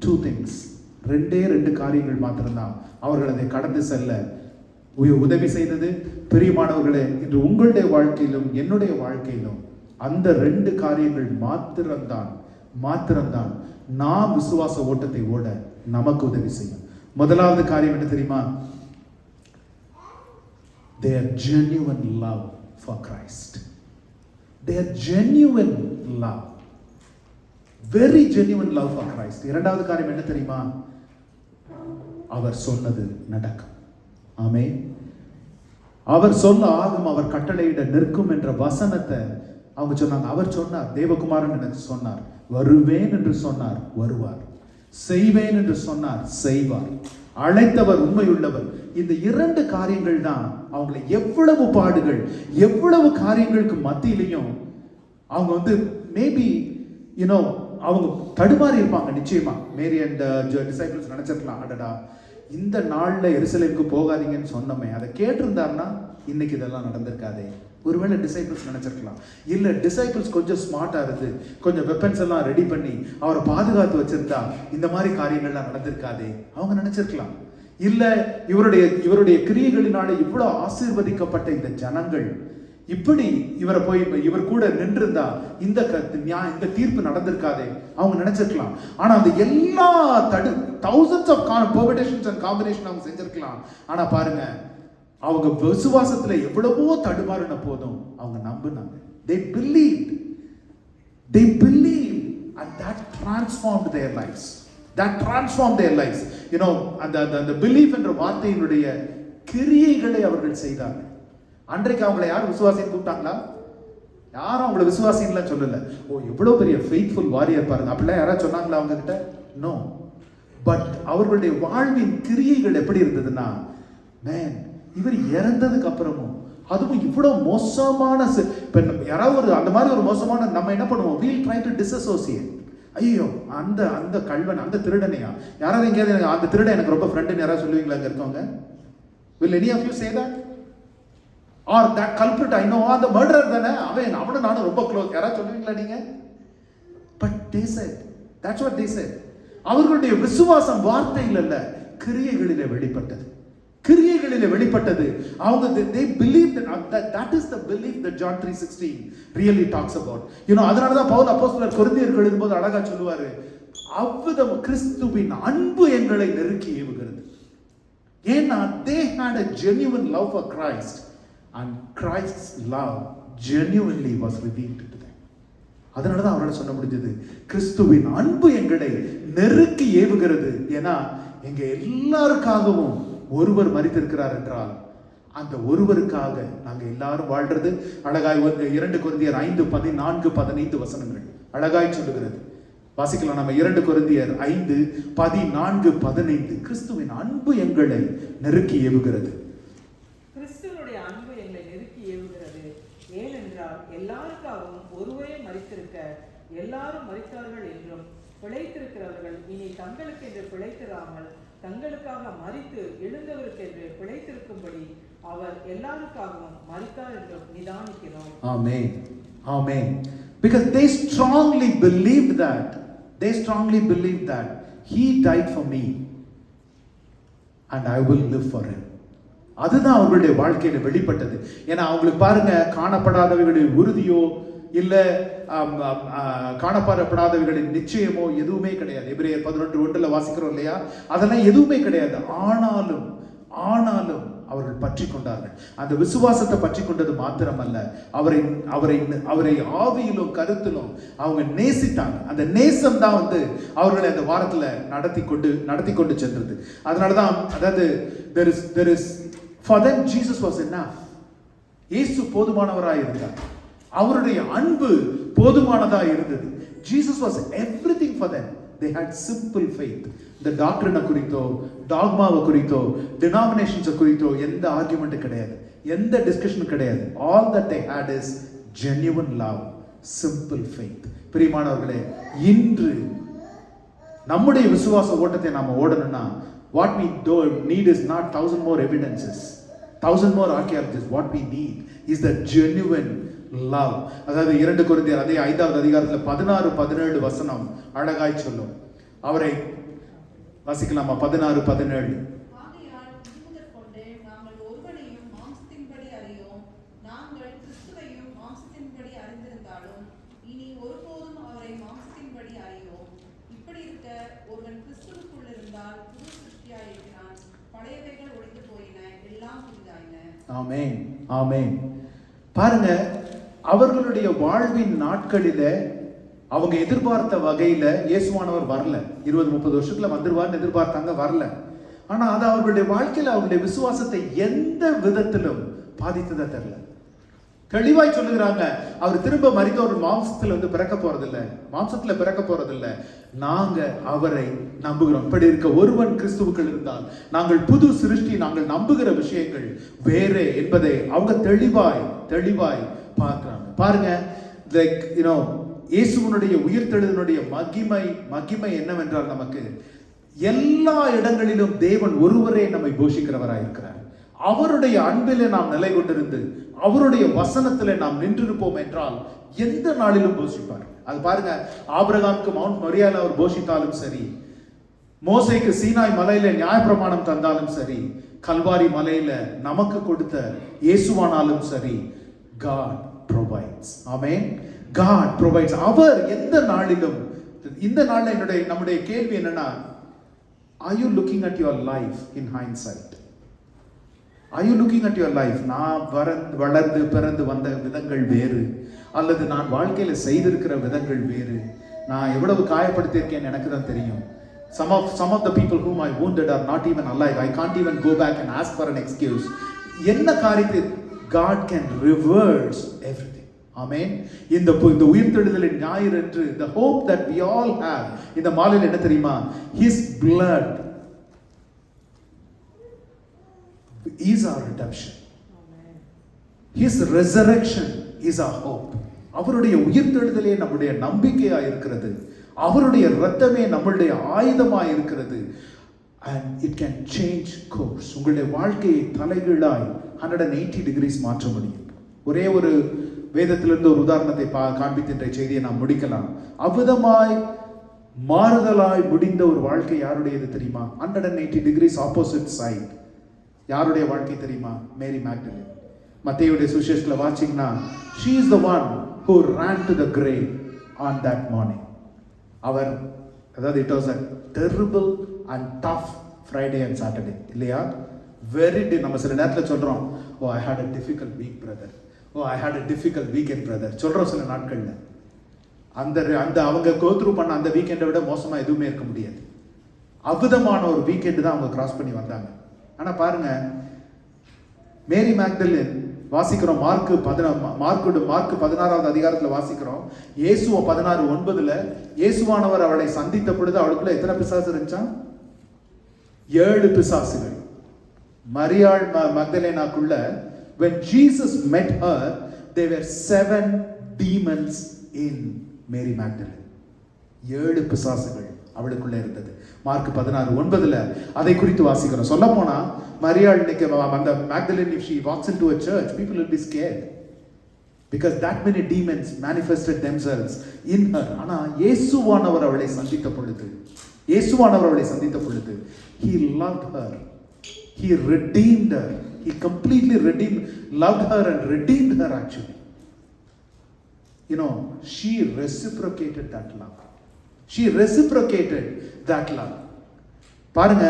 2 things. ரெண்டு காரியங்கள் மாத்திரம்தான் அவர்கள் அதை கடந்து செல்ல உதவி செய்தது. பிரியமானவர்களே, இன்று உங்களுடைய வாழ்க்கையிலும் என்னுடைய வாழ்க்கையிலும் அந்த 2 காரியங்கள் மாத்திரம்தான் நாம் விசுவாச ஓட்டத்தை ஓட நமக்கு உதவி செய்யும். முதலாவது காரியம் என்ன தெரியுமா? Their genuine love for Christ. Their genuine love, very genuine love for Christ. இரண்டாவது காரியம் என்ன தெரியுமா? அவர் சொன்னது நடக்கும். ஆமென். அவர் சொல்ல ஆகும், அவர் கட்டளையிட நிற்கும் என்ற வசனத்தை அவங்க சொன்னாங்க. அவர் சொன்னார், தேவகுமாரன் எனக்கு சொன்னார், வருவேன் என்று சொன்னார், வருவார், செய்வேன் என்று சொன்னார், செய்வார், அழைத்தவர் உண்மையுள்ளவர். இந்த 2 காரியங்கள் தான் அவங்களை எவ்வளவு பாடுகள், எவ்வளவு காரியங்களுக்கு மத்தியிலையும் அவங்க வந்து மேபி அவங்க தடுமாறி இருப்பாங்க. நிச்சயமா மேரி அண்ட் டிசைபிள்ஸ் நினைச்சிருக்கலாம், அடடா இந்த நாள்ல எருசலேமுக்கு போகாதீங்கன்னு சொன்னோமே, அதை கேட்டிருந்தாருன்னா இன்னைக்கு இதெல்லாம் நடந்திருக்காதே. ஒருவேளை டிசைபிள்ஸ் நினைச்சிருக்கலாம். இல்ல டிசைபிள்ஸ் கொஞ்சம் ஸ்மார்ட்டா இருந்து கொஞ்சம் வெப்பன்ஸ் எல்லாம் ரெடி பண்ணி அவரை பாதுகாத்து வச்சிருந்தா இந்த மாதிரி காரியங்கள்லாம் நடந்திருக்காதே அவங்க நினைச்சிருக்கலாம். இல்ல இவருடைய கிரியைகளினாலே இவ்வளவு ஆசீர்வதிக்கப்பட்ட இந்த ஜனங்கள் இப்படி இவர் கூட நின்றிருந்தா இந்த தீர்ப்பு நடந்திருக்காதே அவங்க நினைச்சிருக்கலாம். ஆனா அந்த எல்லா thousands of permutations and combinations அவங்க செஞ்சிருக்கலாம். ஆனா பாருங்க, அவங்க விசுவாசத்துல எவ்வளவோ தடுமாறின போதும் அவங்க நம்பினாங்க. They believed and that transformed their lives. அந்த belief என்ற வார்த்தையினுடைய கிரியைகளை அவர்கள் செய்தார்கள். அன்றைக்கு அவங்களை யாரும் விசுவாசின்னு கூப்பிட்டாங்களா? யாரும் அவங்களை விசுவாசின்னு சொல்லல. ஓ எவ்வளவு பெரிய ஃபெய்த்ஃபுல் வாரியர் பாருங்க, அப்படிலாம் யாராவது சொன்னாங்களா அவங்க கிட்ட? நோ. பட் அவர்களுடைய வாழ்வின் கிரியைகள் எப்படி இருந்ததுன்னா, மேன் இவர் இறந்ததுக்கு அப்புறமும் அதுவும் இவ்வளவு மோசமான யாராவது அந்த மாதிரி ஒரு மோசமான நம்ம என்ன பண்ணுவோம்? we'll try to disassociate. ஐயோ அந்த கல்வன், அந்த திருடனையா? யாராவது எங்கேயாவது அந்த திருடன் எனக்கு ரொம்ப ஃப்ரெண்டுன்னு யாராவது சொல்லுவீங்களா அங்க இருக்கவங்க? will any of you say that? or that culprit I know, the murderer தானே அவனும் நானும் ரொம்ப க்ளோஸ், யாராவது சொல்லுவீங்களா நீங்க? but they said, that's what they said. அவர்களுடைய விசுவாசம் வார்த்தையில் அல்ல, கிரியைகளிலே வெளிப்பட்டது. அவங்க they believed that is the belief that John 3:16 really talks about. அதனால தான் பவுல் அப்போஸ்தலர் கொரிந்தியருக்கு எழுதும்போது அழகா சொல்லுவாரு, அவ்விதம் கிறிஸ்துவின் அன்பு எங்களை நெருக்கி ஏவுகிறது. ஏன்னா they had a genuine love for Christ and Christ's love genuinely was revealed to them. அதனால தான் அவரால் சொல்ல முடிஞ்சது, கிறிஸ்துவின் அன்பு எங்களை நெருக்கி ஏவுகிறது. ஏன்னா எங்க எல்லாருக்காகவும் ஒருவர் மரித்திருக்கிறார் என்றால் அந்த ஒருவருக்காக நாங்க எல்லாரும் வாழ்றது. அழகாய் 2 கொரிந்தியர் 5:14-15 வசனங்கள் அழகாய் சொல்லுகிறது. வாசிக்கலாம் நம்ம 2 கொரிந்தியர் 5:14-15. கிறிஸ்துவின் அன்பு எங்களை நெருக்கி ஏவுகிறது. கிறிஸ்துவனுடைய அன்பு எங்களை நெருக்கி ஏவுகிறது. ஏனென்றால் எல்லாருக்காகவும் ஒருவரே மரித்திருக்க எல்லாரும் மரித்தார்கள் என்றும் பிழைத்திருக்கிறவர்கள் இனி தங்களுக்கென்று பிழைத்திராமல் தங்களுக்காக மரித்து எழுந்தவருக்கென்று பிழைத்திருக்கும்படி அவர் எல்லாருக்காகவும் மரித்தார் என்றும் நிதானிக்கிறோம். Amen. Amen. Because they strongly believed that. They strongly believed that he died for me and I will live for him. அதுதான் அவர்களுடைய வாழ்க்கையில வெளிப்பட்டது. ஏன்னா அவங்களுக்கு பாருங்க, காணப்படாதவைகளுடைய உறுதியோ இல்ல காணப்படாதவைகளின் நிச்சயமோ எதுவுமே கிடையாது. எபிரேயர் 11:1 வாசிக்கிறோம் இல்லையா? அதெல்லாம் எதுவுமே கிடையாது. ஆனாலும் அவர்கள் பற்றி கொண்டார்கள். அந்த விசுவாசத்தை பற்றி கொண்டது மாத்திரமல்ல, அவரை ஆவியிலும் கருத்திலும் அவங்க நேசித்தாங்க. அந்த நேசம் தான் அவர்களை அந்த வாரத்துல நடத்தி கொண்டு சென்றது. அதனாலதான் அதாவது there is for them Jesus was enough. இயேசு போதுமானவராய் இருந்தார். அவருடைய அன்பு போதுமானதா இருந்தது. Jesus was everything for them. They had simple faith. இந்த டாக்டரினை குறித்தோ டாக்மாவை குறித்தோ டினாமினேஷன்ஸை குறித்தோ எந்த ஆர்குமெண்ட் கிடையாது, எந்த டிஸ்கஷனும் கிடையாது. All that they had is genuine love, simple faith. பிரியமானவர்களே, இன்று நம்முடைய விசுவாச ஓட்டத்தை நாம ஓடணும்னா what we need is not 1000 more evidences, 1000 more archaeologists. What we need is the genuine love. அதாவது 2 கொரிந்தியர் அதே 5வது அதிகாரத்துல 16-17 அழகாய் சொல்லும். அவரை வாசிக்கலாமா? 16-17. ஆமென், ஆமென். பாருங்க, அவர்களுடைய வாழ்வின் நாட்களில அவங்க எதிர்பார்த்த வகையில இயேசுவானவர் வரல. 20-30 வருஷத்துல வந்துருவார்னு எதிர்பார்த்தாங்க, வரல. ஆனா அது அவர்களுடைய வாழ்க்கையில அவங்களுடைய விசுவாசத்தை எந்த விதத்திலும் பாதித்ததா தெரியல. தெளிவாய் சொல்லுகிறாங்க, அவர் திரும்ப மரித்த ஒரு மாம்சத்துல பிறக்க போறதில்ல. நாங்க அவரை நம்புகிறோம். இப்படி இருக்க ஒருவன் கிறிஸ்துவுக்குள் இருந்தால் நாங்கள் புது சிருஷ்டி, நாங்கள் நம்புகிற விஷயங்கள் வேறு என்பதை அவங்க தெளிவாய் பார்க்கிறாங்க. பாருங்க, லைக் இயேசுவினுடைய உயிர்த்தெழுதலுடைய மகிமை என்னவென்றால், நமக்கு எல்லா இடங்களிலும் தேவன் ஒருவரே நம்மை போஷிக்கிறவராய் இருக்கிறார். அவருடைய அன்பிலே நாம் நிலை கொண்டிருந்து அவருடைய வசனத்திலே நாம் நின்றிருப்போம் என்றால் எந்த நாளிலும் போஷிப்பார். அது பாருங்க, ஆபிரகாமுக்கு மவுண்ட் மொரியால அவர் போஷித்தாலும் சரி, மோசேக்கு சீனாய் மலையில நியாயப்பிரமாணம் தந்தாலும் சரி, கல்வாரி மலையில நமக்கு கொடுத்த இயேசுவானாலும் சரி, God provides. Amen. God provides. அவர் எந்த நாளிலும், இந்த நாளில் நம்முடைய கேள்வி என்னன்னா, are you looking at your life in hindsight? Are you looking at your life? நான் வளர்ந்து பிறந்து வந்த விதங்கள் வேறு, அல்லது நான் வாழ்க்கையில செய்திருக்கிற விதங்கள் வேறு. நான் எவ்வளவு காயப்படுத்தியிருக்கேன் எனக்கு தான் தெரியும். Some of the people whom I wounded are not even alive. I can't even go back and ask for an excuse. என்ன காரியத்தை God can reverse everything. Amen. இந்த உயிர்த்தெழுதலின் ஞாயிறு என்று the hope that we all have இந்த மாலையில் என்ன தெரியுமா? His blood is our redemption. Amen. His resurrection is our hope. அவருடைய உயிர்த்தெழுதலே நம்முடைய நம்பிக்கையா இருக்கிறது. அவருடைய இரத்தமே நம்மளுடைய ஆயுதமா இருக்கிறது. And it can change course. உங்களுடைய வாழ்க்கையை தலைகீழாய் 180 degrees மாற்ற முடியும். ஒரே ஒரு வேதத்திலிருந்து ஒரு உதாரணத்தை காண்பித்த செய்தியை நாம் முடிக்கலாம். அவ்விதமாய் மாறுதலாய் முடிந்த ஒரு வாழ்க்கை யாருடையது தெரியுமா? 180 degrees opposite side. யாருடைய வாழ்க்கை தெரியுமா? Mary Magdalene. மத்தேயுடைய சுவிசேஷத்துல வாசிச்சீங்கன்னா, she is the one who ran to the grave on that morning. அவர், அதாவது it was a terrible and tough Friday and Saturday இல்லையா? நம்ம சில நேரத்துல சொல்றோம், oh I had a difficult week brother, oh I had a difficult weekend brother சொல்றோம் சில நாட்கள்ல. அந்த அவங்க கோ த்ரூ பண்ண அந்த வீக்கெண்டை விட மோசமா எதுவுமே இருக்க முடியாது. அற்புதமான ஒரு வீக்கெண்டு தான் அவங்க கிராஸ் பண்ணி வந்தாங்க. ஆனா பாருங்க, மேரி மேக்டலின் வாசிக்கிறோம். மார்க்கு 16வது அதிகாரத்தில் வாசிக்கிறோம். இயேசுவ 16:9 இயேசுவானவர் அவளை சந்தித்த பொழுது அவளுக்குள்ள எத்தனை பிசாசு இருந்துச்சா? 7 பிசாசுகள். மரியாள் மக்தலேனாக்குள்ள when Jesus met her there were 7 demons in Mary Magdalene. 7 பிசாசுகள் அவளுக்குள்ள இருந்தது. மார்க் 16:9 அதை குறித்து வாசிக்கிறோம். சொல்ல போனா மரியாள் இன்னைக்கு அந்த மேக்தலேன் if she walks into a church people will be scared because that many demons manifested themselves in her. ஆனா இயேசுவானவர் அவளை சந்தித்த பொழுது he loved her, he redeemed her, he completely loved her and redeemed her actually. You know, she reciprocated that love. பாருங்க,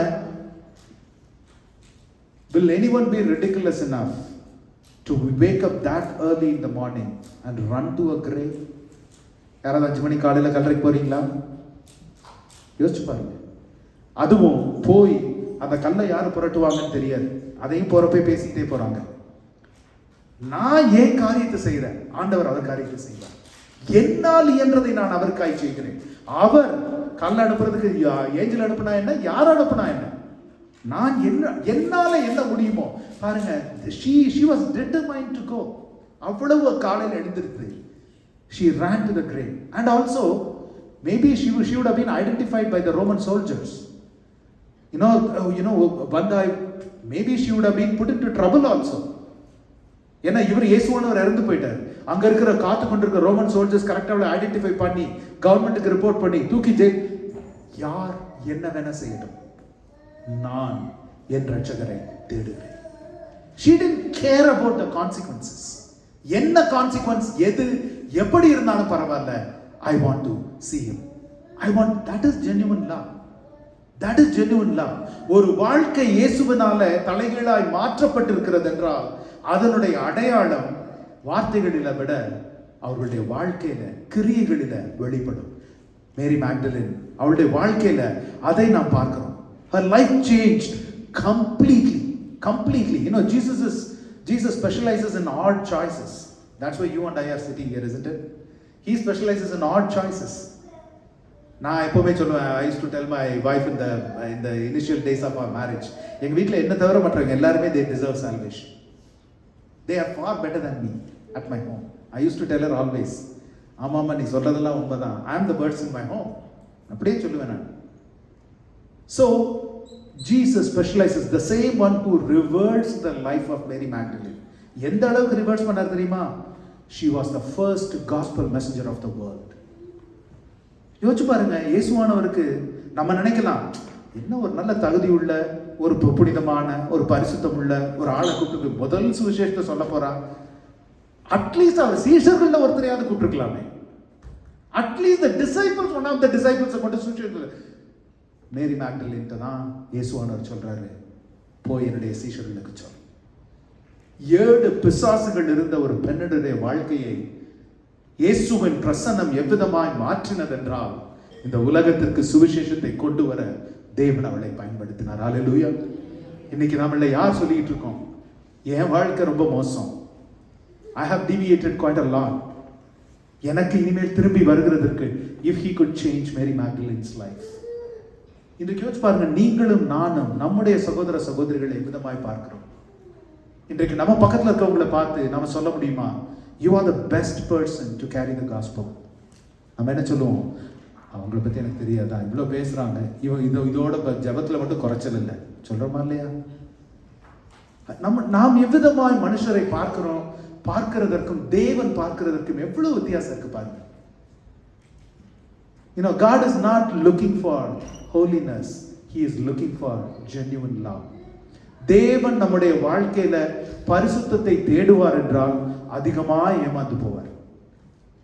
will anyone be ridiculous enough to wake up that early in the morning and run to a grave? யாராவது 5 மணி காலையில் கல்லறைக்கு போறீங்களா? யோசிச்சு பாருங்க. அதுவும் போய் அந்த கல்லை யாரு புரட்டுவாங்கன்னு தெரியாது. அதையும் போறப்ப பேசிக்கிட்டே போறாங்க. நான் ஏன் காரியத்தை செய்கிறேன், ஆண்டவர் அவர் காரியத்தை செய்வார். என்னால் இயன்றதை நான் அவருக்காய் செய்கிறேன். அவர் கல்ல அனுப்புறதுக்கு ஏஞ்சல் அனுப்புனா என்ன, யார் அனுப்புனா என்ன, நான் என்னால என்ன முடியுமோ பாருங்க. she was determined to go. அவ்வளவு காலையில் எழுந்திருக்கு. she ran to the grave and also maybe she would have been identified by the Roman soldiers. You know maybe she would have been put into trouble also. ஏன்னா இவர் இயேசுவானவர் இறந்து போயிட்டார். அங்க இருக்கிற காத்து கொண்டிருக்கிற ரோமன் சோல்ஜர்ஸ் கரெக்டா அவளை ஐடென்டிஃபை பண்ணி கவர்மெண்ட்டுக்கு ரிப்போர்ட் பண்ணி தூக்கி யார் என்ன வேணா செய்யட்டும், நான் என் ரட்சகரை தேடுகிறேன். she didn't care about the consequences. என்ன கான்சிக்வன்ஸ் எது எப்படி இருந்தாலும் பரவாயில்ல, I want to see him. that is genuine love. ஒரு வாழ்க்கை இயேசுவினால தலைகீழாய் மாற்றப்பட்டிருக்கிறது என்றால் அதனுடைய அடையாளம் வார்த்தைகளில விட அவர்களுடைய வாழ்க்கையில கிரியைகளில வெளிப்படும். மேரி மேக்டலின் அவளுடைய வாழ்க்கையில அதை நாம் பார்க்கிறோம். her life changed completely. You know, Jesus specializes in odd choices. That's why you and I are sitting here, isn't it? He specializes in odd choices. நான் எப்பவுமே சொல்லுவேன், I used to tell my wife in the initial days of our marriage, எங்க வீட்ல என்ன தவிர மற்றவங்க எல்லாருமே they deserve salvation. They are far better than me at my home. I used to tell her always, ஆமாம்மா நீ சொல்றதெல்லாம் உண்மைதான், I am the birds in my home. அப்படியே சொல்லுவேன் நான். So Jesus specializes, the same one who reversed the life of Mary Magdalene. எந்த அளவுக்கு reverse பண்ணார் தெரியுமா? She was the first gospel messenger of the world. யோசிச்சு பாருங்க, இயேசுவானவருக்கு நம்ம நினைக்கலாம், என்ன ஒரு நல்ல தகுதி உள்ள ஒரு புனிதமான ஒரு பரிசுத்தம் உள்ள ஒரு ஆளை கூப்பிட்டு முதல் சுவிசேஷத்தை சொல்ல போறா. அட்லீஸ்ட் அவர் சீஷர்கள்ல ஒருத்தரையாவது கூப்பிட்டுருக்கலாமே. At least the disciples, one of the disciples கொண்டு சுவிசேஷத்துல மேரி மேக்டலின்ட்ட தான் இயேசுவானவர் சொல்றாரு, போய் என்னுடைய சீஷர்களுக்கு சொல். 7 பிசாசுகள் இருந்த ஒரு பெண்ணுடைய வாழ்க்கையை இயேசுவின் பிரசன்னம் எவ்விதமாய் மாற்றினதென்றால் இந்த உலகத்திற்கு சுவிசேஷத்தை கொண்டு வர தேவன் அவளை பயன்படுத்தினார். ஹல்லேலூயா. இன்னைக்கு நம்மள யார் சொல்லிட்டு இருக்கோம், என் வாழ்க்கை ரொம்ப மோசம், I have deviated quite a lot, எனக்கு இனிமேல் திரும்பி வருகிறதற்கு if he could change Mary Magdalene's life. இன்றைக்கு யோசிச்சு பாருங்க, நீங்களும் நானும் நம்முடைய சகோதர சகோதரிகளை எவ்விதமாய் பார்க்கிறோம். இன்றைக்கு நம்ம பக்கத்தில் இருக்கவங்களை பார்த்து நம்ம சொல்ல முடியுமா, you are the best person to carry the gospel? நம்ம என்ன சொல்லுவோம், அவங்கள பற்றி எனக்கு தெரியாதா, இவ்வளோ பேசுகிறாங்க, இதோட ஜபத்தில் மட்டும் குறைச்சல் இல்லை சொல்கிறோமா இல்லையா? நாம் எவ்விதமாய் மனுஷரை பார்க்கிறதற்கும் தேவன் பார்க்கிறதற்கும் எவ்வளவு வித்தியாசம் இருக்கு பாருங்க. You know, God is not looking for holiness, He is looking for genuine love. தேவன் நம்முடைய வாழ்க்கையில பரிசுத்தத்தை தேடுவார் என்றால் அதிகமாக ஏமாந்து போவார்.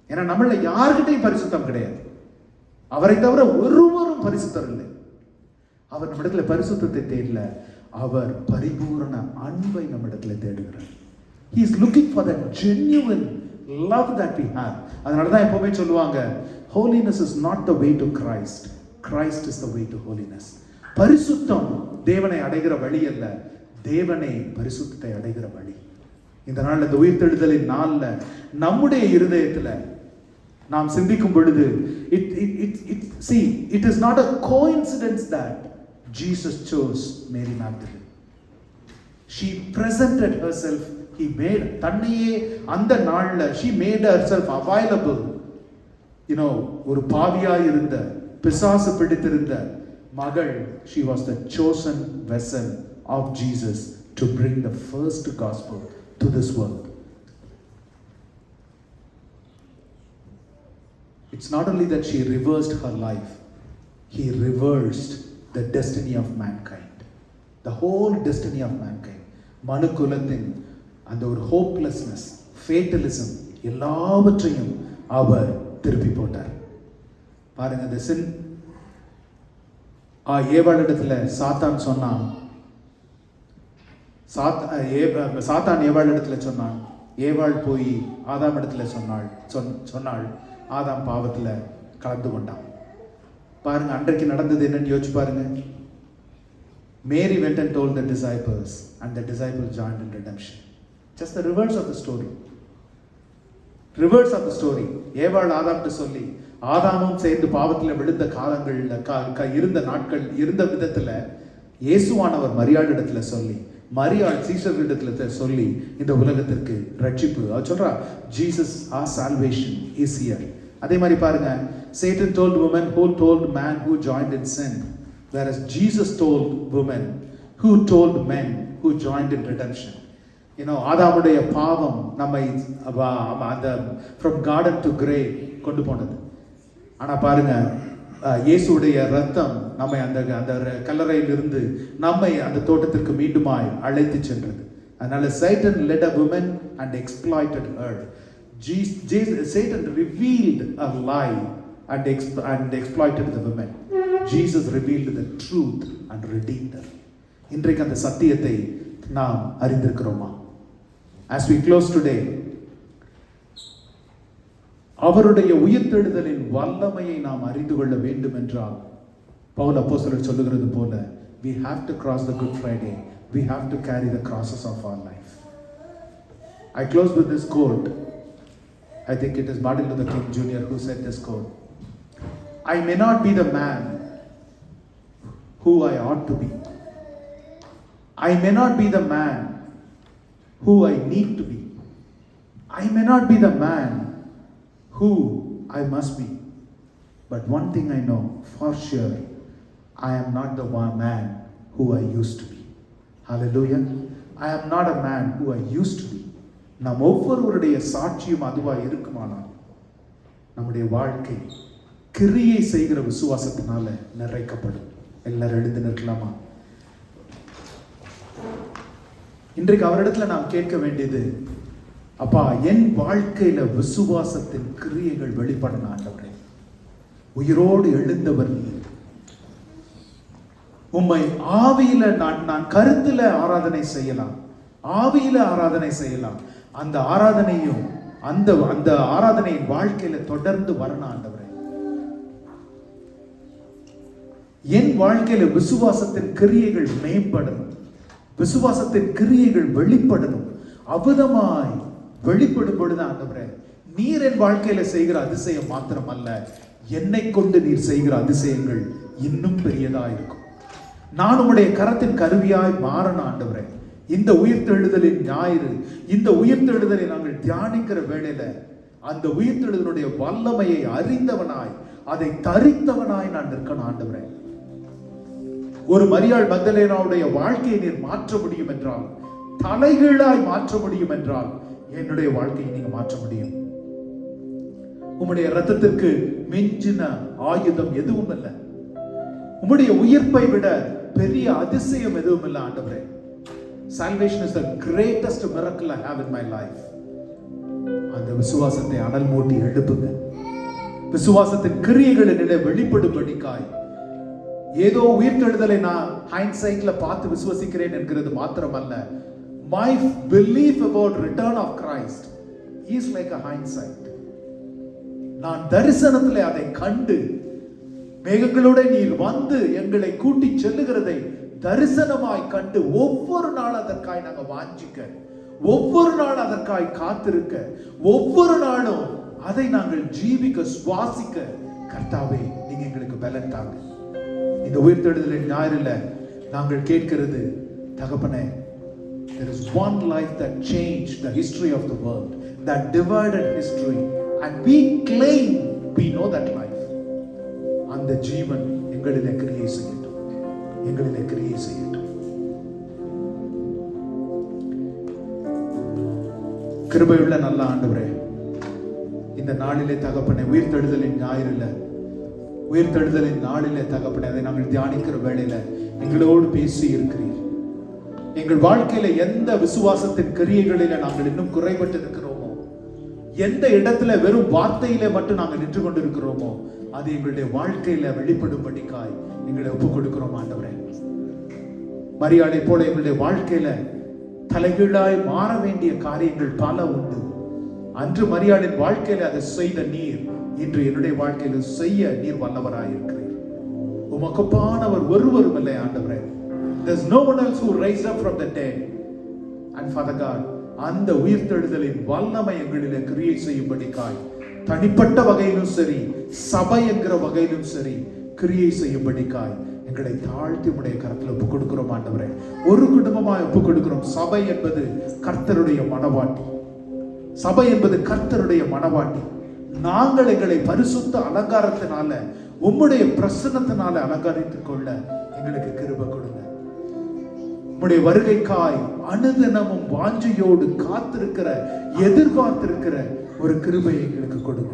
ஏன்னா நம்மள யாருக்கிட்டையும் பரிசுத்தம் கிடையாது, அவரை தவிர ஒருவரும் பரிசுத்தர் இல்லை. அவர் நம்மிடத்துல பரிசுத்தத்தை தேடல, அவர் பரிபூரண அன்பை நம்மிடத்துல தேடுகிறார். He is looking for that genuine love that we have. அதனாலதான் எப்பவுமே சொல்லுவாங்க, holiness is not the way to Christ, Christ is the way to holiness. பரிசுத்தம் தேவனை அடைகிற வழி அல்ல, தேவனை பரிசுத்தத்தை அடைகிற வழி. இந்த நாள், இந்த உயிர்த்தெழுதலின் நாள்ல நம்முடைய இருதயத்துல நாம் சிந்திக்கும் பொழுது it is not a coincidence that Jesus chose Mary Magdalene. She presented herself. He made தன்னையே அந்த நாள்ல she made herself available. ஒரு பாவியாய் இருந்த, பிசாசு பிடித்திருந்த மகள், she was the chosen vessel of Jesus to bring the first gospel to this world. It's not only that she reversed her life, he reversed the destiny of mankind. The whole destiny of mankind. மனுக்குலத்தின் அந்த ஒரு hopelessness, fatalism எல்லாவற்றையும் அவர் திருப்பி போட்டார். பாருங்க, the sin ஏவாளிடத்துல சாத்தான் சொன்னான். சாத்தான் ஏவாள் இடத்துல சொன்னான். ஏவாள் போய் ஆதாம் இடத்துல சொன்னாள். ஆதாம் பாவத்துல கலந்து கொண்டான். பாருங்க, அன்றைக்கு நடந்தது என்னன்னு யோசிச்சு பாருங்க. Mary went and told the disciples, and the disciples joined in redemption. Just the reverse of the story. Reverse of the story. ஏவாள் ஆதாம்கிட்ட சொல்லி, ஆதாமும் சேர்ந்து பாவத்தில் விழுந்த காலங்கள்ல இருந்த நாட்கள் இருந்த விதத்துல இயேசுவானவர் மரியாள் இடத்துல சொல்லி, மரியாள் சீஷர்களிடத்துல சொல்லி இந்த உலகத்திற்கு ரட்சிப்பு அவர் சொல்றா, Jesus our salvation is here. அதே மாதிரி பாருங்க, Satan told woman who told man who joined in sin, whereas Jesus told women who told men who joined in redemption. ஆதாமுடைய பாவம் நம்மை அந்த from garden to grave கொண்டு போனது. ஆனா பாருங்க, இயேசுடைய ரத்தம் நம்மை அந்த கல்லறையில் இருந்து நம்மை அந்த தோட்டத்திற்கு மீண்டுமாய் அழைத்து சென்றது. அதனால Satan led a woman and exploited her. Satan revealed a lie and exploited the woman. Jesus revealed the truth and redeemed her. இன்றைக்கு அந்த சத்தியத்தை நாம் அறிந்திருக்கிறோமா? As we close today, அவருடைய உயிர்த்தெழுதலின் வல்லமையை நாம் அறிந்து கொள்ள வேண்டும் என்றால், பவுல் அப்போஸ்தலர் சொல்லுகிறது போல, we have to cross the Good Friday. We have to carry the crosses of our life. I close with this quote. I think it is Martin Luther King Jr. who said this quote. I may not be the man who I ought to be. I may not be the man who I need to be. I may not be the man who I must be. But one thing I know for sure, I am not the one man who I used to be. Hallelujah. I am not a man who I used to be. நாம் ஒவ்வொருவருடைய சாட்சியும் அதுவாக இருக்குமானால் நம்முடைய வாழ்க்கை கிரியை செய்கிற விசுவாசத்தினால நிறைக்கப்படும். எல்லாரும் எழுந்து நிற்கலாமா? இன்றைக்கு அவரிடத்துல நாம் கேட்க வேண்டியது, அப்பா, என் வாழ்க்கையில விசுவாசத்தின் கிரியைகள் வெளிப்படணும் ஆண்டவரே. உயிரோடு எழுந்தவர் நீர். உம்மை ஆவியில நான் கருத்துல ஆராதனை செய்யலாம், ஆவியில ஆராதனை செய்யலாம். அந்த ஆராதனையும் அந்த ஆராதனையின் வாழ்க்கையில தொடர்ந்து வரணும் ஆண்டவரே. என் வாழ்க்கையில விசுவாசத்தின் கிரியைகள் மேம்படணும், விசுவாசத்தின் கிரியைகள் வெளிப்படணும். அபுதமாய் வெளிப்படும் பொழுது ஆண்டவரே, நீர் என் வாழ்க்கையில செய்கிற அதிசயம் மாத்திரம் அல்ல, என்னை கொண்டு நீர் செய்கிற அதிசயங்கள் இன்னும் பெரியதா இருக்கும். நான் உம்முடைய கரத்தின் கருவியாய் மாறணும் ஆண்டவரே. இந்த உயிர்த்தெழுதலின் ஞாயிறு, இந்த உயிர்த்தெழுதலை நாங்கள் தியானிக்கிற வேளையில அந்த உயிர்த்தெழுதலுடைய வல்லமையை அறிந்தவனாய், அதை தரித்தவனாய் நான் நிற்கணும் ஆண்டவரே. ஒரு மரியாள் மக்தலேனாவுடைய வாழ்க்கையை நீர் மாற்ற முடியும் என்றால், தலைகீழாய் மாற்ற முடியும் என்றால், என்னுடைய வாழ்க்கையை நீங்க மாற்ற முடியும். உம்முடைய இரத்தத்திற்கு மிஞ்சின ஆயுதம் எதுவும் இல்லை. உம்முடைய உயிர்ப்பை விட பெரிய அதிசயம் எதுவும் இல்லை ஆண்டவரே. Salvation is the greatest miracle I have in my life. அந்த விசுவாசத்தை அனல் மூட்டி எழுப்புங்க. விசுவாசத்தின் கிரியைகள் என்னிடம் வெளிப்படும்படிக்காய், ஏதோ உயிர்த்தெழுதலை நான் ஹைண்ட்சைட்ல பார்த்து விசுவசிக்கிறேன் என்கிறது மாத்திரமல்ல, my belief about return of Christ is like a hindsight. நான் தரிசனத்திலே அதை கண்டு, மேகங்களோட நீர் வந்து எங்களை கூட்டி செல்லுகிறதை தரிசனமாய் கண்டு, ஒவ்வொரு நாள் அதற்காய் நாங்கள் வாஞ்சிக்க, ஒவ்வொரு நாள் அதற்காய் காத்திருக்க, ஒவ்வொரு நாளும் அதை நாங்கள் ஜீவிக்க, சுவாசிக்க கர்த்தாவே நீங்க எங்களுக்கு பலன் தாங்க. இந்த உயிர்த்தெழுதலின் ஞாயிறுல நாங்கள் கேட்கிறது, தகப்பனே, there is one life that changed the history of the world, that divided history, and we claim we know that life. அந்த ஜீவன் எங்களிலே கிரியை செய்யட்டும், எங்களிலே கிரியை செய்யட்டும். கிருபையுள்ள நல்ல ஆண்டவரே, இந்த நாளிலே தகப்பனே, உயிர்த்தெழுதலின் ஞாயிறுல, உயிர்த்தெழுதலின் நாளிலே தகப்பனே, அதை நாங்கள் தியானிக்கிற வேளையில எங்களோடு பேசி இருக்கிறீர். எங்கள் வாழ்க்கையில எந்த விசுவாசத்தின் கிரியைகளில நாங்கள் இன்னும் குறைபட்டு இருக்கிறோமோ, எந்த இடத்துல வெறும் வார்த்தையில மட்டும் நாங்கள் நின்று கொண்டிருக்கிறோமோ, அது எங்களுடைய வாழ்க்கையில வெளிப்படும்படிக்காய் எங்களை ஒப்புக் கொடுக்கிறோம் ஆண்டவரே. மரியாதை போல எங்களுடைய வாழ்க்கையில தலைகீழாய் மாற வேண்டிய காரியங்கள் பல உண்டு. அன்று மரியாதையின் வாழ்க்கையில அதை செய்த நீர் இன்று என்னுடைய வாழ்க்கையில செய்ய நீர் வல்லவராய் இருக்கிறீர். உமக்கொப்பானவர் ஒருவரும் இல்லை ஆண்டவரே. There's no one else who raised up from the dead. And Father God, அந்த உயிர்த்தெழுதலின் வல்லமை எங்களிலே கிரியை செய்யும்படிக்காய் தனிப்பட்ட வகையிலும் சரி, சபை என்கிற வகையிலும் சரி, கிரியை செய்யும்படிக்காய் எங்களை தாழ்த்தி உடைய கரத்தில் ஒப்புக் கொடுக்கிறோம் ஆண்டவரே. ஒரு குடும்பமாய் ஒப்புக் கொடுக்கிறோம். சபை என்பது கர்த்தருடைய மனவாட்டி. சபை என்பது கர்த்தருடைய மனவாட்டி. நாங்கள் எங்களை பரிசுத்த அலங்காரத்தினால, உம்முடைய பிரசன்னத்தினால அலங்கரித்துக் கொள்ள எங்களுக்கு கிருபை கொடுங்க. உம்முடைய வருகைக்காய் அனுதினமும் வாஞ்சையோடு காத்திருக்கிற, எதிர்பார்த்திருக்கிற ஒரு கிருபையை எங்களுக்கு கொடுங்க.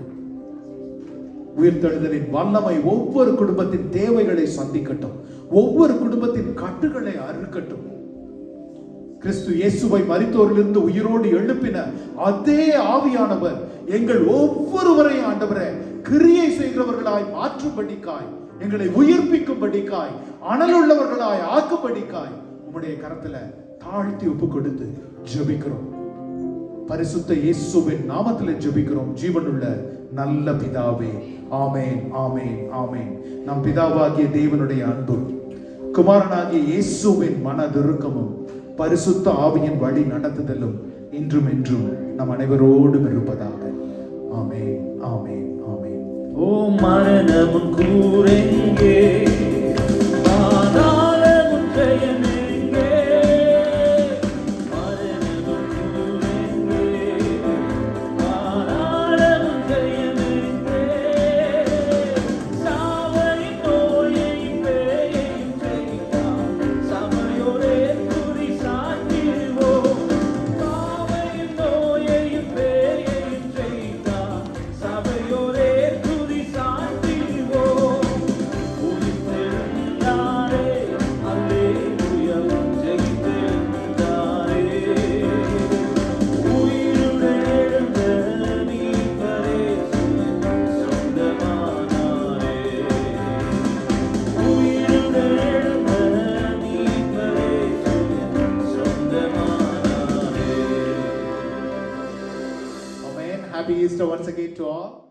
உயிர்த்தெழுதலின் வல்லமை ஒவ்வொரு குடும்பத்தின் தேவைகளை சந்திக்கட்டும், ஒவ்வொரு குடும்பத்தின் கட்டுகளை அறுக்கட்டும். கிறிஸ்து இயேசுவை மரித்தோரிலிருந்து உயிரோடு எழுப்பின அதே ஆவியானவர் எங்கள் ஒவ்வொருவரையும் ஆண்டவரே கிரியை செய்கிறவர்களாய் மாற்றும்படிக்காய், எங்களை உயிர்ப்பிக்கும்படிக்காய், அனலுள்ளவர்களாய் ஆக்கும்படிக்காய் உம்முடைய கரத்துல தாழ்த்தி ஒப்பு கொடுத்து ஜெபிக்கிறோம். பரிசுத்த இயேசுவின் நாமத்தில் ஜெபிக்கிறோம் ஜீவனுள்ள நல்ல பிதாவே. ஆமென், ஆமென், ஆமென். நம் பிதாவாகிய தேவனுடைய அன்பும், குமாரனாகிய இயேசுவின் மனதிருக்கமும், பரிசுத்த ஆவியின் வழி நடத்துதலும் இன்றும் என்றும் நம் அனைவரோடும் இருப்பதாக. ஆமென், ஆமென், ஆமென். ஓ மரணமும் கூரெங்கே, ஆனாலும் ஜெயமெங்கே. மரணமும் கூரெங்கே, ஆனாலும் ஜெயமெங்கே. சாவையின் நோயையும் பேயையும் ஜெயித்தான், சபையோரே துதி சாற்றிடுவோம். சாவையின் நோயையும் பேயையும் ஜெயித்தான், சபையோரே துதி சாற்றிடுவோம். உயிர்த்தெழுந்தாரே, அல்லேலூயா, ஜெயித்தெழுந்தாரே. உயிருடன் எழுந்த மீட்பரே, சொந்தமானாரே. உயிருடன் எழுந்த மீட்பரே, சொந்தமானாரே. Amen. Happy Easter once again to all.